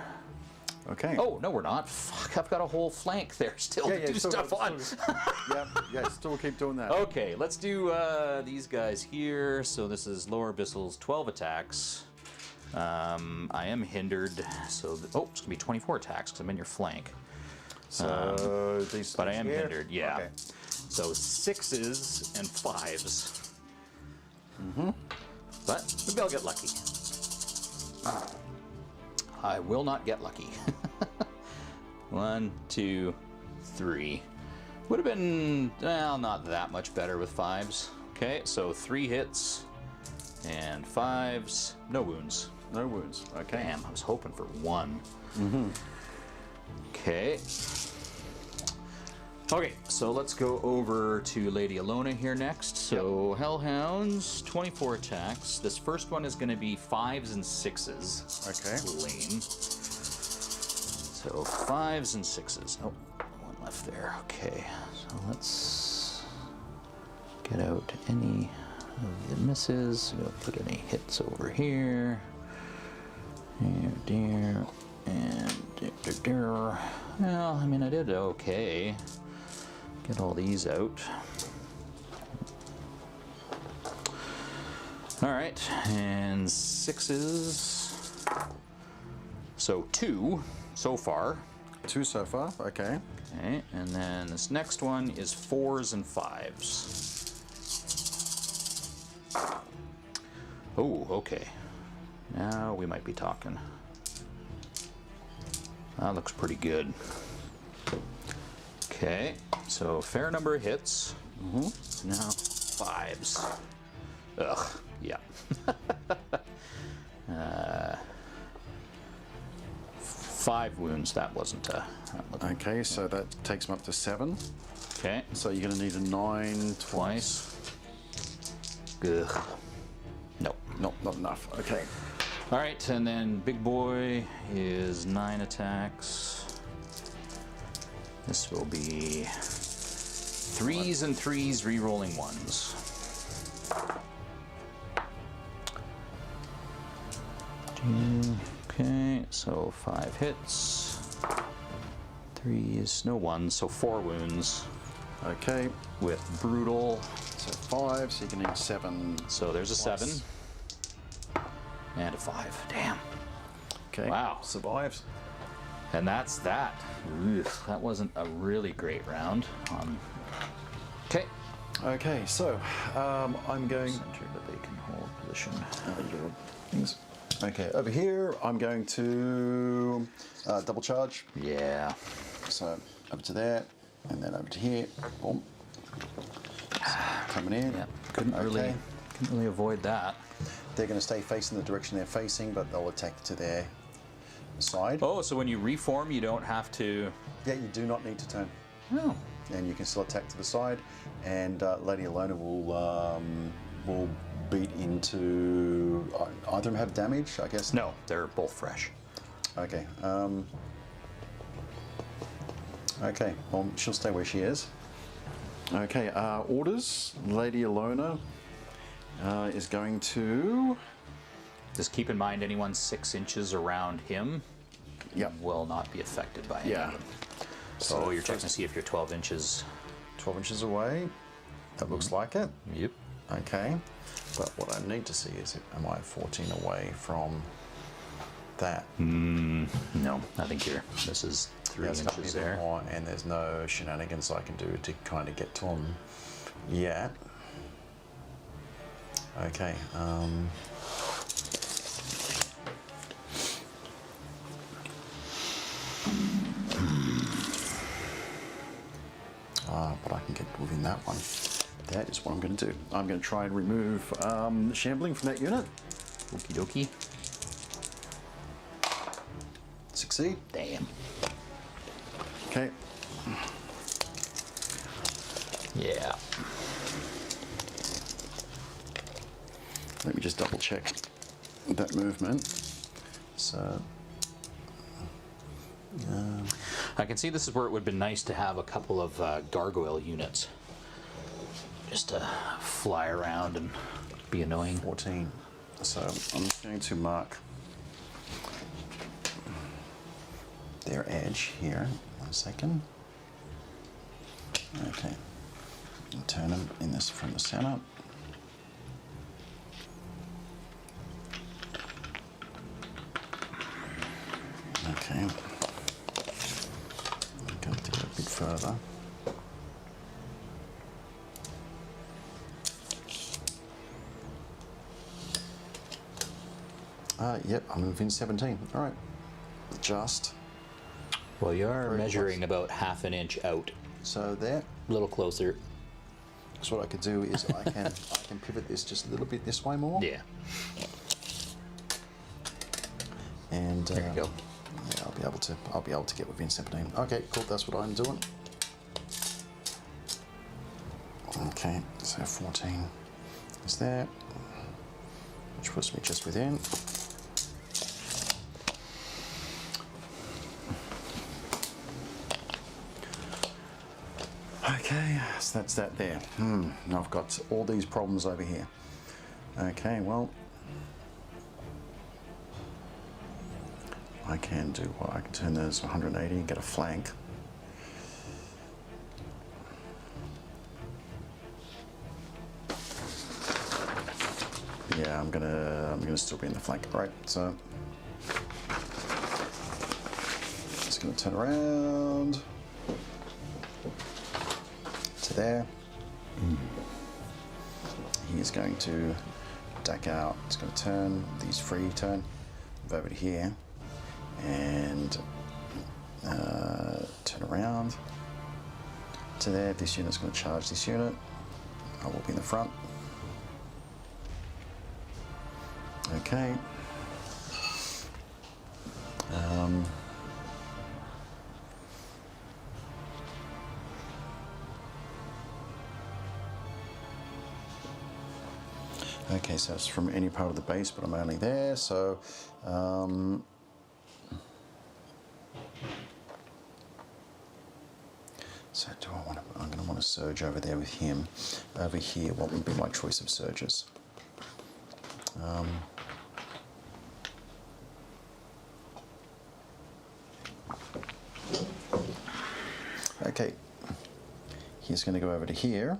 Speaker 1: Okay.
Speaker 3: Oh, no, we're not. Fuck, I've got a whole flank there still to do
Speaker 1: still
Speaker 3: stuff
Speaker 1: got-
Speaker 3: on.
Speaker 1: yeah, still keep doing that.
Speaker 3: Okay, let's do these guys here. So this is Lower Abyssals, 12 attacks. I am hindered, so it's gonna be 24 attacks because I'm in your flank.
Speaker 1: So these.
Speaker 3: But I am
Speaker 1: here.
Speaker 3: hindered, yeah.
Speaker 1: Okay.
Speaker 3: So 6s and 5s. But maybe I'll get lucky. I will not get lucky. 1, 2, 3. Would have been, well, not that much better with 5s. Okay, so 3 hits and 5s. No wounds.
Speaker 1: No wounds. Okay.
Speaker 3: Damn, I was hoping for 1. Okay. Okay, so let's go over to Lady Alona here next. So Hellhounds, 24 attacks. This first one is going to be 5s and 6s.
Speaker 1: Okay.
Speaker 3: Lane. So 5s and 6s. Oh, one left there. Okay, so let's get out any of the misses. We'll put any hits over here. There, and there. Well, I mean, I did okay. Get all these out. All right, and 6s. So 2 so far.
Speaker 1: 2 so far. Okay.
Speaker 3: Okay, and then this next one is 4s and 5s. Oh, okay. Now we might be talking. That looks pretty good. Okay, so fair number of hits. Now 5s. Ugh, yeah. 5 wounds. That wasn't a.
Speaker 1: Okay, so that takes them up to 7.
Speaker 3: Okay,
Speaker 1: So you're going to need a 9
Speaker 3: twice. Ugh. Nope.
Speaker 1: Not enough. Okay.
Speaker 3: All right, and then big boy is 9 attacks. This will be 3s and 3s, re-rolling 1s. Okay, so 5 hits. 3s, no 1s, so 4 wounds
Speaker 1: Okay.
Speaker 3: with brutal.
Speaker 1: So 5, so you can need 7.
Speaker 3: So there's a
Speaker 1: Twice.
Speaker 3: 7 and a 5. Damn.
Speaker 1: Okay.
Speaker 3: Wow.
Speaker 1: Survives.
Speaker 3: And that's that. Ugh, that wasn't a really great round. Okay.
Speaker 1: Okay, so I'm going.
Speaker 3: Center, but they can hold position.
Speaker 1: Things. Okay, over here I'm going to double charge.
Speaker 3: Yeah.
Speaker 1: So over to there, and then over to here. Boom. So, coming in.
Speaker 3: Yeah. Couldn't really avoid that.
Speaker 1: They're going to stay facing the direction they're facing, but they'll attack to their side.
Speaker 3: Oh, so when you reform, you don't have to.
Speaker 1: Yeah, you do not need to turn.
Speaker 3: No.
Speaker 1: And you can still attack to the side, and Lady Alona will beat into. Either of them have damage, I guess.
Speaker 3: No, they're both fresh.
Speaker 1: Okay. Okay. Well, she'll stay where she is. Okay. Orders. Lady Alona is going to.
Speaker 3: Just keep in mind, anyone 6 inches around him
Speaker 1: Yep.
Speaker 3: will not be affected by any
Speaker 1: Yeah.
Speaker 3: of them. So you're checking to see if you're 12 inches.
Speaker 1: 12 inches away. That looks like it.
Speaker 3: Yep.
Speaker 1: Okay. But what I need to see is, am I 14 away from that?
Speaker 3: No, I think this is 3
Speaker 1: Yeah, it's got to be
Speaker 3: inches
Speaker 1: a bit
Speaker 3: there.
Speaker 1: more, and there's no shenanigans I can do to kind of get to them yet. Okay. But I can get within that one. That is what I'm going to do. I'm going to try and remove shambling from that unit.
Speaker 3: Okie dokie.
Speaker 1: Succeed.
Speaker 3: Damn.
Speaker 1: Okay.
Speaker 3: Yeah.
Speaker 1: Let me just double check that movement. So.
Speaker 3: I can see this is where it would have been nice to have a couple of gargoyle units. Just to fly around and be annoying.
Speaker 1: 14. So I'm just going to mark their edge here. 1 second. Okay. And turn them in this from the center. Okay. I'm going to go a bit further. Yep, I'm within 17. All right. Just.
Speaker 3: Well, you are
Speaker 1: Very
Speaker 3: measuring
Speaker 1: close.
Speaker 3: about half an inch out.
Speaker 1: So there.
Speaker 3: A little closer.
Speaker 1: So what I could do is I can pivot this just a little bit this way more.
Speaker 3: Yeah.
Speaker 1: And
Speaker 3: There you go.
Speaker 1: yeah, I'll be able to get within 17. Okay, cool. That's what I'm doing. Okay, so 14 is there, which puts me just within. Okay, so that's that there. Now I've got all these problems over here. Okay, well, I can do what? I can turn those 180 and get a flank. Yeah, I'm gonna still be in the flank. All right, so just gonna turn around to there. He's going to duck out. It's going to turn. These free turn. Move over to here and turn around to there. This unit's going to charge this unit. I will be in the front. Okay. Okay, so it's from any part of the base, but I'm only there, so so do I want to? I'm going to want to surge over there with him. Over here, what would be my choice of surges? Okay, he's going to go over to here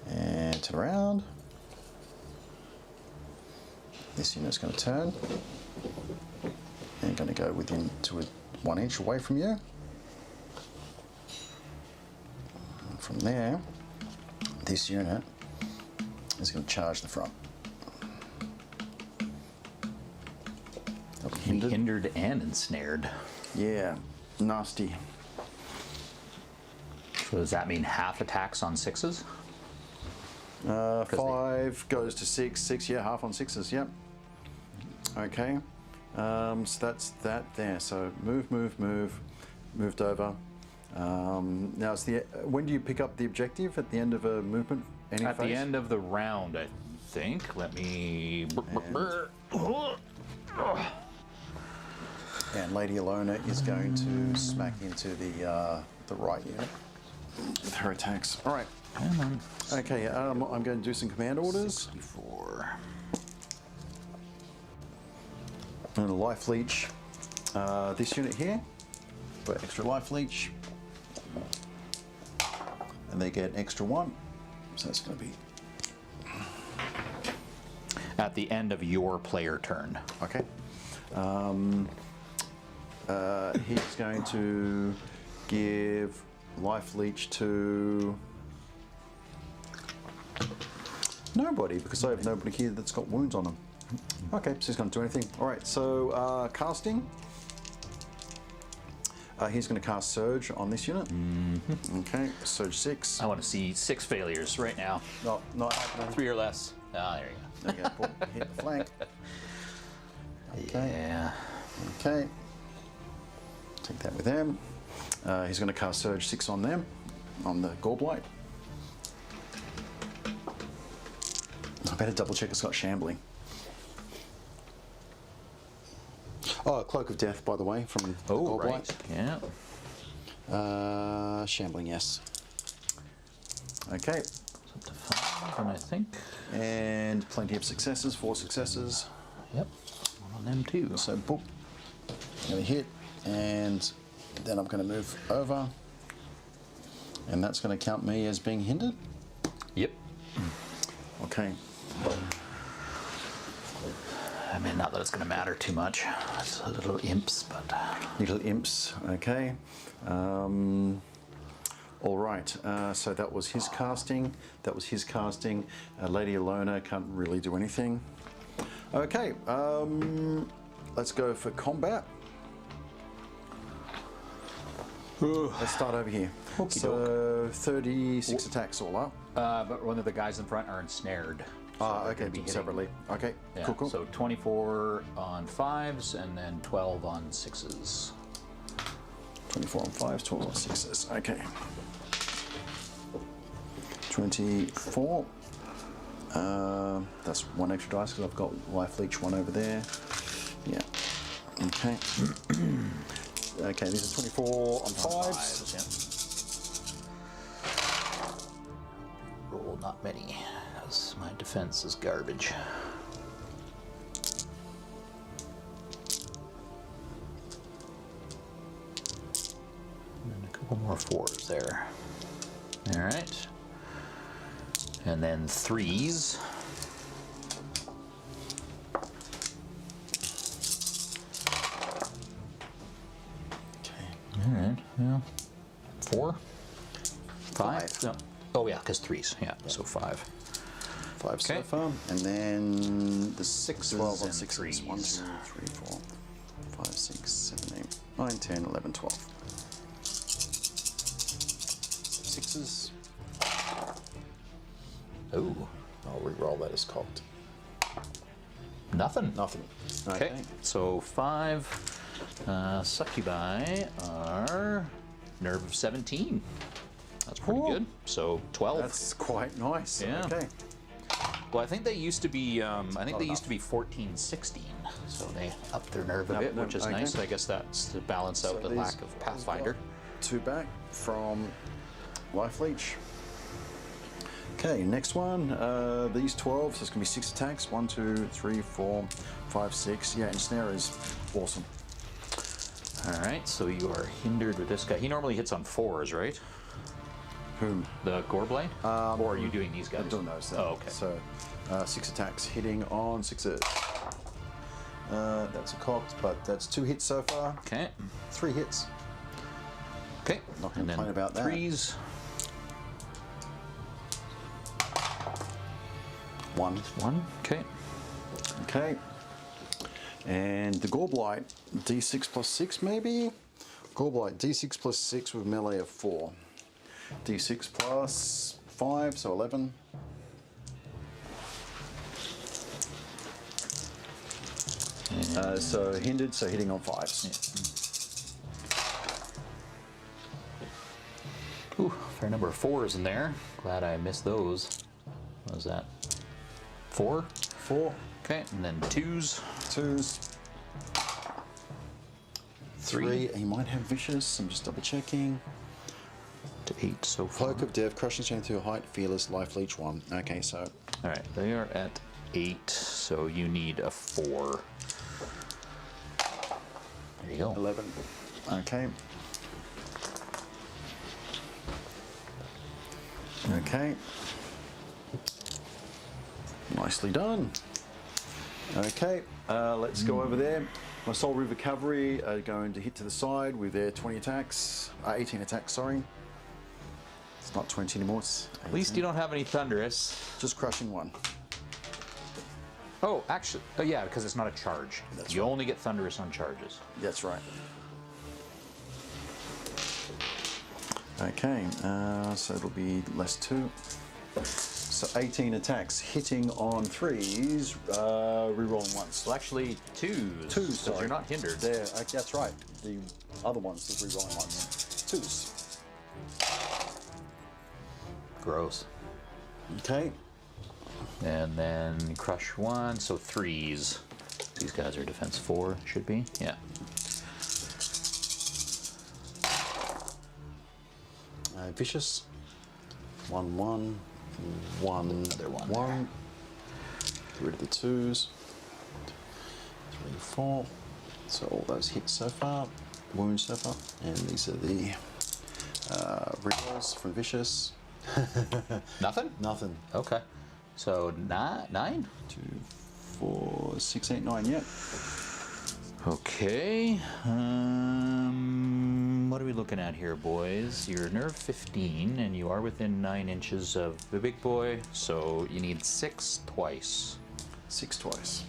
Speaker 1: and turn around. This unit's going to turn and going to go within to 1 inch away from you. And from there, this unit is going to charge the front. They'll be hindered.
Speaker 3: Hindered and ensnared.
Speaker 1: Yeah, nasty.
Speaker 3: So does that mean half attacks on 6s?
Speaker 1: 5 goes to 6, 6, yeah, half on 6s, yep. Okay, so that's that there. So moved over. Now it's when do you pick up the objective? At the end of a movement? Any
Speaker 3: At
Speaker 1: phase?
Speaker 3: the end of the round, I think. Let me...
Speaker 1: And Lady Alona is going to smack into the right unit with her attacks. All right.
Speaker 3: Come on.
Speaker 1: Okay, I'm going to do some command orders.
Speaker 3: 64.
Speaker 1: I'm going to life leech this unit here for extra life leech. And they get extra 1. So that's going to be...
Speaker 3: At the end of your player turn.
Speaker 1: Okay. He's going to give life leech to nobody because I have nobody here that's got wounds on them. Okay, so he's going to do anything. All right, so casting. He's going to cast Surge on this unit. Okay, Surge 6.
Speaker 3: I want to see 6 failures right now.
Speaker 1: Not happening.
Speaker 3: 3 or less. Ah, there you go.
Speaker 1: There you go. Boom, hit the flank. Okay.
Speaker 3: Yeah.
Speaker 1: Okay. Take that with them. He's going to cast Surge 6 on them, on the Gallblight. I better double check it's got Shambling. Oh, Cloak of Death, by the way, from the Gallblight.
Speaker 3: Right. Yeah.
Speaker 1: Shambling, yes. Okay.
Speaker 3: It's up to 5, and I think.
Speaker 1: And plenty of successes, 4 successes.
Speaker 3: Yep. One on them too.
Speaker 1: So, boop. Going to hit, and then I'm going to move over. And that's going to count me as being hindered?
Speaker 3: Yep.
Speaker 1: Okay.
Speaker 3: I mean, not that it's going to matter too much. It's a little imps, but...
Speaker 1: Little imps, okay. All right, so that was his casting. Lady Alona can't really do anything. Okay, let's go for combat. Let's start over here.
Speaker 3: Okey
Speaker 1: So 36 attacks all up.
Speaker 2: But one of the guys in front are ensnared. So they're
Speaker 1: Okay,
Speaker 2: gonna be
Speaker 1: do them
Speaker 2: hitting-
Speaker 1: separately. Okay,
Speaker 2: Yeah,
Speaker 1: cool.
Speaker 2: so 24 on 5s and then 12 on 6s.
Speaker 1: 24 on 5s, 12 on 6s. Okay. 24. That's one extra dice because I've got life leech one over there. Yeah. Okay. Okay, these are 24 on 5s.
Speaker 3: Yeah. Roll not many, as my defense is garbage. And a couple more 4s there. All right. And then 3s. All right. Yeah. 4. 5. No. Oh yeah, because 3s. Yeah. So 5.
Speaker 1: 5 so
Speaker 3: Okay.
Speaker 1: far. And then the 6 12 on
Speaker 3: and
Speaker 1: 6s.
Speaker 3: 3s.
Speaker 1: 1, 2, 3, 4, 5, 6, 7, 8, 9, 10, 11, 12. 6s.
Speaker 3: Oh,
Speaker 1: I'll re-roll that as cocked.
Speaker 3: nothing.
Speaker 1: Nothing.
Speaker 3: Okay. So 5 succubi are nerve of 17. That's pretty
Speaker 1: Cool.
Speaker 3: good. So 12.
Speaker 1: That's quite nice.
Speaker 3: Yeah.
Speaker 1: Okay.
Speaker 3: Well, I think they used to be. Used to be 14, 16. So they upped their nerve a bit, which is
Speaker 1: okay.
Speaker 3: nice. I guess that's to balance out
Speaker 1: So
Speaker 3: the
Speaker 1: these-
Speaker 3: lack of Pathfinder.
Speaker 1: 2 back from life leech. Okay, next one. These 12, so it's gonna be 6 attacks. 1, 2, 3, 4, 5, 6. Yeah, ensnare is awesome.
Speaker 3: All right. So you are hindered with this guy. He normally hits on 4s, right?
Speaker 1: Whom?
Speaker 3: The Goreblade. Or are you doing these guys?
Speaker 1: I'm doing those. Then.
Speaker 3: Oh, okay.
Speaker 1: So 6 attacks, hitting on 6s. That's a cocked, but that's 2 hits so far.
Speaker 3: Okay.
Speaker 1: 3 hits.
Speaker 3: Okay.
Speaker 1: Not gonna
Speaker 3: And then
Speaker 1: complain about that.
Speaker 3: 3s.
Speaker 1: 1.
Speaker 3: 1. Okay.
Speaker 1: Okay. And the Goreblight, D6 plus 6 maybe? Goreblight, D6 plus 6 with melee of 4. D6 plus 5, so 11. So hindered, so hitting on 5s.
Speaker 3: Ooh, fair number of 4s in there. Glad I missed those. What was that? 4?
Speaker 1: 4,
Speaker 3: Okay, and then 2s.
Speaker 1: 2s, 3. And you might have vicious. I'm just double checking.
Speaker 3: To 8 so far.
Speaker 1: Cloak of Death, crushing strength through height, fearless, life leech 1. Okay, so
Speaker 3: All right, they are at 8, so you need a 4. There you go.
Speaker 1: 11. Okay. Okay. Nicely done. Okay, let's go over there. My Soul River Cavalry are going to hit to the side with their 20 attacks, 18 attacks, sorry. It's not 20 anymore, it's 18.
Speaker 3: At least you don't have any Thunderous.
Speaker 1: Just crushing 1.
Speaker 3: Oh, actually, yeah, because it's not a charge.
Speaker 1: That's
Speaker 3: you
Speaker 1: right.
Speaker 3: only get Thunderous on charges.
Speaker 1: That's right. Okay, so it'll be less 2. So 18 attacks, hitting on 3s, re-rolling once.
Speaker 3: Well, actually, 2s.
Speaker 1: 2s,
Speaker 3: because
Speaker 1: sorry.
Speaker 3: you're not hindered.
Speaker 1: There, that's right. The other ones, the re-rolling ones. 2s.
Speaker 3: Gross.
Speaker 1: Okay.
Speaker 3: And then crush 1, so 3s. These guys are defense 4, should be. Yeah.
Speaker 1: Vicious. 1, 1, 1,
Speaker 3: Another one
Speaker 1: 1. Get rid of the 2s. 3, 4. So all those hits so far, wounds so far, and these are the re-rolls from Vicious.
Speaker 3: Nothing?
Speaker 1: Nothing.
Speaker 3: Okay. So 9?
Speaker 1: 2, 4, 6, 8, 9. Yep.
Speaker 3: Okay. What are we looking at here, boys? You're nerve 15, and you are within 9 inches of the big boy, so you need 6 twice.
Speaker 1: 6 twice.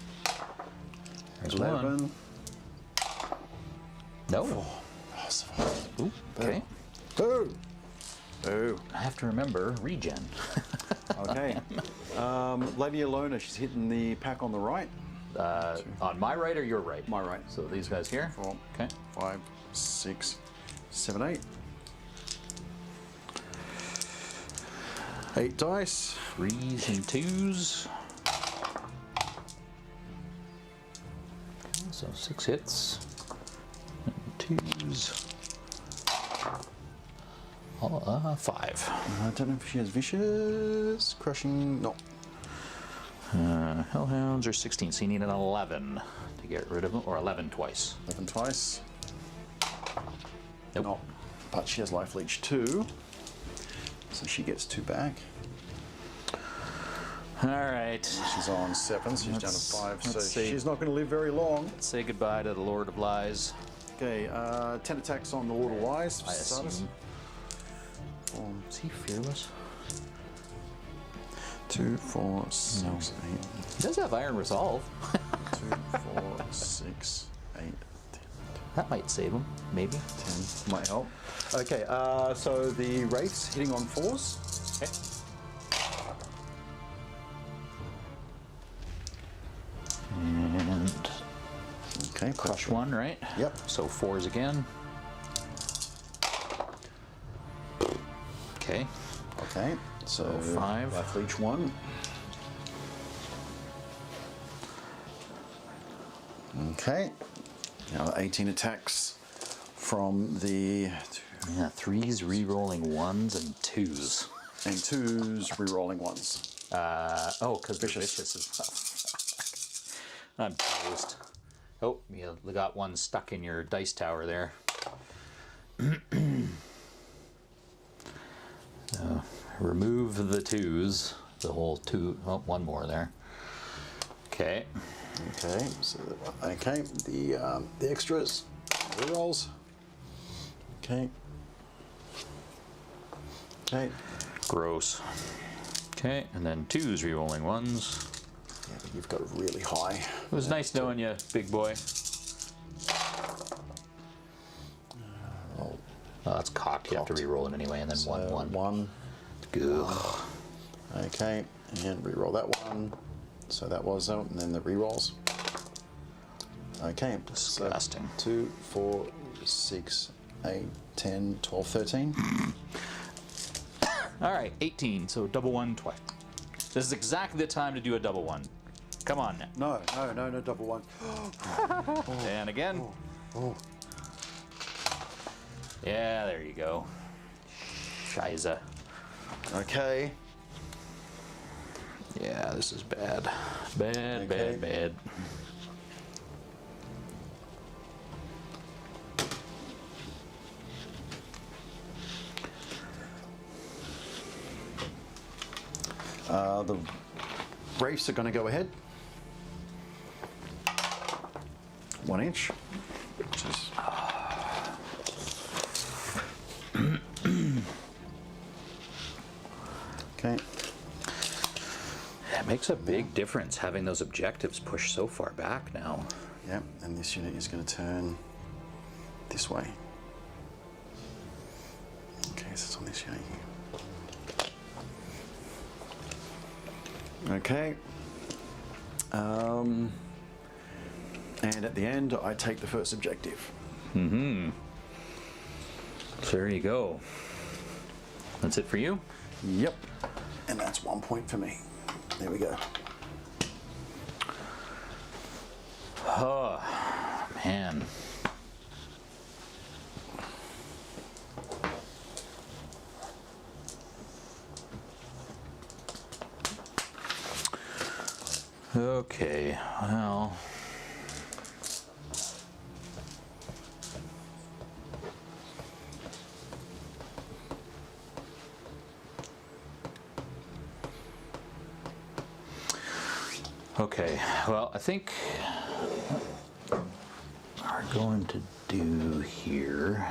Speaker 3: There's
Speaker 1: 11.
Speaker 3: one. No. Ooh, okay.
Speaker 1: Boo! Boo.
Speaker 3: I have to remember regen.
Speaker 1: Okay. Lady Alona, she's hitting the pack on the right.
Speaker 3: On my right or your right?
Speaker 1: My right.
Speaker 3: So these guys here?
Speaker 1: 4,
Speaker 3: Okay.
Speaker 1: 5, 6, 7, 8. 8 dice.
Speaker 3: 3s and 2s. Okay, so 6 hits. And 2s. 5.
Speaker 1: I don't know if she has vicious, crushing. No.
Speaker 3: Hellhounds are 16, so you need an 11 to get rid of them, or 11 twice.
Speaker 1: 11 twice.
Speaker 3: Nope.
Speaker 1: No. But she has life leech 2. So she gets 2 back.
Speaker 3: All right.
Speaker 1: She's on 7, so she's down to 5. So
Speaker 3: let's see.
Speaker 1: she's not going to live very long.
Speaker 3: Let's say goodbye to the Lord of Lies.
Speaker 1: Okay, 10 attacks on the Lord of Lies.
Speaker 3: I assume. Is he fearless?
Speaker 1: 2, 4, 6, 8.
Speaker 3: He does have Iron Resolve.
Speaker 1: 2, 4, 6, 8, 10.
Speaker 3: That might save him, maybe.
Speaker 1: 10 might help. Okay, so the Wraith's hitting on 4s.
Speaker 3: Okay. And
Speaker 1: Okay,
Speaker 3: crush 1, right?
Speaker 1: Yep.
Speaker 3: So 4s again. Okay.
Speaker 1: Okay, so
Speaker 3: 5.
Speaker 1: life leech 1. Okay, now 18 attacks from the
Speaker 3: Yeah, 3s re-rolling 1s and 2s.
Speaker 1: and 2s re-rolling 1s.
Speaker 3: Oh, because they're
Speaker 1: Vicious.
Speaker 3: vicious as well. I'm toast. Oh, you got one stuck in your dice tower there. Remove the 2s. The whole 2. Oh, one more there. Okay.
Speaker 1: Okay, so okay, the extras, rerolls. Okay. Okay.
Speaker 3: Gross. Okay, and then 2s re-rolling 1s.
Speaker 1: Yeah, but you've got a really high.
Speaker 3: It was nice knowing you, big boy. Oh, that's cocked. You have to re-roll it anyway, and then 1, 1.
Speaker 1: 1.
Speaker 3: Ugh.
Speaker 1: Okay, and re-roll that one. So that was and then the re-rolls. Okay,
Speaker 3: Disgusting.
Speaker 1: So 2, 4, 6, 8, 10, 12, 13.
Speaker 3: All right, 18. So double 1 twice. This is exactly the time to do a double 1. Come on now.
Speaker 1: No, double 1.
Speaker 3: And again.
Speaker 1: Oh.
Speaker 3: Yeah, there you go. Scheiße.
Speaker 1: Okay.
Speaker 3: Yeah, this is bad. Bad,
Speaker 1: Okay.
Speaker 3: bad.
Speaker 1: The Wraiths are going to go ahead. 1 inch. Which is okay.
Speaker 3: It makes a big difference having those objectives pushed so far back now.
Speaker 1: Yeah, and this unit is going to turn this way. Okay, so it's on this unit here. Okay. And at the end, I take the first objective.
Speaker 3: So there you go. That's it for you?
Speaker 1: Yep. And that's 1 point for me. There we go.
Speaker 3: Oh, man. Okay, well. Okay, well, I think we're going to do here.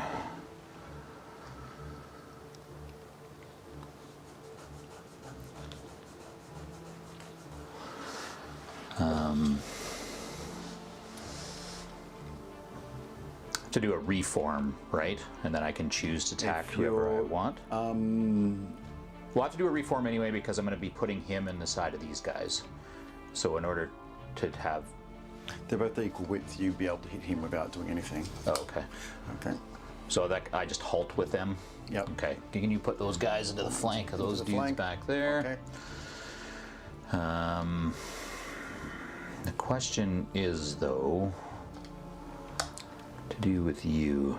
Speaker 3: I to do a reform, right? And then I can choose to attack whoever I want. We'll have to do a reform anyway because I'm going to be putting him in the side of these guys. So in order to have...
Speaker 1: They're both equal width, you'd be able to hit him without doing anything.
Speaker 3: Oh, okay.
Speaker 1: Okay.
Speaker 3: So that I just halt with them?
Speaker 1: Yep.
Speaker 3: Okay. Can you put those guys into the flank of those dudes back there?
Speaker 1: Okay.
Speaker 3: The question is, though, to do with you.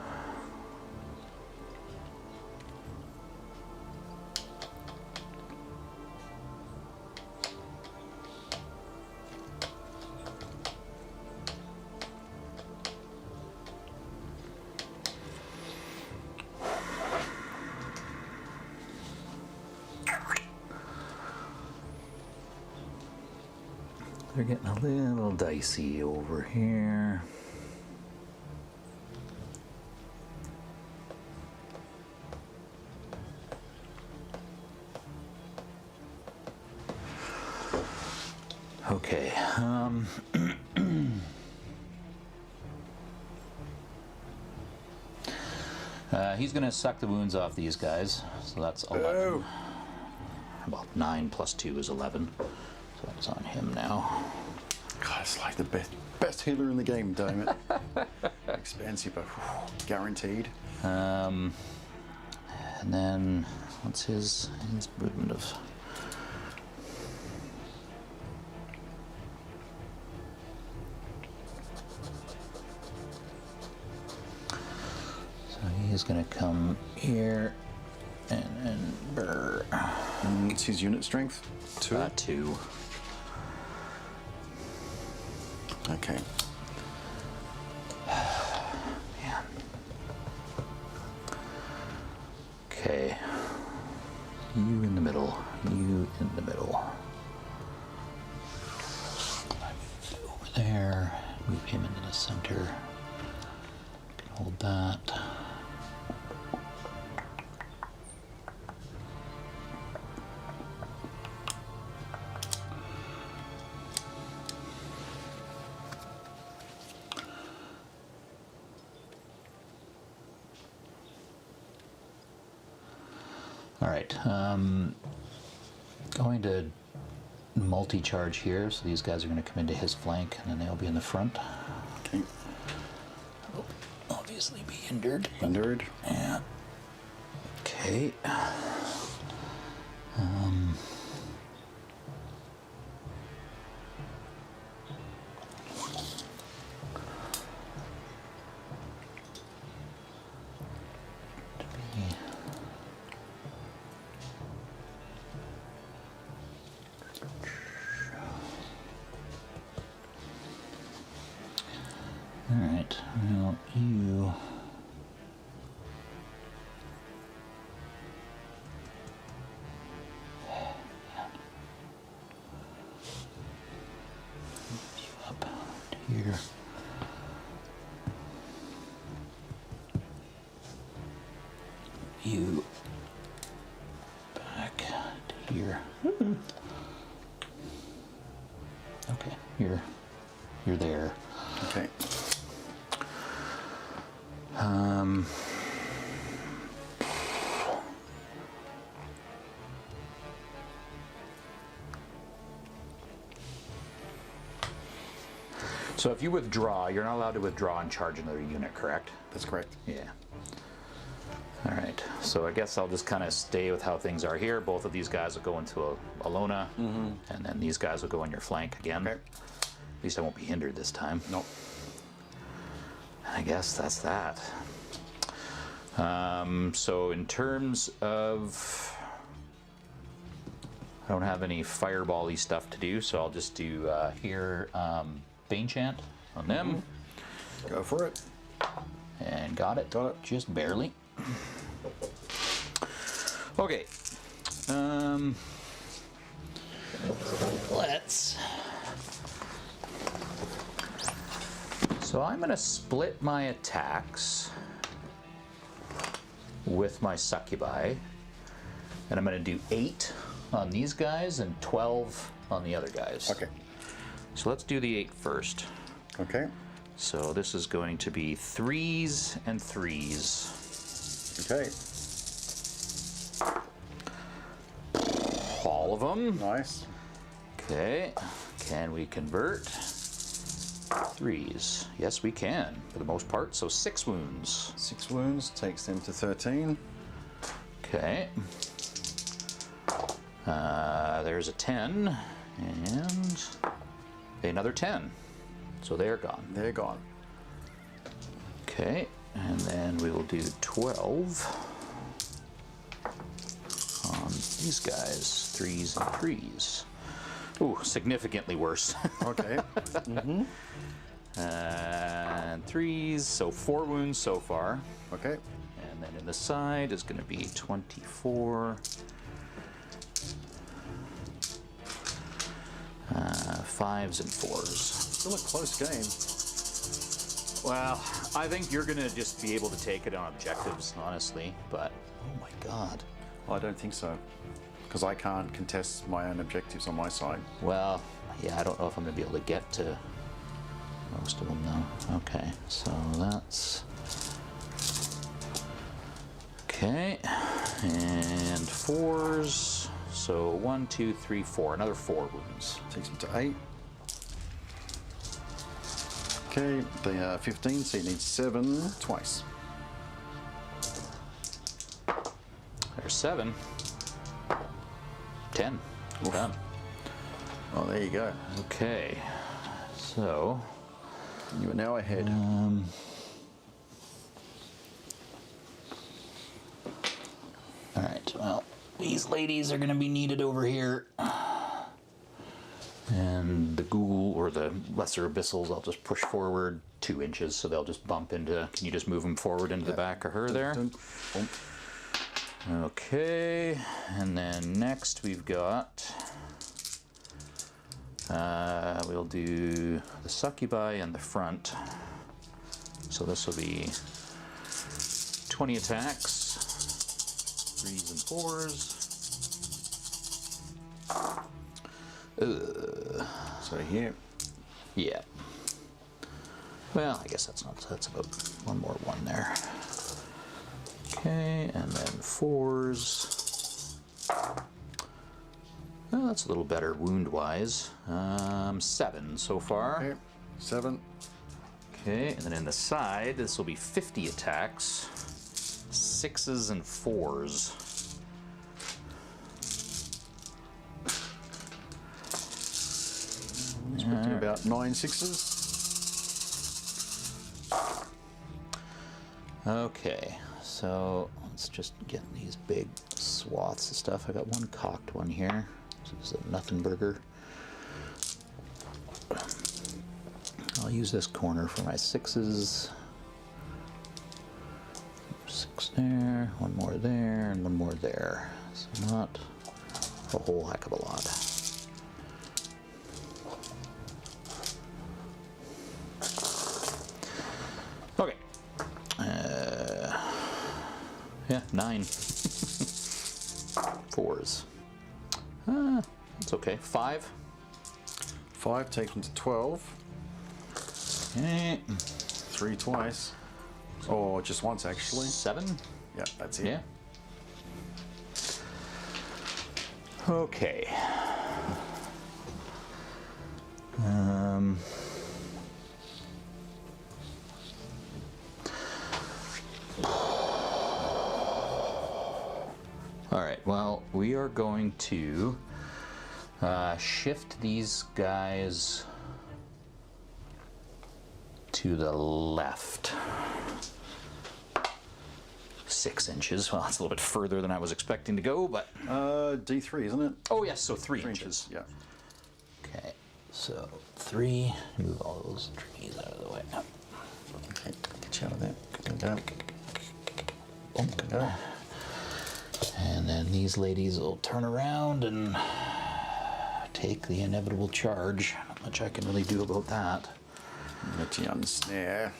Speaker 3: They're getting a little dicey over here. Okay. He's going to suck the wounds off these guys, so that's 11.
Speaker 1: Oh.
Speaker 3: Well, 9 plus 2 is 11. So that's on him now.
Speaker 1: God, it's like the best healer in the game, damn it. Expensive, but guaranteed.
Speaker 3: And then what's his movement of? So he's gonna come here and burr.
Speaker 1: It's his unit strength? 2?
Speaker 3: 2.
Speaker 1: Okay.
Speaker 3: Man. Okay. You in the middle. You in the middle. Over there. Move him into the center. Can hold that. All right, going to multi-charge here, so these guys are going to come into his flank, and then they'll be in the front.
Speaker 1: Okay.
Speaker 3: They'll obviously be hindered.
Speaker 1: Hindered.
Speaker 3: Yeah. Okay. All right, well, you... You up to here. You back to here. Okay, you're there.
Speaker 1: Okay.
Speaker 3: So if you withdraw, you're not allowed to withdraw and charge another unit, correct?
Speaker 1: That's correct.
Speaker 3: Yeah. All right. So I guess I'll just kind of stay with how things are here. Both of these guys will go into a Lona, and then these guys will go on your flank again.
Speaker 1: Okay.
Speaker 3: At least I won't be hindered this time.
Speaker 1: Nope.
Speaker 3: I guess that's that. So in terms of, I don't have any fireball-y stuff to do, so I'll just do here Bane Chant on them.
Speaker 1: Go for it.
Speaker 3: And got it.
Speaker 1: Got it.
Speaker 3: Just barely. Okay. Let's. So I'm going to split my attacks with my succubi, and I'm going to do 8 on these guys and 12 on the other guys.
Speaker 1: Okay.
Speaker 3: So let's do the 8 first.
Speaker 1: Okay.
Speaker 3: So this is going to be 3s and 3s.
Speaker 1: Okay.
Speaker 3: All of them.
Speaker 1: Nice.
Speaker 3: Okay. Can we convert? 3s. Yes, we can, for the most part. So 6 wounds.
Speaker 1: 6 wounds takes them to 13.
Speaker 3: Okay. There's a 10 and another 10. So they're gone.
Speaker 1: They're gone.
Speaker 3: Okay, and then we will do 12 on these guys. 3s and 3s. Ooh, significantly worse.
Speaker 1: Okay.
Speaker 3: And 3s, so 4 wounds so far.
Speaker 1: Okay.
Speaker 3: And then in the side is going to be 24. 5s and 4s.
Speaker 1: Still a close game.
Speaker 3: Well, I think you're going to just be able to take it on objectives, honestly, but oh my god.
Speaker 1: I don't think so, because I can't contest my own objectives on my side.
Speaker 3: Well, yeah, I don't know if I'm going to be able to get to most of them, though. Okay, so that's... Okay, and 4s. So 1, 2, 3, 4. Another 4 wounds.
Speaker 1: Takes them to 8. Okay, they are 15, so you need 7 twice.
Speaker 3: There's 7. 10.
Speaker 1: Oof.
Speaker 3: Done.
Speaker 1: Oh, there you go.
Speaker 3: Okay, so...
Speaker 1: You are now ahead.
Speaker 3: Alright, well, these ladies are going to be needed over here. And the ghoul, or the lesser abyssals, I'll just push forward 2 inches, so they'll just bump into... Can you just move them forward into the back of her there?
Speaker 1: Boom.
Speaker 3: Okay, and then next we've got... we'll do the succubi in the front. So this will be 20 attacks, 3s and 4s.
Speaker 1: So here.
Speaker 3: Yeah. Well, I guess that's about one more 1 there. Okay, and then 4s. Well, that's a little better wound-wise. 7 so far.
Speaker 1: Okay, 7.
Speaker 3: Okay, and then in the side, this will be 50 attacks, 6s and 4s.
Speaker 1: Expecting about 9 6s.
Speaker 3: Okay, so let's just get these big swaths of stuff. I got 1 cocked one here. This is a nothing burger. I'll use this corner for my 6s. 6 there, 1 more there, and 1 more there. So not a whole heck of a lot. Okay. Yeah, 9. 4s. It's okay. 5.
Speaker 1: 5 takes them to 12.
Speaker 3: Okay.
Speaker 1: 3 twice. Or just once, actually.
Speaker 3: 7.
Speaker 1: Yeah, that's it.
Speaker 3: Yeah. Okay. All right. Well, we are going to shift these guys to the left. 6 inches. Well, that's a little bit further than I was expecting to go, but...
Speaker 1: D3, isn't it?
Speaker 3: Oh, yes, so 3
Speaker 1: 3
Speaker 3: inches.
Speaker 1: Yeah.
Speaker 3: Okay, so 3. Move all those trees out of the way.
Speaker 1: Okay, get you out of there. Go. Go.
Speaker 3: And then these ladies will turn around and take the inevitable charge. Not much I can really do about that.
Speaker 1: Let you unsnare.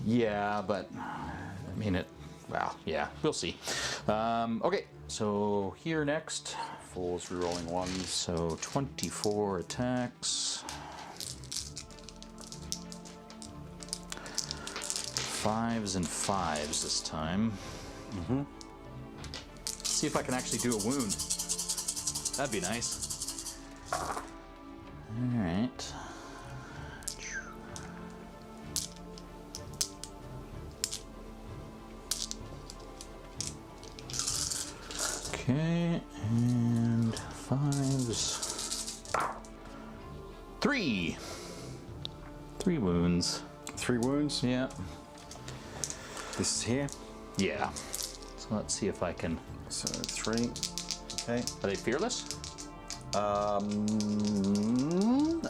Speaker 3: Yeah, but I mean it. Well, yeah, we'll see. Okay, so here next.
Speaker 1: Fours rerolling 1s.
Speaker 3: So 24 attacks. 5s and 5s this time. See if I can actually do a wound. That'd be nice. Alright. Okay, and 5s. 3! 3 wounds.
Speaker 1: 3 wounds?
Speaker 3: Yeah.
Speaker 1: This is here.
Speaker 3: Yeah. So let's see if I can.
Speaker 1: So 3. Okay.
Speaker 3: Are they fearless?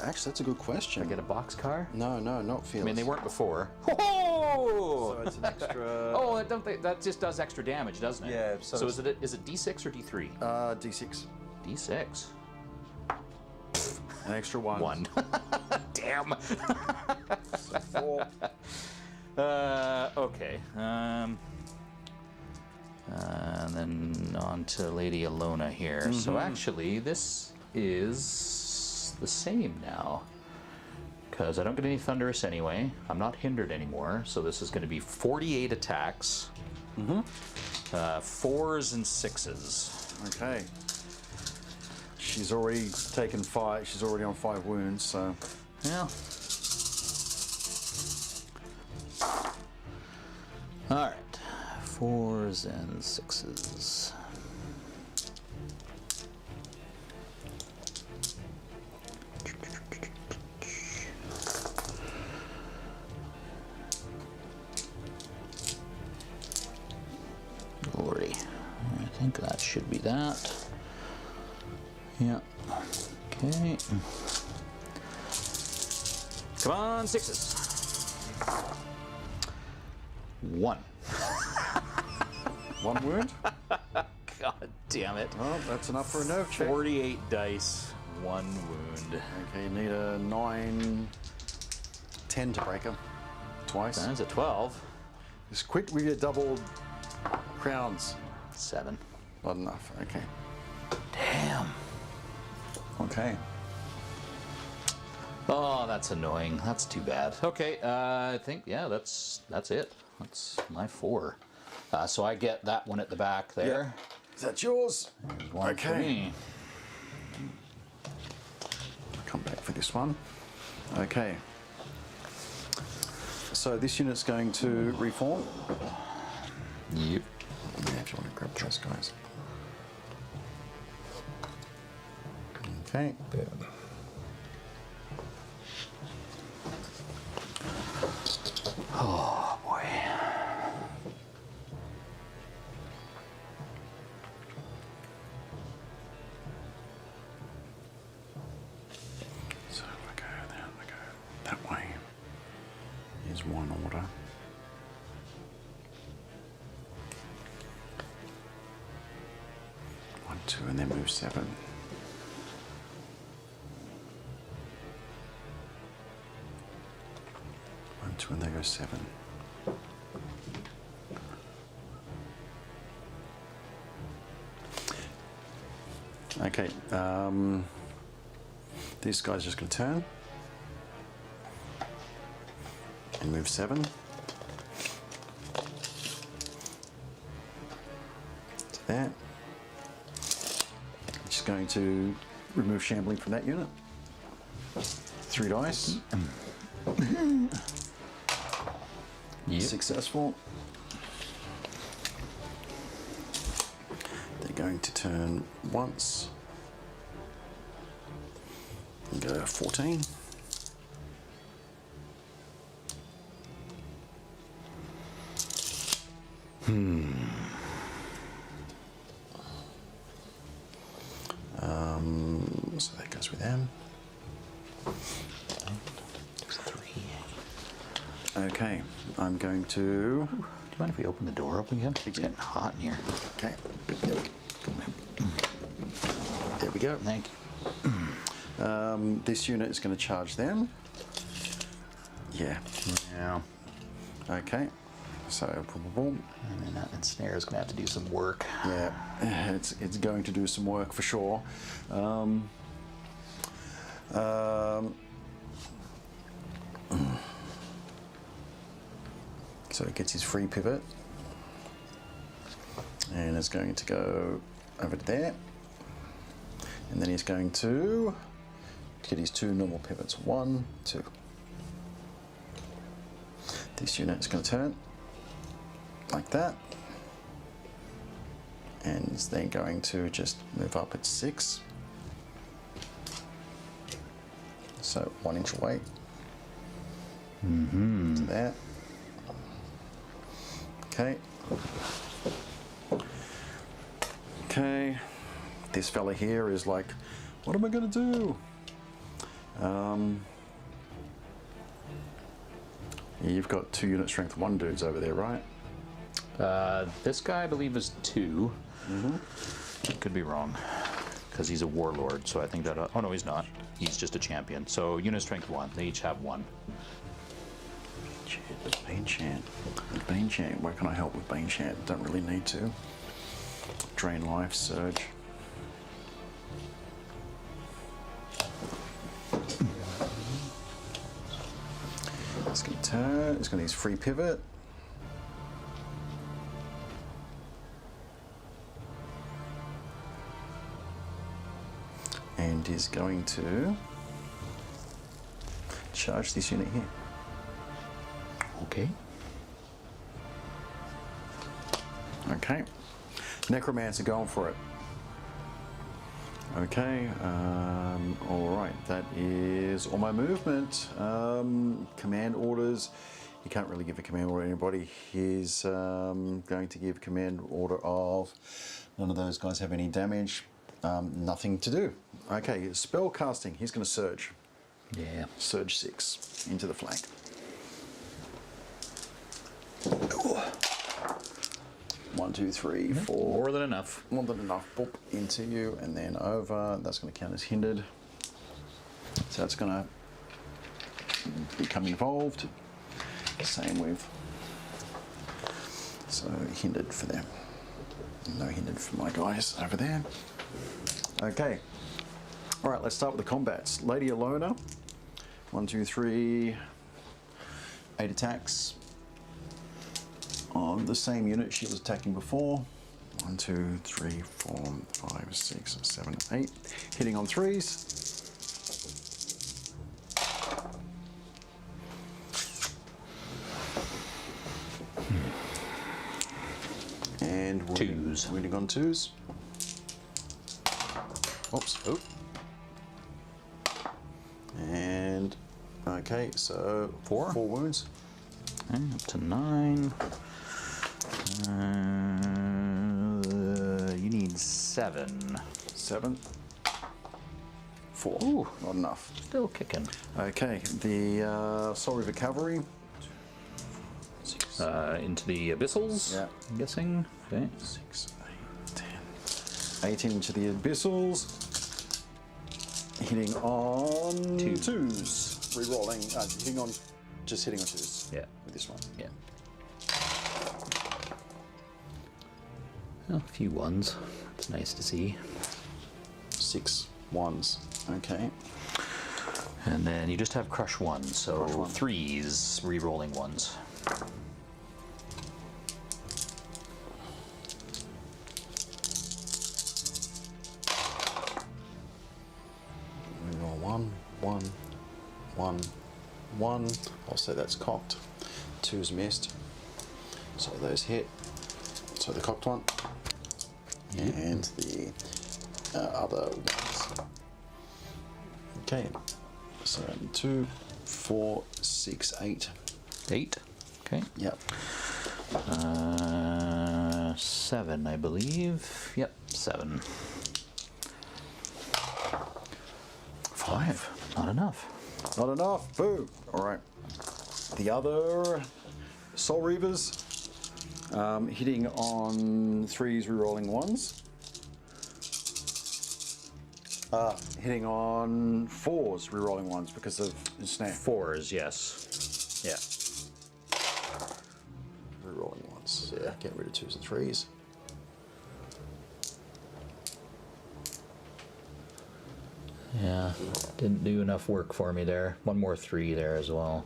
Speaker 1: Actually, that's a good question.
Speaker 3: I get a boxcar?
Speaker 1: No, not fearless.
Speaker 3: I mean, they weren't before. Oh!
Speaker 1: So it's an extra.
Speaker 3: Oh, I don't think that just does extra damage, doesn't it?
Speaker 1: Yeah.
Speaker 3: So is it D6 or D3?
Speaker 1: D6.
Speaker 3: D6.
Speaker 1: An extra 1.
Speaker 3: 1. Damn.
Speaker 1: So 4.
Speaker 3: Okay. And then on to Lady Alona here. So actually, this is the same now. Because I don't get any Thunderous anyway. I'm not hindered anymore. So this is going to be 48 attacks. 4s and 6s.
Speaker 1: Okay. She's already taken 5. She's already on 5 wounds, so.
Speaker 3: Yeah. Alright. 4s and 6s. Lordy. I think that should be that. Yeah. Okay. Come on, 6s. 1.
Speaker 1: 1 wound.
Speaker 3: God damn it.
Speaker 1: Well, that's enough for a nerve check.
Speaker 3: 48 dice, 1 wound.
Speaker 1: Okay, you need a 9, 10 to break her. Twice.
Speaker 3: That's a 12.
Speaker 1: Just quit with your double crowns.
Speaker 3: 7.
Speaker 1: Not enough. Okay.
Speaker 3: Damn.
Speaker 1: Okay.
Speaker 3: Oh, that's annoying. That's too bad. Okay, I think, yeah, that's it. That's my 4. So I get that one at the back there.
Speaker 1: Is that yours?
Speaker 3: There's one for
Speaker 1: Okay.
Speaker 3: me.
Speaker 1: Come back for this one. Okay. So this unit's going to reform.
Speaker 3: Yep.
Speaker 1: Yeah, if you want to grab those guys. Okay.
Speaker 3: Oh, boy.
Speaker 1: So if I go there, I go that way. Here's 1 order. One, 2, and then move 7. One, 2, and they go 7. Okay, this guy's just going to turn and move 7. To that. Just going to remove shambling from that unit. 3 dice.
Speaker 3: Yep.
Speaker 1: Successful. They're going to turn once and go 14. So that goes with them.
Speaker 3: 3.
Speaker 1: Okay, I'm going to.
Speaker 3: Do you mind if we open the door up again? It's getting hot in here.
Speaker 1: Okay. There we go.
Speaker 3: Thank you.
Speaker 1: This unit is going to charge them. Yeah.
Speaker 3: Yeah.
Speaker 1: Okay. So, boom.
Speaker 3: And then that ensnare is going to have to do some work.
Speaker 1: Yeah, it's going to do some work for sure. So it gets his free pivot. And it's going to go over to there. And then he's going to get his 2 normal pivots. 1, 2. This unit is going to turn like that. And it's then going to just move up at 6. So 1 inch away. To there. Okay. Okay. This fella here is like, what am I going to do? You've got 2 unit strength 1 dudes over there, right?
Speaker 3: This guy, I believe, is 2. Could be wrong, because he's a warlord. So I think that. Oh no, he's not. He's just a champion. So unit strength 1. They each have 1.
Speaker 1: Bane Chant. Bane Chant. Where can I help with Bane Chant? Don't really need to. Drain life, surge. It's going to turn. It's going to use free pivot. And is going to charge this unit here.
Speaker 3: Okay.
Speaker 1: Okay. Necromancer going for it. Okay. All right. That is all my movement. Command orders. He can't really give a command order to anybody. He's going to give command order of none of those guys have any damage. Nothing to do. Okay. Spell casting. He's going to surge.
Speaker 3: Yeah.
Speaker 1: Surge 6 into the flank. 1, 2, 3, 4.
Speaker 3: More than enough.
Speaker 1: More than enough. Boop into you and then over. That's going to count as hindered. So that's going to become involved. Same with. So hindered for them. No hindered for my guys over there. Okay. All right. Let's start with the combats. Lady Alona. 1, 2, 3. 8 attacks. On the same unit she was attacking before. 1, 2, 3, 4, 5, 6, 7, 8. Hitting on 3s. And
Speaker 3: 2s.
Speaker 1: Wounding on 2s. Oops. Oh. And okay, so 4 wounds.
Speaker 3: Okay, up to 9. You need 7.
Speaker 1: 7. 4.
Speaker 3: Ooh.
Speaker 1: Not enough.
Speaker 3: Still kicking.
Speaker 1: Okay, the Soul River Cavalry. 6.
Speaker 3: Into the abyssals.
Speaker 1: Yeah.
Speaker 3: I'm guessing. Okay.
Speaker 1: 6, 8, 10. 18 into the abyssals. Hitting on 2s. Re-rolling. Hitting on. Just hitting on 2s.
Speaker 3: Yeah.
Speaker 1: With this one.
Speaker 3: Yeah. Well, a few 1s. It's nice to see.
Speaker 1: 6 1s. Okay.
Speaker 3: And then you just have crush 1, so
Speaker 1: Crush 1.
Speaker 3: 3s, re-rolling 1s.
Speaker 1: Reroll 1, 1, 1, 1. I'll say that's cocked. 2's missed. So those hit. So the cocked one. Yep. And the other ones. Okay. So 2, 4, 6, 8.
Speaker 3: 8. Okay.
Speaker 1: Yep.
Speaker 3: 7, I believe. Yep, 7. 5. Not enough.
Speaker 1: Not enough. Boo. All right. The other Soul Reavers. Hitting on 3s, re-rolling 1s. Hitting on 4s, re-rolling 1s because of snap.
Speaker 3: 4s, yes. Yeah.
Speaker 1: Re-rolling 1s. Yeah. Get rid of 2s and 3s.
Speaker 3: Yeah. Didn't do enough work for me there. 1 more 3 there as well.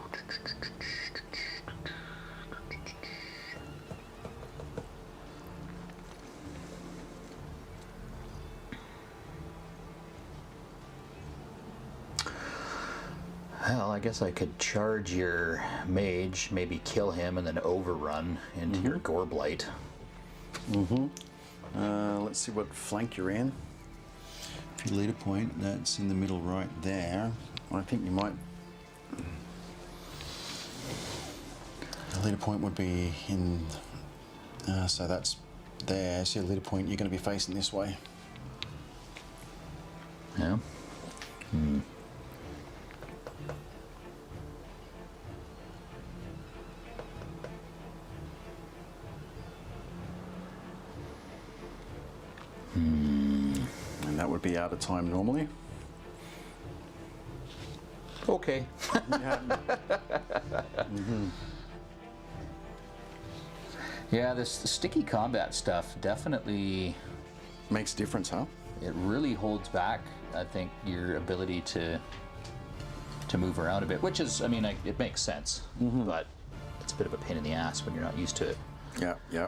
Speaker 3: guess I could charge your mage, maybe kill him, and then overrun into your gore blight.
Speaker 1: Let's see what flank you're in. If you lead a point, that's in the middle right there. I think you might... The leader point would be in... so that's there. So your leader point, you're going to be facing this way.
Speaker 3: Yeah.
Speaker 1: And that would be out of time normally.
Speaker 3: Okay. Yeah, this sticky combat stuff definitely
Speaker 1: Makes a difference, huh?
Speaker 3: it really holds back, I think, your ability to move around a bit, which is, I mean, it makes sense, but it's a bit of a pain in the ass when you're not used to it.
Speaker 1: Yeah, yeah.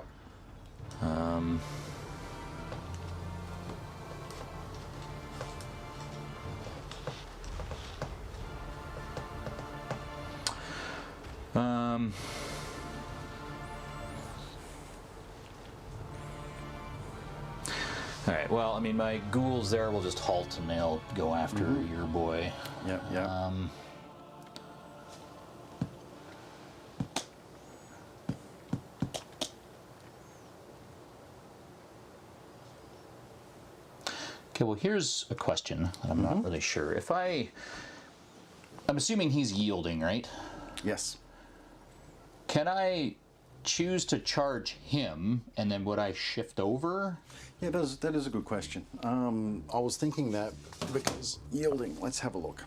Speaker 3: All right, well, I mean, my ghouls there will just halt and they'll go after your boy.
Speaker 1: Yeah, yeah.
Speaker 3: Okay, well, here's a question that I'm not really sure. If I'm assuming he's yielding, right?
Speaker 1: Yes.
Speaker 3: Can I choose to charge him, and then would I shift over?
Speaker 1: Yeah, that is a good question. I was thinking that because yielding, let's have a look.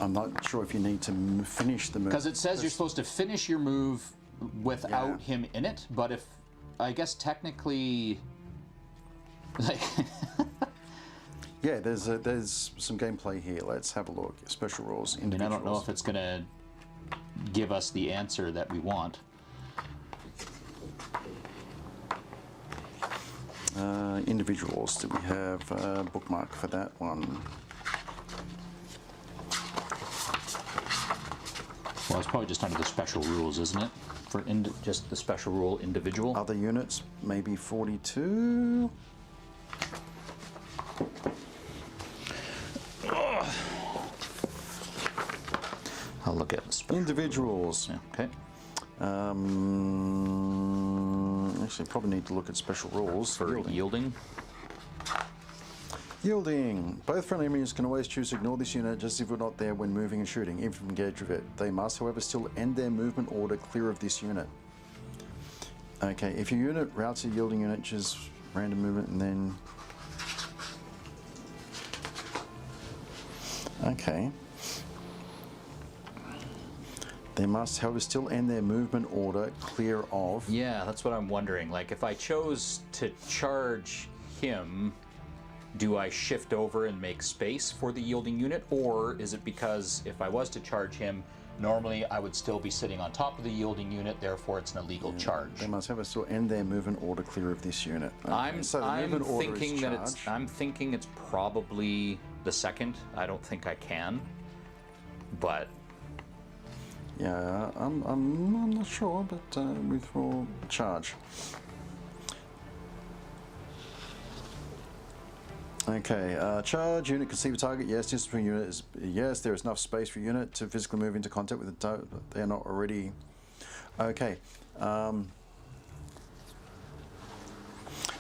Speaker 1: I'm not sure if you need to finish the move.
Speaker 3: Because it says you're supposed to finish your move without him in it, but if, I guess technically, like...
Speaker 1: Yeah, there's some gameplay here. Let's have a look. Special rules,
Speaker 3: I mean, I don't know if it's going to give us the answer that we want.
Speaker 1: Individuals. Do we have a bookmark for that one?
Speaker 3: Well, it's probably just under the special rules, isn't it? For just the special rule individual.
Speaker 1: Other units, maybe 42.
Speaker 3: I'll look at special
Speaker 1: Individuals.
Speaker 3: Yeah, okay.
Speaker 1: Actually, probably need to look at special rules.
Speaker 3: For yielding.
Speaker 1: Yielding. Both friendly enemies can always choose to ignore this unit just as if we're not there when moving and shooting, even if engaged with it. They must, however, still end their movement order clear of this unit. Okay, if your unit routes a yielding unit, choose random movement and then... Okay. They must, however, still end their movement order clear of...
Speaker 3: Yeah, that's what I'm wondering. Like, if I chose to charge him, do I shift over and make space for the yielding unit? Or is it because if I was to charge him, normally I would still be sitting on top of the yielding unit, therefore it's an illegal charge?
Speaker 1: They must, however, still end their movement order clear of this unit. Okay.
Speaker 3: I'm thinking it's probably the second. I don't think I can, but...
Speaker 1: Yeah, I'm not sure, but withdraw charge. Okay, charge unit can see the target. Yes, distance between unit is yes. There is enough space for unit to physically move into contact with the target. They are not already. Okay.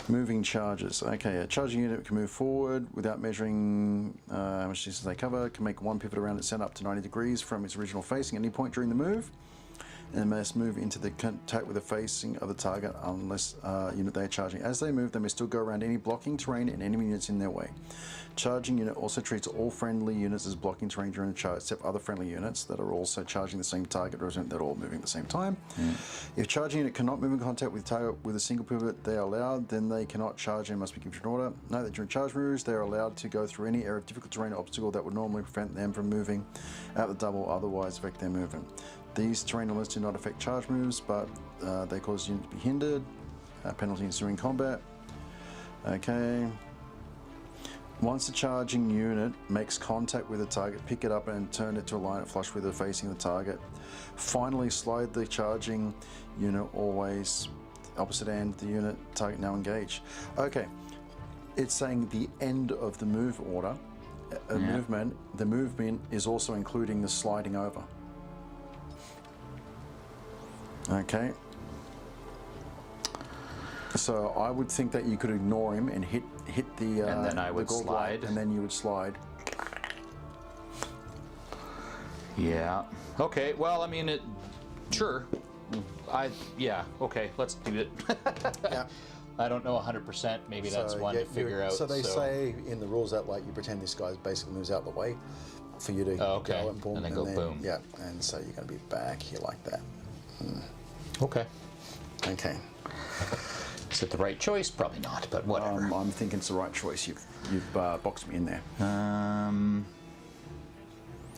Speaker 1: Moving charges. Okay, a charging unit can move forward without measuring how much distance they cover, can make one pivot around its center up to 90 degrees from its original facing at any point during the move, and must move into the contact with the facing of the target unless unit they are charging. As they move, they may still go around any blocking terrain and enemy units in their way. Charging unit also treats all friendly units as blocking terrain during the charge, except other friendly units that are also charging the same target, represent that all moving at the same time. If charging unit cannot move in contact with target with a single pivot they are allowed, then they cannot charge and must be given an order. Note that during charge moves, they are allowed to go through any area of difficult terrain or obstacle that would normally prevent them from moving out the double, otherwise affect their movement. These terrain elements do not affect charge moves, but they cause units to be hindered. Penalties during combat. Okay. Once the charging unit makes contact with the target, pick it up and turn it to align it flush with it facing the target. Finally, slide the charging unit always opposite end of the unit, target now engaged. Okay, it's saying the end of the move order, movement. The movement is also including the sliding over. Okay. So I would think that you could ignore him and hit the
Speaker 2: and then I would
Speaker 1: the
Speaker 2: slide,
Speaker 1: and then you would slide.
Speaker 3: Yeah.
Speaker 2: Okay. Well, I mean, it. Sure. Yeah. Okay. Let's do it.
Speaker 1: Yeah.
Speaker 2: I don't know 100%. Maybe that's one to figure out.
Speaker 1: So they say in the rules that like you pretend this guy basically moves out the way for you to go and boom,
Speaker 2: and then go boom.
Speaker 1: Yeah, and so you're going to be back here like that.
Speaker 2: Okay.
Speaker 1: Okay.
Speaker 2: Is it the right choice? Probably not, but whatever.
Speaker 1: I'm thinking it's the right choice. You've boxed me in there.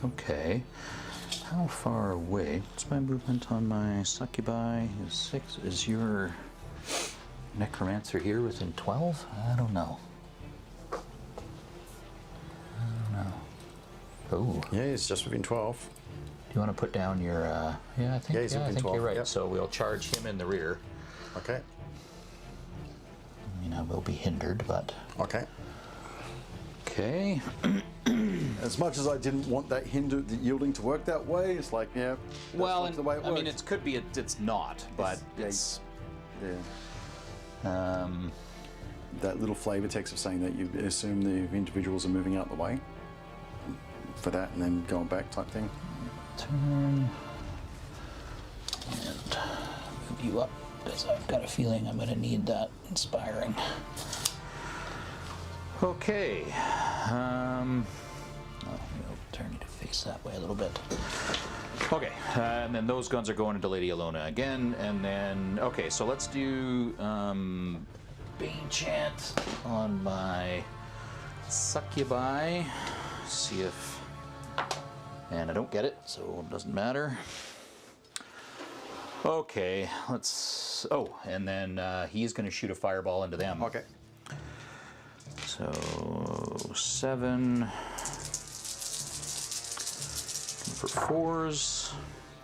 Speaker 3: Okay. How far away? What's my movement on my succubi? Is 6. Is your necromancer here within 12? I don't know. Oh.
Speaker 1: Yeah, it's just within 12.
Speaker 3: Do you want to put down your? Yeah, I think.
Speaker 1: he's
Speaker 3: Yeah, I
Speaker 1: within
Speaker 3: think
Speaker 1: 12.
Speaker 3: you're right.
Speaker 1: Yep.
Speaker 2: So we'll charge him in the rear.
Speaker 1: Okay.
Speaker 3: I mean, I will be hindered, but.
Speaker 1: Okay.
Speaker 3: Okay.
Speaker 1: As much as I didn't want that the yielding to work that way, it's like, yeah.
Speaker 2: Well,
Speaker 1: the way it
Speaker 2: I mean,
Speaker 1: works.
Speaker 2: it could be it's not, but it's.
Speaker 1: Yeah. That little flavor text of saying that you assume the individuals are moving out the way for that and then going back type thing.
Speaker 3: Turn. And move you up, because I've got a feeling I'm going to need that inspiring.
Speaker 2: Okay.
Speaker 3: I'll turn you to face that way a little bit.
Speaker 2: Okay, and then those guns are going into Lady Alona again, and then okay, so let's do Bane Chant on my Succubi. See if, and I don't get it, so it doesn't matter. Okay, let's. Oh, and then he's going to shoot a fireball into them.
Speaker 1: Okay.
Speaker 3: So 7 for 4s.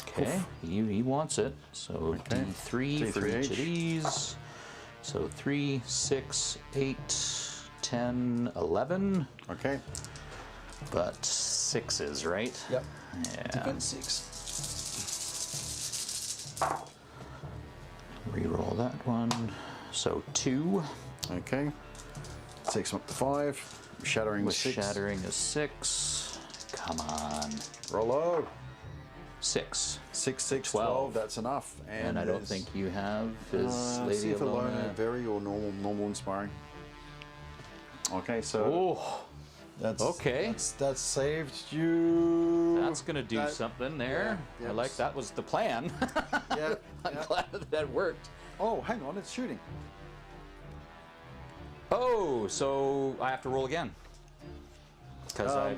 Speaker 3: Okay, he wants it. So
Speaker 1: Okay.
Speaker 3: D3 for each of these. So 3, 6, 8, 10, 11.
Speaker 1: Okay.
Speaker 3: But 6s, right?
Speaker 1: Yep.
Speaker 3: Yeah.
Speaker 1: Defense 6.
Speaker 3: Reroll that one. So 2.
Speaker 1: Okay. Takes him up to 5. Shattering
Speaker 3: With
Speaker 1: 6.
Speaker 3: shattering is 6. Come on.
Speaker 1: Roll low.
Speaker 3: 6.
Speaker 1: 6, 6,
Speaker 2: 12.
Speaker 1: 12. That's enough.
Speaker 3: And I don't think you have his Lady
Speaker 1: see if alone,
Speaker 3: Alona.
Speaker 1: very or normal inspiring. Okay, so
Speaker 2: Oh,
Speaker 1: that's
Speaker 2: okay.
Speaker 1: That's saved you.
Speaker 2: That's gonna do something there.
Speaker 1: yeah,
Speaker 2: I like that was the plan.
Speaker 1: Yeah.
Speaker 2: I'm
Speaker 1: yeah.
Speaker 2: glad that worked.
Speaker 1: Oh, hang on, it's shooting.
Speaker 2: Oh, so I have to roll again. Because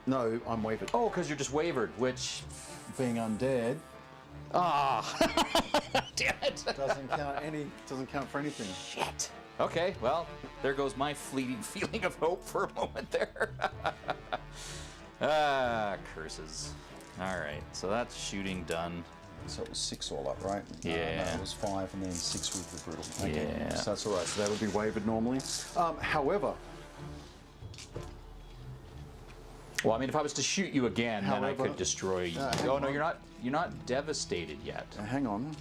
Speaker 1: No, I'm wavered.
Speaker 2: oh, because you're just wavered, which
Speaker 1: Being undead
Speaker 2: damn it.
Speaker 1: doesn't count for anything.
Speaker 2: Shit. Okay, well, there goes my fleeting feeling of hope for a moment there. Curses. All right, so that's shooting done.
Speaker 1: So it was 6 all up, right?
Speaker 2: Yeah.
Speaker 1: No, it was 5 and then 6 with the brutal. Okay.
Speaker 3: Yeah.
Speaker 1: So that's all right. So that would be wavered normally. However,
Speaker 2: Well, I mean, if I was to shoot you again, then I
Speaker 1: However-
Speaker 2: could destroy you.
Speaker 1: hang
Speaker 2: Oh no,
Speaker 1: on.
Speaker 2: you're not devastated yet.
Speaker 1: hang on.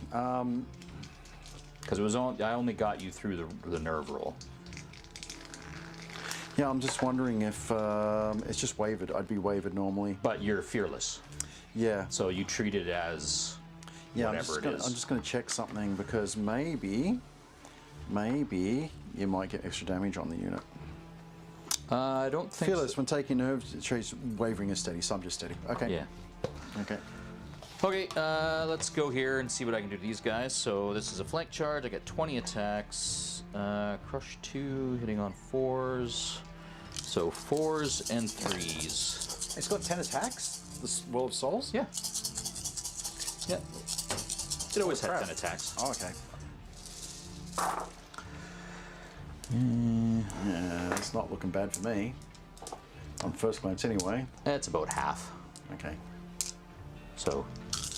Speaker 2: Because it was I only got you through the nerve roll.
Speaker 1: Yeah, I'm just wondering if it's just wavered. I'd be wavered normally.
Speaker 2: But you're fearless,
Speaker 1: Yeah.
Speaker 2: so you treat it as whatever it is.
Speaker 1: I'm just going to check something because maybe you might get extra damage on the unit.
Speaker 2: I don't think.
Speaker 1: Fearless, when taking nerves, trace wavering is steady, so I'm just steady. Okay.
Speaker 2: Yeah.
Speaker 1: Okay.
Speaker 2: Okay, let's go here and see what I can do to these guys. So this is a flank charge. I get 20 attacks. Crush 2, hitting on 4s. So 4s and 3s.
Speaker 1: It's got 10 attacks. The World of Souls.
Speaker 2: Yeah. Yeah. It always had
Speaker 1: crap.
Speaker 2: 10 attacks.
Speaker 1: Oh, okay. Yeah, it's not looking bad for me. On first glance, anyway.
Speaker 3: It's about half.
Speaker 1: Okay.
Speaker 3: So,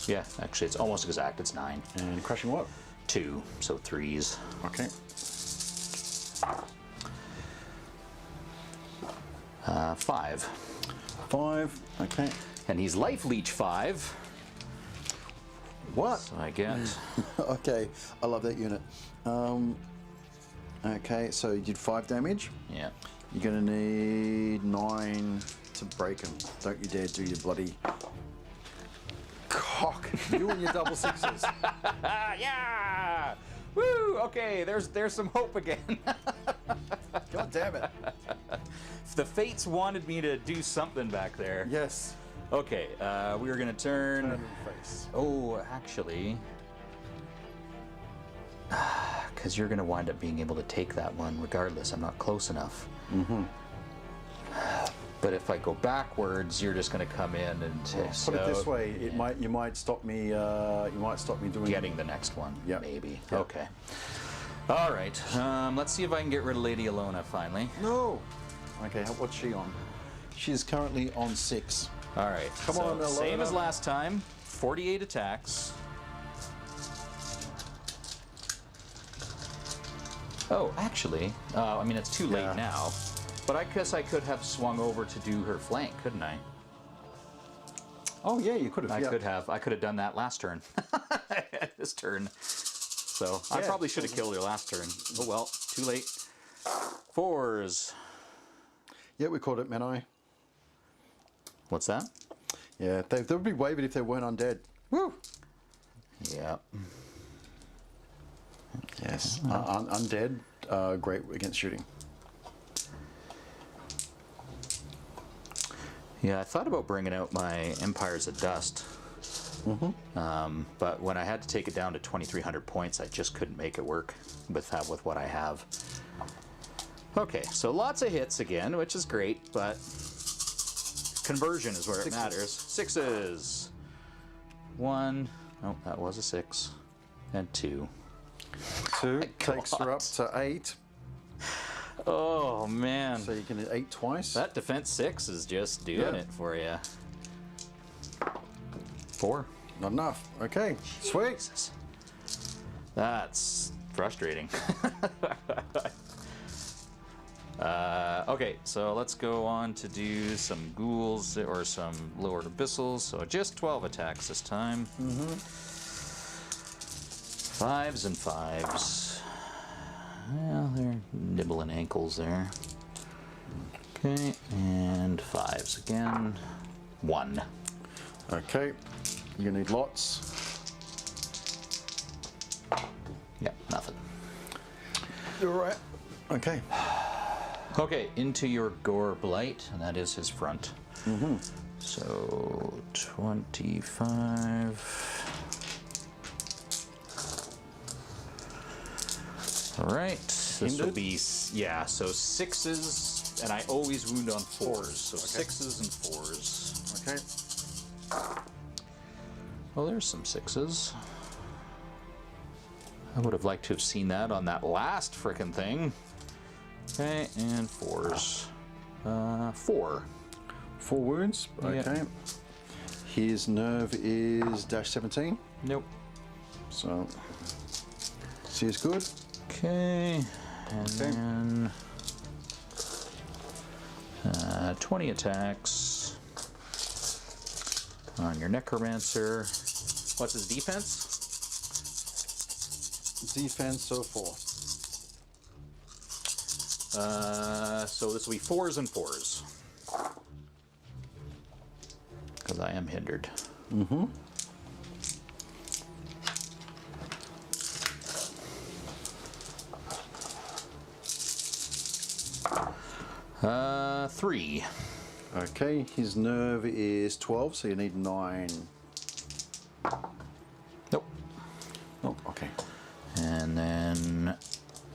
Speaker 3: yeah, actually, it's almost exact. It's 9.
Speaker 1: And crushing what?
Speaker 3: 2, so 3s.
Speaker 1: Okay.
Speaker 3: 5.
Speaker 1: 5. Okay.
Speaker 3: And he's life leech 5.
Speaker 1: What?
Speaker 3: So I get.
Speaker 1: Okay, I love that unit. Okay, so you did 5 damage.
Speaker 3: Yeah.
Speaker 1: You're gonna need 9 to break him. Don't you dare do your bloody cock. You and your double 6s.
Speaker 3: Yeah! Woo! Okay, there's some hope again.
Speaker 1: God damn it.
Speaker 3: The fates wanted me to do something back there.
Speaker 1: Yes.
Speaker 3: Okay, we were gonna turn.
Speaker 1: Face.
Speaker 3: Oh, actually, because you're gonna wind up being able to take that one regardless. I'm not close enough. Mm-hmm. But if I go backwards, you're just gonna come in and
Speaker 1: Put it this way: you might stop me. You might stop me doing
Speaker 3: getting the next one.
Speaker 1: Yep.
Speaker 3: Maybe.
Speaker 1: Yep.
Speaker 3: Okay. All right. Let's see if I can get rid of Lady Alona finally.
Speaker 1: No. Okay, what's she on? She's currently on 6.
Speaker 3: All right.
Speaker 1: Come on, Alona.
Speaker 3: Same as last time. 48 attacks. Oh, actually, I mean, it's too late now. But I guess I could have swung over to do her flank, couldn't I?
Speaker 1: Oh yeah, you could have.
Speaker 3: I could have. I could have done that last turn. This turn. So I probably should have killed her last turn. Oh well, too late. 4s.
Speaker 1: Yeah, we called it Menai.
Speaker 3: What's that?
Speaker 1: Yeah, they would be wavered if they weren't undead. Woo!
Speaker 3: Yeah.
Speaker 1: Yes. Undead, great against shooting.
Speaker 3: Yeah, I thought about bringing out my Empires of Dust. Mm-hmm. But when I had to take it down to 2,300 points, I just couldn't make it work with what I have. Okay, so lots of hits again, which is great, but conversion is where it matters. 6s. 1. Oh, that was a 6. And 2.
Speaker 1: 2 takes her up to 8.
Speaker 3: Oh, man.
Speaker 1: So you can hit 8 twice.
Speaker 3: That defense 6 is just doing it for you. 4.
Speaker 1: Not enough. Okay, sweet.
Speaker 3: Jesus. That's frustrating. Okay, so let's go on to do some ghouls or some lower abyssals. So just 12 attacks this time. 5s and 5s. Well, they're nibbling ankles there. Okay, and 5s again. 1.
Speaker 1: Okay, you're gonna need lots.
Speaker 3: Yep, nothing.
Speaker 1: You're right. Okay.
Speaker 3: Okay, into your Gore Blight, and that is his front. So 25. All right, this will be so 6s, and I always wound on 4s, so 6s and 4s.
Speaker 1: Okay.
Speaker 3: Well, there's some 6s. I would have liked to have seen that on that last frickin' thing. Okay, and 4s. 4.
Speaker 1: 4 wounds. Okay.
Speaker 3: Yep.
Speaker 1: His nerve is -17.
Speaker 3: Nope.
Speaker 1: So, see, it's good.
Speaker 3: Okay, and then 20 attacks on your Necromancer. What's his defense?
Speaker 1: Defense, so 4.
Speaker 3: So this will be 4s and 4s. Because I am hindered. 3.
Speaker 1: Okay, his nerve is 12, so you need 9.
Speaker 3: Nope.
Speaker 1: Oh, okay.
Speaker 3: And then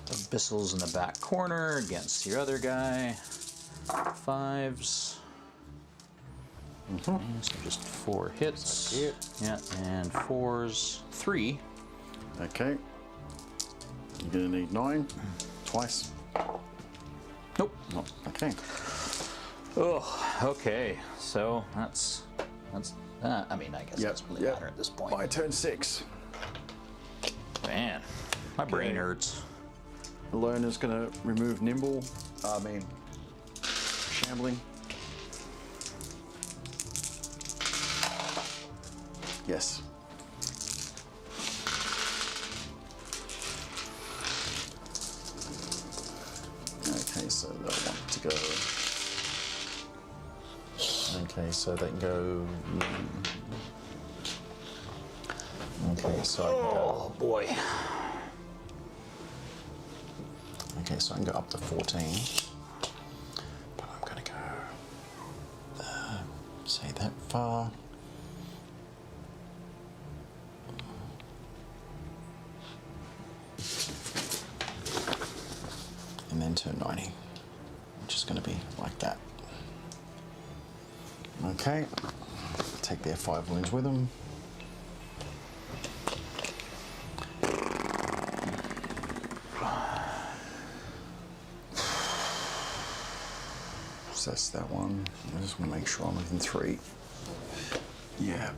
Speaker 3: Abyssals in the back corner against your other guy. 5s. Okay, so just 4 hits. Yeah, and 4s. 3.
Speaker 1: Okay. You're gonna need 9 twice.
Speaker 2: Nope.
Speaker 1: No. Okay.
Speaker 2: Oh, okay. So that's I mean, I guess it doesn't really matter at this point.
Speaker 1: My turn 6.
Speaker 2: Man, my brain hurts.
Speaker 1: Alona's going to remove nimble. Shambling. Yes. Okay, so they'll want to go. Okay, so they can go. Okay, so I can go.
Speaker 2: Oh boy.
Speaker 1: Okay, so I can go up to 14. But I'm going to go. Say that far. And then turn 90, which is going to be like that. Okay, take their 5 wounds with them. So that's that one. I just want to make sure I'm within 3. Yeah.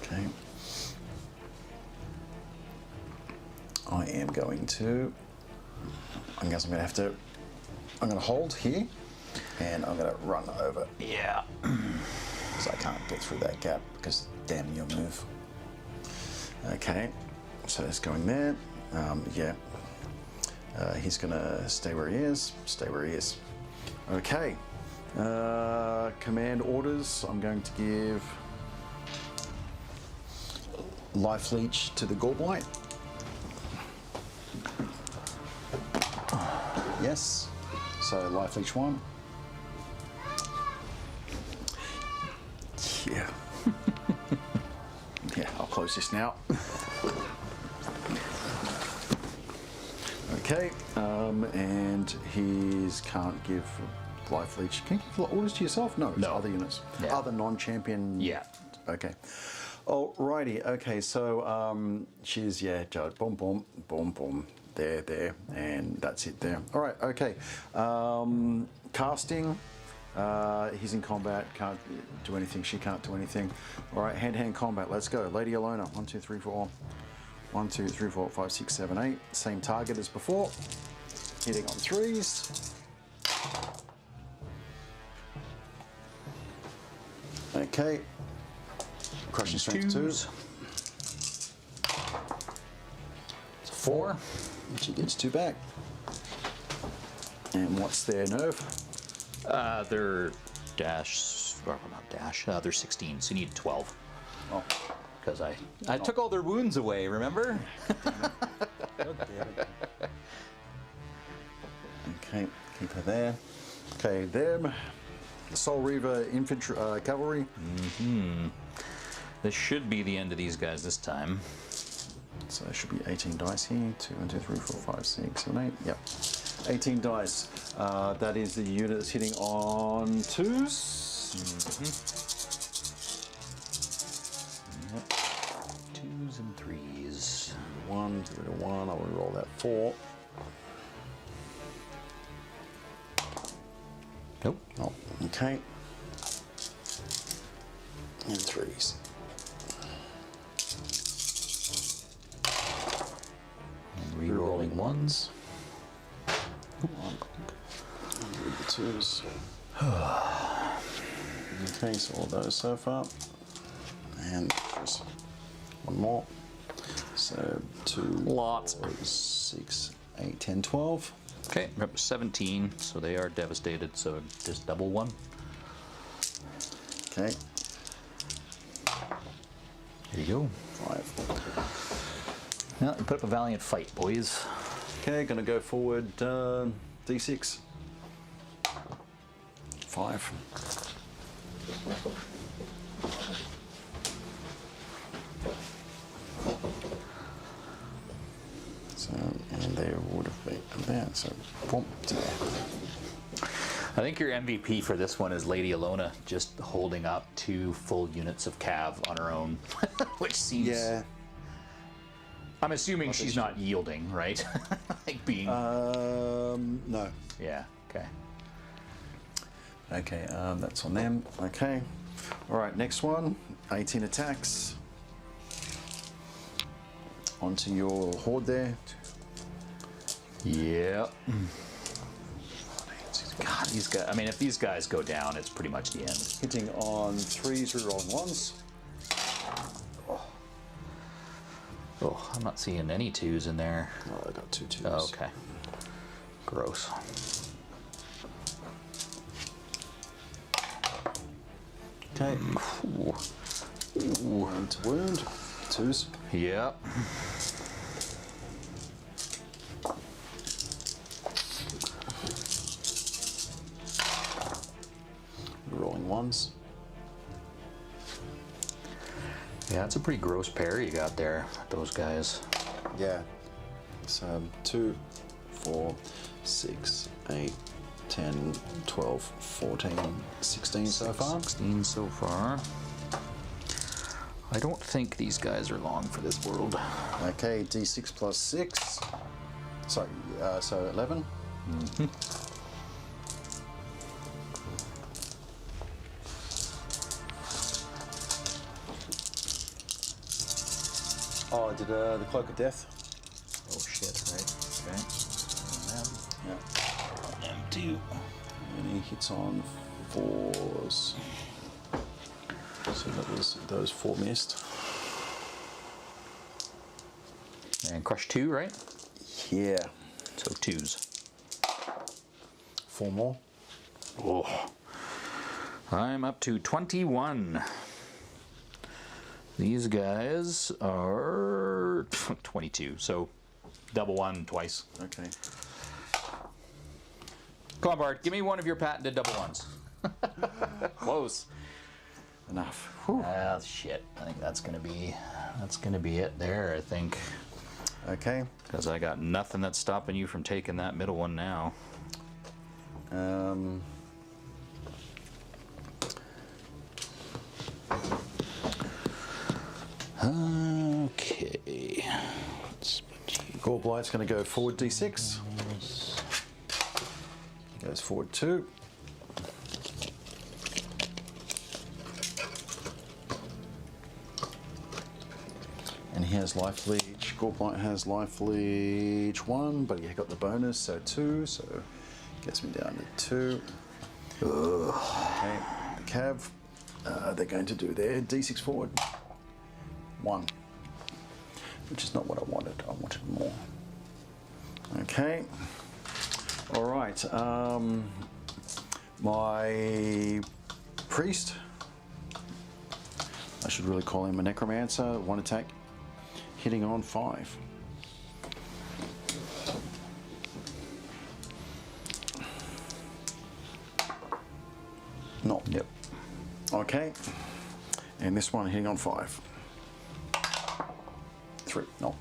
Speaker 1: Okay. I am going to. I guess I'm going to hold here, and I'm going to run over.
Speaker 2: Yeah.
Speaker 1: Because I can't get through that gap, because damn your move. Okay, so it's going there. Yeah. He's going to stay where he is. Stay where he is. Okay. Command orders. I'm going to give life leech to the Gallblight. Yes. So life leech 1. Yeah. Yeah, I'll close this now. Okay, and he's can't give life leech. Can you give orders to yourself? No, it's other units.
Speaker 2: Yeah.
Speaker 1: Other non-champion.
Speaker 2: Yeah.
Speaker 1: Okay. Alrighty. Okay, so she's Judd. Boom, boom, boom, boom. There, and that's it there. All right, okay. Casting, he's in combat, can't do anything, she can't do anything. All right, hand-to-hand combat, let's go. Lady Alona, 1, 2, 3, 4. 1, 2, 3, 4, 5, 6, 7, 8. Same target as before. Hitting on 3s. Okay. Crushing strength 2s.
Speaker 2: It's 4.
Speaker 1: She gets 2 back. And what's their nerve?
Speaker 2: They're dash, or not dash. They're 16, so you need 12.
Speaker 1: Oh.
Speaker 2: Because I took all their wounds away, remember?
Speaker 1: Okay, keep her there. Okay, them. The Soul Reaver infantry, cavalry.
Speaker 2: This should be the end of these guys this time.
Speaker 1: So there should be 18 dice here. 2, 1, 2, 3, 4, 5, 6, 7, 8. Yep. 18 dice. That is the unit that's hitting on 2s.
Speaker 2: Yep. 2s and 3s.
Speaker 1: 1, get rid of 1. I will roll that 4.
Speaker 2: Nope.
Speaker 1: Oh, okay. And 3s.
Speaker 2: And re-rolling 1s.
Speaker 1: 1. And read the 2s. Okay, so all those so far. And just 1 more. So 2,
Speaker 2: Lots.
Speaker 1: 4, 6, 8, 10, 12.
Speaker 2: Okay, we're up to 17, so they are devastated, so just double 1.
Speaker 1: Okay.
Speaker 2: There you go.
Speaker 1: 5.
Speaker 2: Yeah, put up a valiant fight, boys.
Speaker 1: Okay, gonna go forward D6. 5. So, and there would have been that, so boom, there.
Speaker 2: I think your MVP for this one is Lady Alona, just holding up 2 full units of cav on her own, which seems I'm assuming she's not yielding, right? Like being.
Speaker 1: No.
Speaker 2: Yeah. Okay.
Speaker 1: Okay, that's on them. Okay. All right, next one. 18 attacks. Onto your horde there.
Speaker 2: Yeah. God, these guys. I mean, if these guys go down, it's pretty much the end.
Speaker 1: Hitting on 3s, rerolling 1s.
Speaker 2: Oh, I'm not seeing any 2s in there.
Speaker 1: Oh, I got 2 2s.
Speaker 2: Oh, okay. Gross.
Speaker 1: Okay. Wound to wound. 2s.
Speaker 2: Yep.
Speaker 1: Rolling 1s.
Speaker 2: Yeah, it's a pretty gross pair you got there, those guys.
Speaker 1: Yeah. So 2, 4, 6, 8, 10, 12, 14, 16 so far.
Speaker 2: 16 so far. I don't think these guys are long for this world.
Speaker 1: Okay, d6 plus 6. Sorry, so 11.
Speaker 2: Mm-hmm.
Speaker 1: Oh, I did the Cloak of Death.
Speaker 2: Oh shit, right. Okay.
Speaker 1: Yeah.
Speaker 2: M2.
Speaker 1: And he hits on 4s. So that was those 4 missed.
Speaker 2: And crush 2, right?
Speaker 1: Yeah.
Speaker 2: So 2s.
Speaker 1: 4 more.
Speaker 2: Oh. I'm up to 21. These guys are 22, so double 1 twice.
Speaker 1: Okay.
Speaker 2: Come on, Bart, give me one of your patented double 1s. Close.
Speaker 1: Enough.
Speaker 2: Ah, shit. I think that's gonna be it there, I think.
Speaker 1: Okay.
Speaker 2: Because I got nothing that's stopping you from taking that middle one now. Okay.
Speaker 1: Gorblight's going to go forward d6. He goes forward 2. And he has life leech. Gorblight has life leech 1, but he got the bonus, so 2, so gets me down to 2. Okay, the Cav, they're going to do their d6 forward. 1, which is not what I wanted. I wanted more. Okay. All right. My priest. I should really call him a necromancer. 1 attack, hitting on 5. No.
Speaker 2: Yep.
Speaker 1: Okay. And this one hitting on 5. 3. No.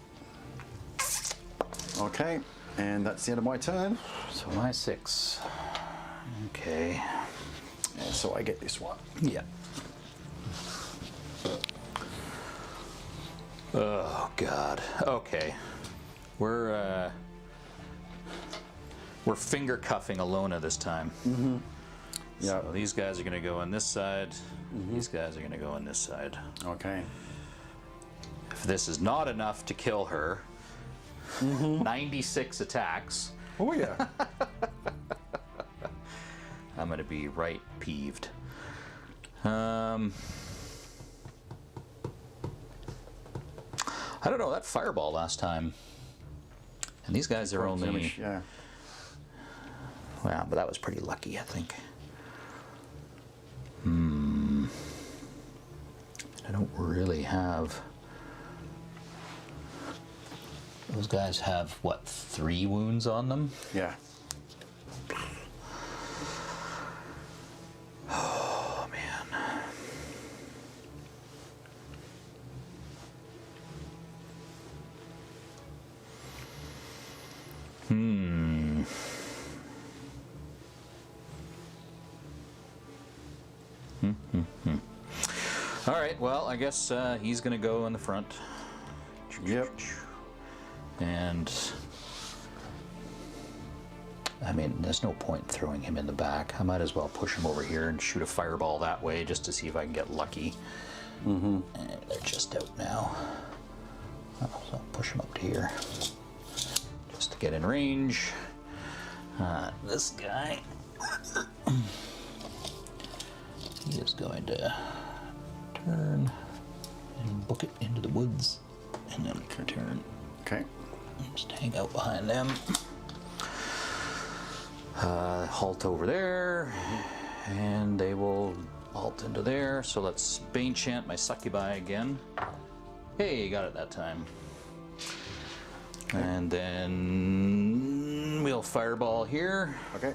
Speaker 1: Okay. And that's the end of my turn.
Speaker 2: So my 6. Okay.
Speaker 1: And so I get this one.
Speaker 2: Yeah. Oh God. Okay. We're finger cuffing Alona this time.
Speaker 1: Mm-hmm. Yeah.
Speaker 2: So these guys are gonna go on this side. Mm-hmm. These guys are gonna go on this side.
Speaker 1: Okay.
Speaker 2: If this is not enough to kill her, 96 attacks.
Speaker 1: Oh yeah.
Speaker 2: I'm gonna be right peeved. I don't know, that fireball last time. And these guys are only...
Speaker 1: Damage, yeah.
Speaker 2: Well, but that was pretty lucky, I think. I don't really have... Those guys have, what, 3 wounds on them?
Speaker 1: Yeah.
Speaker 2: Oh, man. All right, well, I guess he's going to go in the front.
Speaker 1: Yep.
Speaker 3: And I mean, there's no point throwing him in the back. I might as well push him over here and shoot a fireball that way just to see if I can get lucky. And they're just out now. So I'll push him up to here just to get in range. This guy, he is going to turn and book it into the woods and then turn.
Speaker 1: Okay.
Speaker 3: Just hang out behind them. Halt over there, and they will halt into there. So let's Bane Chant my Succubi again. Hey, got it that time. And then we'll Fireball here.
Speaker 1: Okay.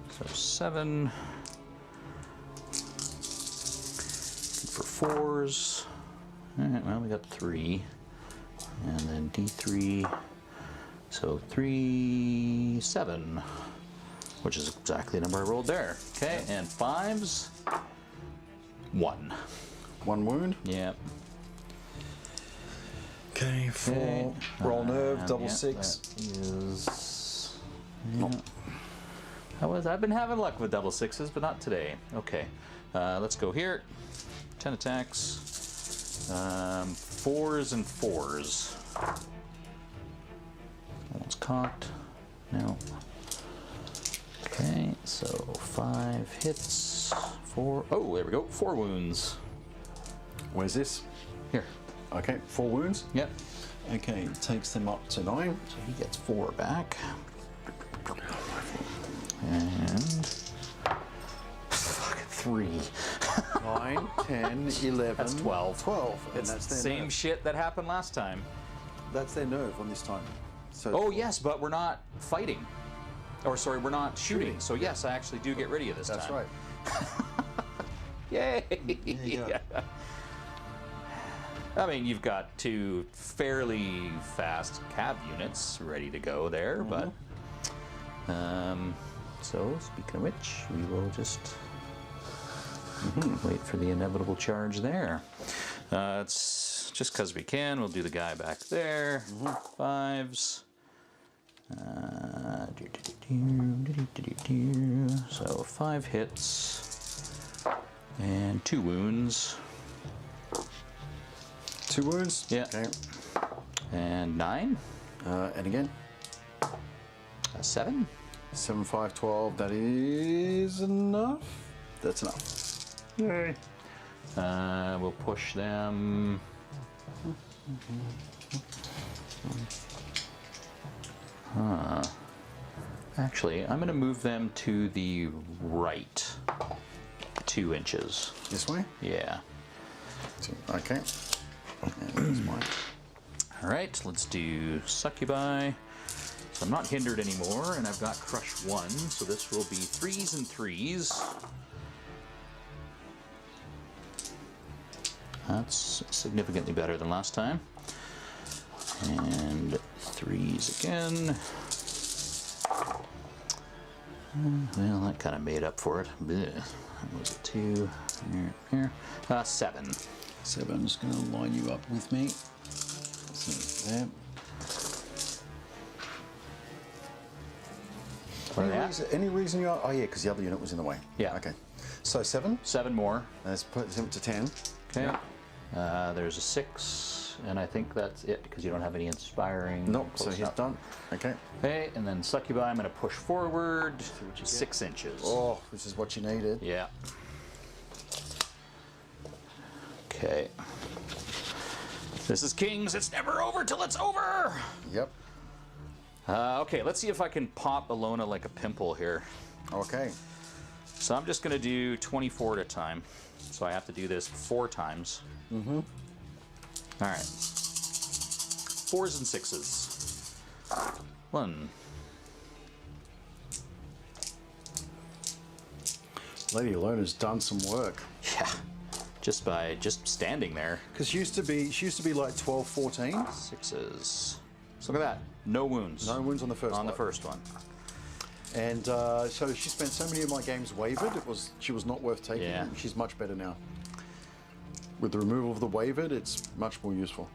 Speaker 3: So 7. For 4s. Alright, well, we got 3. And then D3. So 3, 7. Which is exactly the number I rolled there. Okay, and 5s. 1.
Speaker 1: 1 wound.
Speaker 3: Yep.
Speaker 1: Okay, 4. Roll nerve, double
Speaker 3: yeah,
Speaker 1: 6.
Speaker 3: That is. I've been having luck with double 6s, but not today. Okay, let's go here. 10 attacks. 4s and 4s. One's cocked. No. Okay, so 5 hits. 4. Oh, there we go. 4 wounds.
Speaker 1: Where's this?
Speaker 3: Here.
Speaker 1: Okay, 4 wounds.
Speaker 3: Yep.
Speaker 1: Okay, takes them up to 9.
Speaker 3: So he gets 4 back. And. Fucking 3.
Speaker 1: 9, 10, 11.
Speaker 3: That's 12.
Speaker 1: 12. And
Speaker 3: It's
Speaker 1: that's
Speaker 3: the
Speaker 1: their
Speaker 3: same
Speaker 1: nerve.
Speaker 3: shit that happened last time.
Speaker 1: That's their nerve on this time. So
Speaker 3: Oh, yes, but we're not fighting. Or, sorry, we're not shooting. So, yes, I actually do get rid of you this
Speaker 1: that's
Speaker 3: time.
Speaker 1: right.
Speaker 3: Yay!
Speaker 1: There you go.
Speaker 3: I mean, you've got 2 fairly fast cab units ready to go there, but so speaking of which, we will just wait for the inevitable charge there. It's just because we can. We'll do the guy back there. 5s. So 5 hits and 2 wounds.
Speaker 1: 2 wounds.
Speaker 3: Yeah.
Speaker 1: Okay.
Speaker 3: And 9.
Speaker 1: And again.
Speaker 3: 7.
Speaker 1: 7, 5, 12. That is enough. That's enough.
Speaker 3: Yay. We'll push them. Actually, I'm going to move them to the right 2 inches.
Speaker 1: This way.
Speaker 3: Yeah.
Speaker 1: Okay. And there's mine.
Speaker 3: All right, let's do Succubi. So I'm not hindered anymore, and I've got Crush 1, so this will be 3s and 3s. That's significantly better than last time. And 3s again. Well, that kind of made up for it. Blech. That was a 2. Here. 7.
Speaker 1: 7 is going to line you up with me. So there. Any reason you are? Oh yeah, because the other unit was in the way.
Speaker 3: Yeah.
Speaker 1: Okay. So 7.
Speaker 3: 7 more.
Speaker 1: Let's put him to 10.
Speaker 3: Okay. There's a 6, and I think that's it because you don't have any inspiring.
Speaker 1: Nope. So he's done. Okay.
Speaker 3: Okay, and then Succubi, I'm going to push forward 6 inches.
Speaker 1: Oh, this is what you needed.
Speaker 3: Yeah. Okay. This is Kings. It's never over till it's over.
Speaker 1: Yep.
Speaker 3: Okay, let's see if I can pop Alona like a pimple here.
Speaker 1: Okay.
Speaker 3: So I'm just going to do 24 at a time. So I have to do this 4 times. Mm-hmm. All right. 4s and 6s. 1.
Speaker 1: Lady Alona's done some work.
Speaker 3: Yeah. Just by standing there.
Speaker 1: Because she used to be like 12, 14.
Speaker 3: 6s. So look at that. No wounds.
Speaker 1: No wounds on the first one.
Speaker 3: On the first one.
Speaker 1: And so she spent so many of my games wavered. She was not worth taking.
Speaker 3: Yeah.
Speaker 1: She's much better now. With the removal of the wavered, it's much more useful.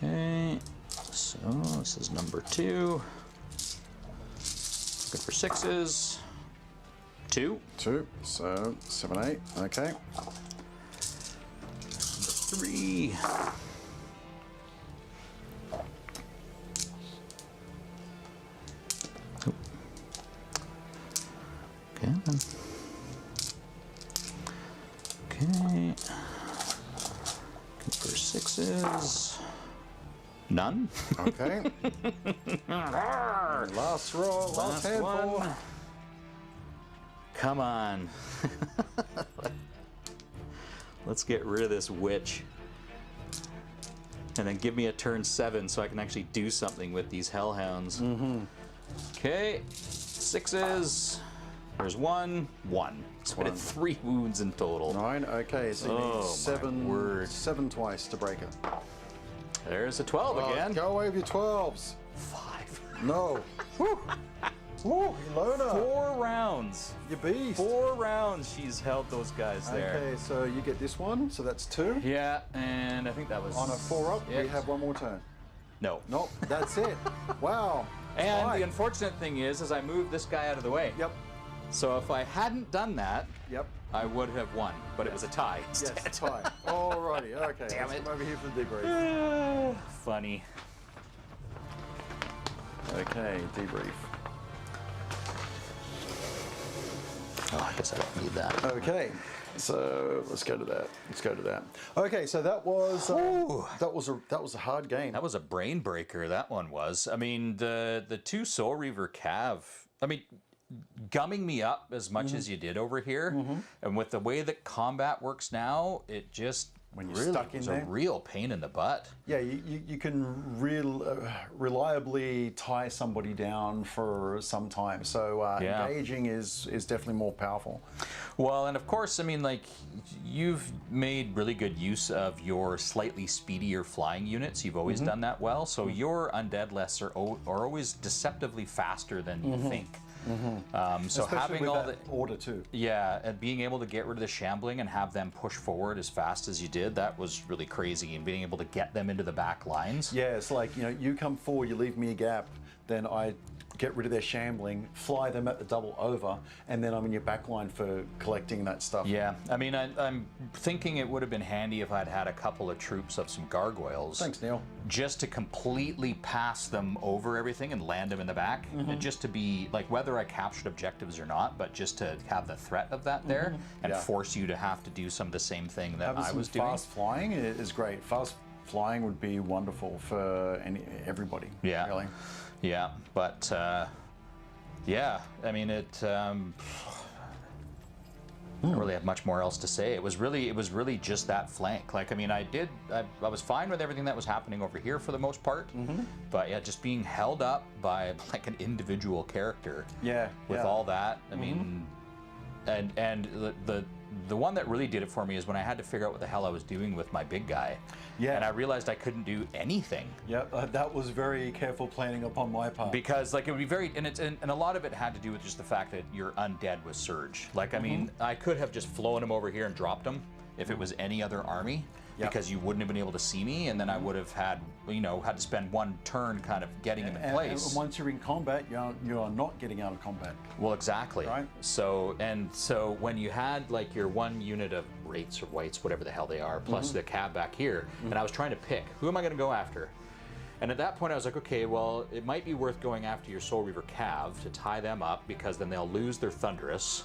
Speaker 3: Okay.
Speaker 2: So this is number 2. Looking for 6s. 2.
Speaker 1: 2. So 7, 8. Okay.
Speaker 2: 3. Okay. Okay. Looking for 6s. None.
Speaker 1: Okay. Last roll. Last handful.
Speaker 2: one. Come on. Let's get rid of this witch. And then give me a turn 7 so I can actually do something with these hellhounds. Okay. 6s. There's 1. 1. So I did 3 wounds in total.
Speaker 1: 9. Okay. So you need
Speaker 2: my word.
Speaker 1: 7 twice to break it.
Speaker 2: There's a 12 again.
Speaker 1: Go away with your 12s.
Speaker 2: 5.
Speaker 1: No. Woo. Woo, Ilona.
Speaker 2: 4 rounds.
Speaker 1: You beast.
Speaker 2: 4 rounds she's held those guys there.
Speaker 1: Okay, so you get this one, so that's 2.
Speaker 2: Yeah, and I think that was...
Speaker 1: On a 4-up,
Speaker 2: Yep.
Speaker 1: we have 1 more turn.
Speaker 2: No.
Speaker 1: Nope, that's it. Wow.
Speaker 2: And
Speaker 1: Fine.
Speaker 2: the unfortunate thing is I moved this guy out of the way.
Speaker 1: Yep.
Speaker 2: So if I hadn't done that,
Speaker 1: Yep.
Speaker 2: I would have won, but it was a tie instead.
Speaker 1: Yes, tie. Alrighty, okay.
Speaker 2: Damn
Speaker 1: let's
Speaker 2: it.
Speaker 1: come over here for the debrief.
Speaker 2: Funny.
Speaker 1: Okay, debrief.
Speaker 3: Oh, I guess I don't need that.
Speaker 1: Okay, so let's go to that. Let's go to that. Okay, so that was that was a hard game.
Speaker 2: That was a brain breaker, that one was. I mean, the 2 Soul Reaver Cav, I mean, gumming me up as much as you did over here, and with the way that combat works now, it just
Speaker 1: When you're
Speaker 2: really
Speaker 1: stuck in
Speaker 2: was
Speaker 1: there.
Speaker 2: a real pain in the butt.
Speaker 1: Yeah, you can reliably tie somebody down for some time. So
Speaker 2: Yeah.
Speaker 1: engaging is definitely more powerful.
Speaker 2: Well, and of course, I mean, like, you've made really good use of your slightly speedier flying units. You've always done that well. So your undead lists are always deceptively faster than you think. So
Speaker 1: Especially
Speaker 2: having
Speaker 1: with
Speaker 2: all
Speaker 1: that
Speaker 2: the
Speaker 1: order too.
Speaker 2: yeah, and being able to get rid of the shambling and have them push forward as fast as you did, that was really crazy. And being able to get them into the back lines.
Speaker 1: Yeah, it's like, you come forward, you leave me a gap, then I get rid of their shambling, fly them at the double over, and then I'm in your back line for collecting that stuff.
Speaker 2: Yeah, I mean, I'm thinking it would have been handy if I'd had a couple of troops of some gargoyles.
Speaker 1: Thanks, Neil.
Speaker 2: Just to completely pass them over everything and land them in the back. And just to be, like, whether I captured objectives or not, but just to have the threat of that there and
Speaker 1: Yeah.
Speaker 2: force you to have to do some of the same thing that
Speaker 1: Having
Speaker 2: I
Speaker 1: some
Speaker 2: was doing.
Speaker 1: fast flying is great. Fast flying would be wonderful for everybody.
Speaker 2: Yeah.
Speaker 1: Really.
Speaker 2: Yeah, but yeah, I mean, I don't really have much more else to say. It was really just that flank. Like, I mean, I was fine with everything that was happening over here for the most part. But yeah, just being held up by like an individual character.
Speaker 1: Yeah.
Speaker 2: With all that, I mean, and the one that really did it for me is when I had to figure out what the hell I was doing with my big guy.
Speaker 1: Yeah.
Speaker 2: And I realized I couldn't do anything.
Speaker 1: Yeah, that was very careful planning upon my part.
Speaker 2: Because like it would be very, and a lot of it had to do with just the fact that you're undead with Surge. Like, I mean, I could have just flown him over here and dropped him if it was any other army.
Speaker 1: Yep.
Speaker 2: Because you wouldn't have been able to see me, and then I would have had, had to spend one turn kind of getting him in place.
Speaker 1: And once you're in combat, you are not getting out of combat.
Speaker 2: Well, exactly.
Speaker 1: Right.
Speaker 2: So when you had like your one unit of Wraiths or Whites, whatever the hell they are, plus the cab back here, and I was trying to pick, who am I going to go after? And at that point I was like, okay, well, it might be worth going after your Soul Reaver Cav to tie them up, because then they'll lose their Thunderous,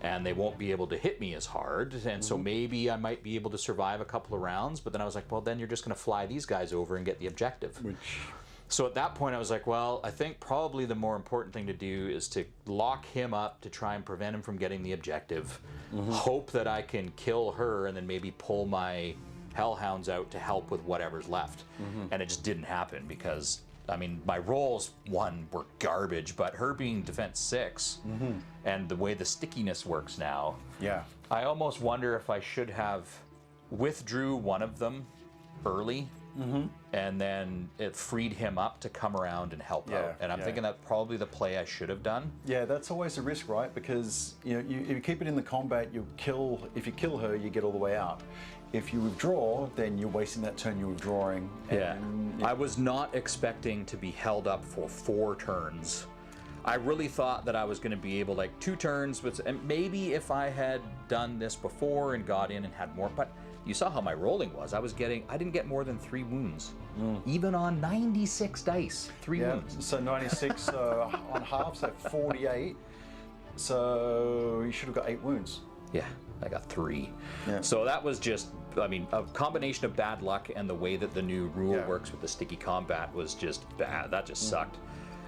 Speaker 2: and they won't be able to hit me as hard, and so maybe I might be able to survive a couple of rounds, but then I was like, well, then you're just going to fly these guys over and get the objective. So at that point I was like, well, I think probably the more important thing to do is to lock him up to try and prevent him from getting the objective, hope that I can kill her, and then maybe pull my Hellhounds out to help with whatever's left. And it just didn't happen because, I mean, my rolls, one, were garbage, but her being defense 6 and the way the stickiness works now, I almost wonder if I should have withdrew one of them early, and then it freed him up to come around and help out. And I'm thinking that's probably the play I should have done.
Speaker 1: Yeah, that's always a risk, right? Because if you keep it in the combat, if you kill her, you get all the way out. if you withdraw, then you're wasting that turn you're withdrawing.
Speaker 2: Yeah.
Speaker 1: And
Speaker 2: I was not expecting to be held up for 4 turns. I really thought that I was going to be able, like, 2 turns, and maybe if I had done this before and got in and had more, but you saw how my rolling was. I didn't get more than 3 wounds. Even on 96 dice, 3 wounds.
Speaker 1: So 96 on half, so 48. So you should have got 8 wounds.
Speaker 2: Yeah, I got 3.
Speaker 1: Yeah.
Speaker 2: So that was just, I mean, a combination of bad luck and the way that the new rule works with the sticky combat was just bad. That just sucked.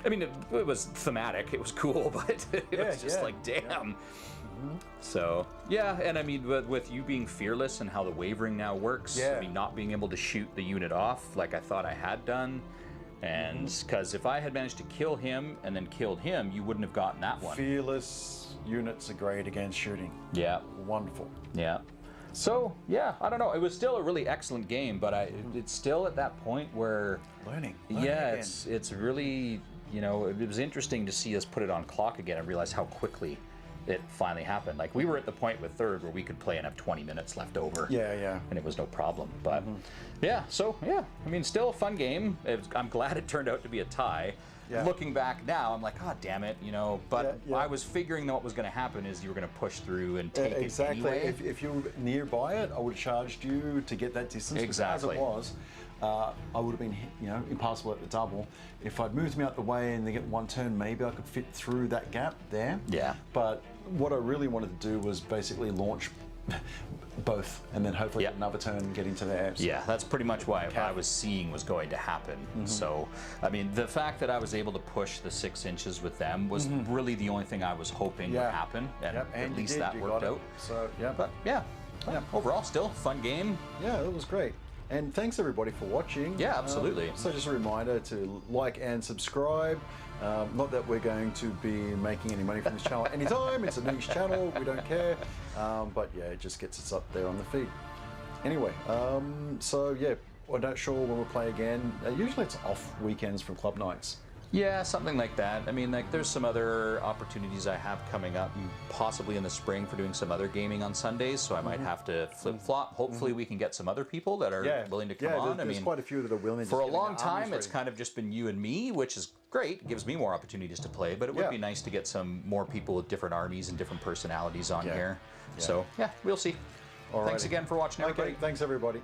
Speaker 2: I mean, it was thematic, it was cool, but it was just like, damn. So, yeah, and I mean, with you being fearless and how the wavering now works, I mean, not being able to shoot the unit off like I thought I had done, and because if I had managed to kill him and then killed him, you wouldn't have gotten that one.
Speaker 1: Fearless units are great against shooting.
Speaker 2: Yeah.
Speaker 1: Wonderful.
Speaker 2: Yeah. So, yeah, I don't know. It was still a really excellent game, but it's still at that point where...
Speaker 1: Learning
Speaker 2: yeah,
Speaker 1: again.
Speaker 2: it's really, you know, it was interesting to see us put it on clock again and realize how quickly it finally happened. Like, we were at the point with 3rd where we could play and have 20 minutes left over.
Speaker 1: Yeah.
Speaker 2: And it was no problem. But, yeah, so, yeah, I mean, still a fun game. I'm glad it turned out to be a tie. Yeah. Looking back now, I'm like, God damn it, you know. But I was figuring that what was going to happen is you were going to push through and take it anyway.
Speaker 1: If you were nearby it, I would have charged you to get that distance.
Speaker 2: Exactly.
Speaker 1: As it was, I would have been, you know, impassable at the double. If I'd moved me out the way and they get 1 turn, maybe I could fit through that gap there.
Speaker 2: Yeah.
Speaker 1: But what I really wanted to do was basically launch both, and then hopefully get another turn and get into there. So.
Speaker 2: Yeah, that's pretty much what I was seeing was going to happen. So, I mean, the fact that I was able to push the 6 inches with them was really the only thing I was hoping would happen, and at least that worked out.
Speaker 1: So, yeah.
Speaker 2: But yeah, overall, still fun game.
Speaker 1: Yeah, it was great. And thanks everybody for watching.
Speaker 2: Yeah, absolutely.
Speaker 1: So just a reminder to like and subscribe. Not that we're going to be making any money from this channel anytime. It's a niche channel. We don't care. But yeah, it just gets us up there on the feed. Anyway, so yeah, I'm not sure when we'll play again. Usually it's off weekends from club nights.
Speaker 2: Yeah, something like that. I mean, like, there's some other opportunities I have coming up, possibly in the spring, for doing some other gaming on Sundays, so I might have to flip-flop. Hopefully we can get some other people that are willing to come on.
Speaker 1: There's quite a few that are willing.
Speaker 2: For a long time, it's kind of just been you and me, which is great. It gives me more opportunities to play, but it would be nice to get some more people with different armies and different personalities on here. So, yeah, we'll see. Thanks again for watching, everybody.
Speaker 1: Okay, thanks, everybody.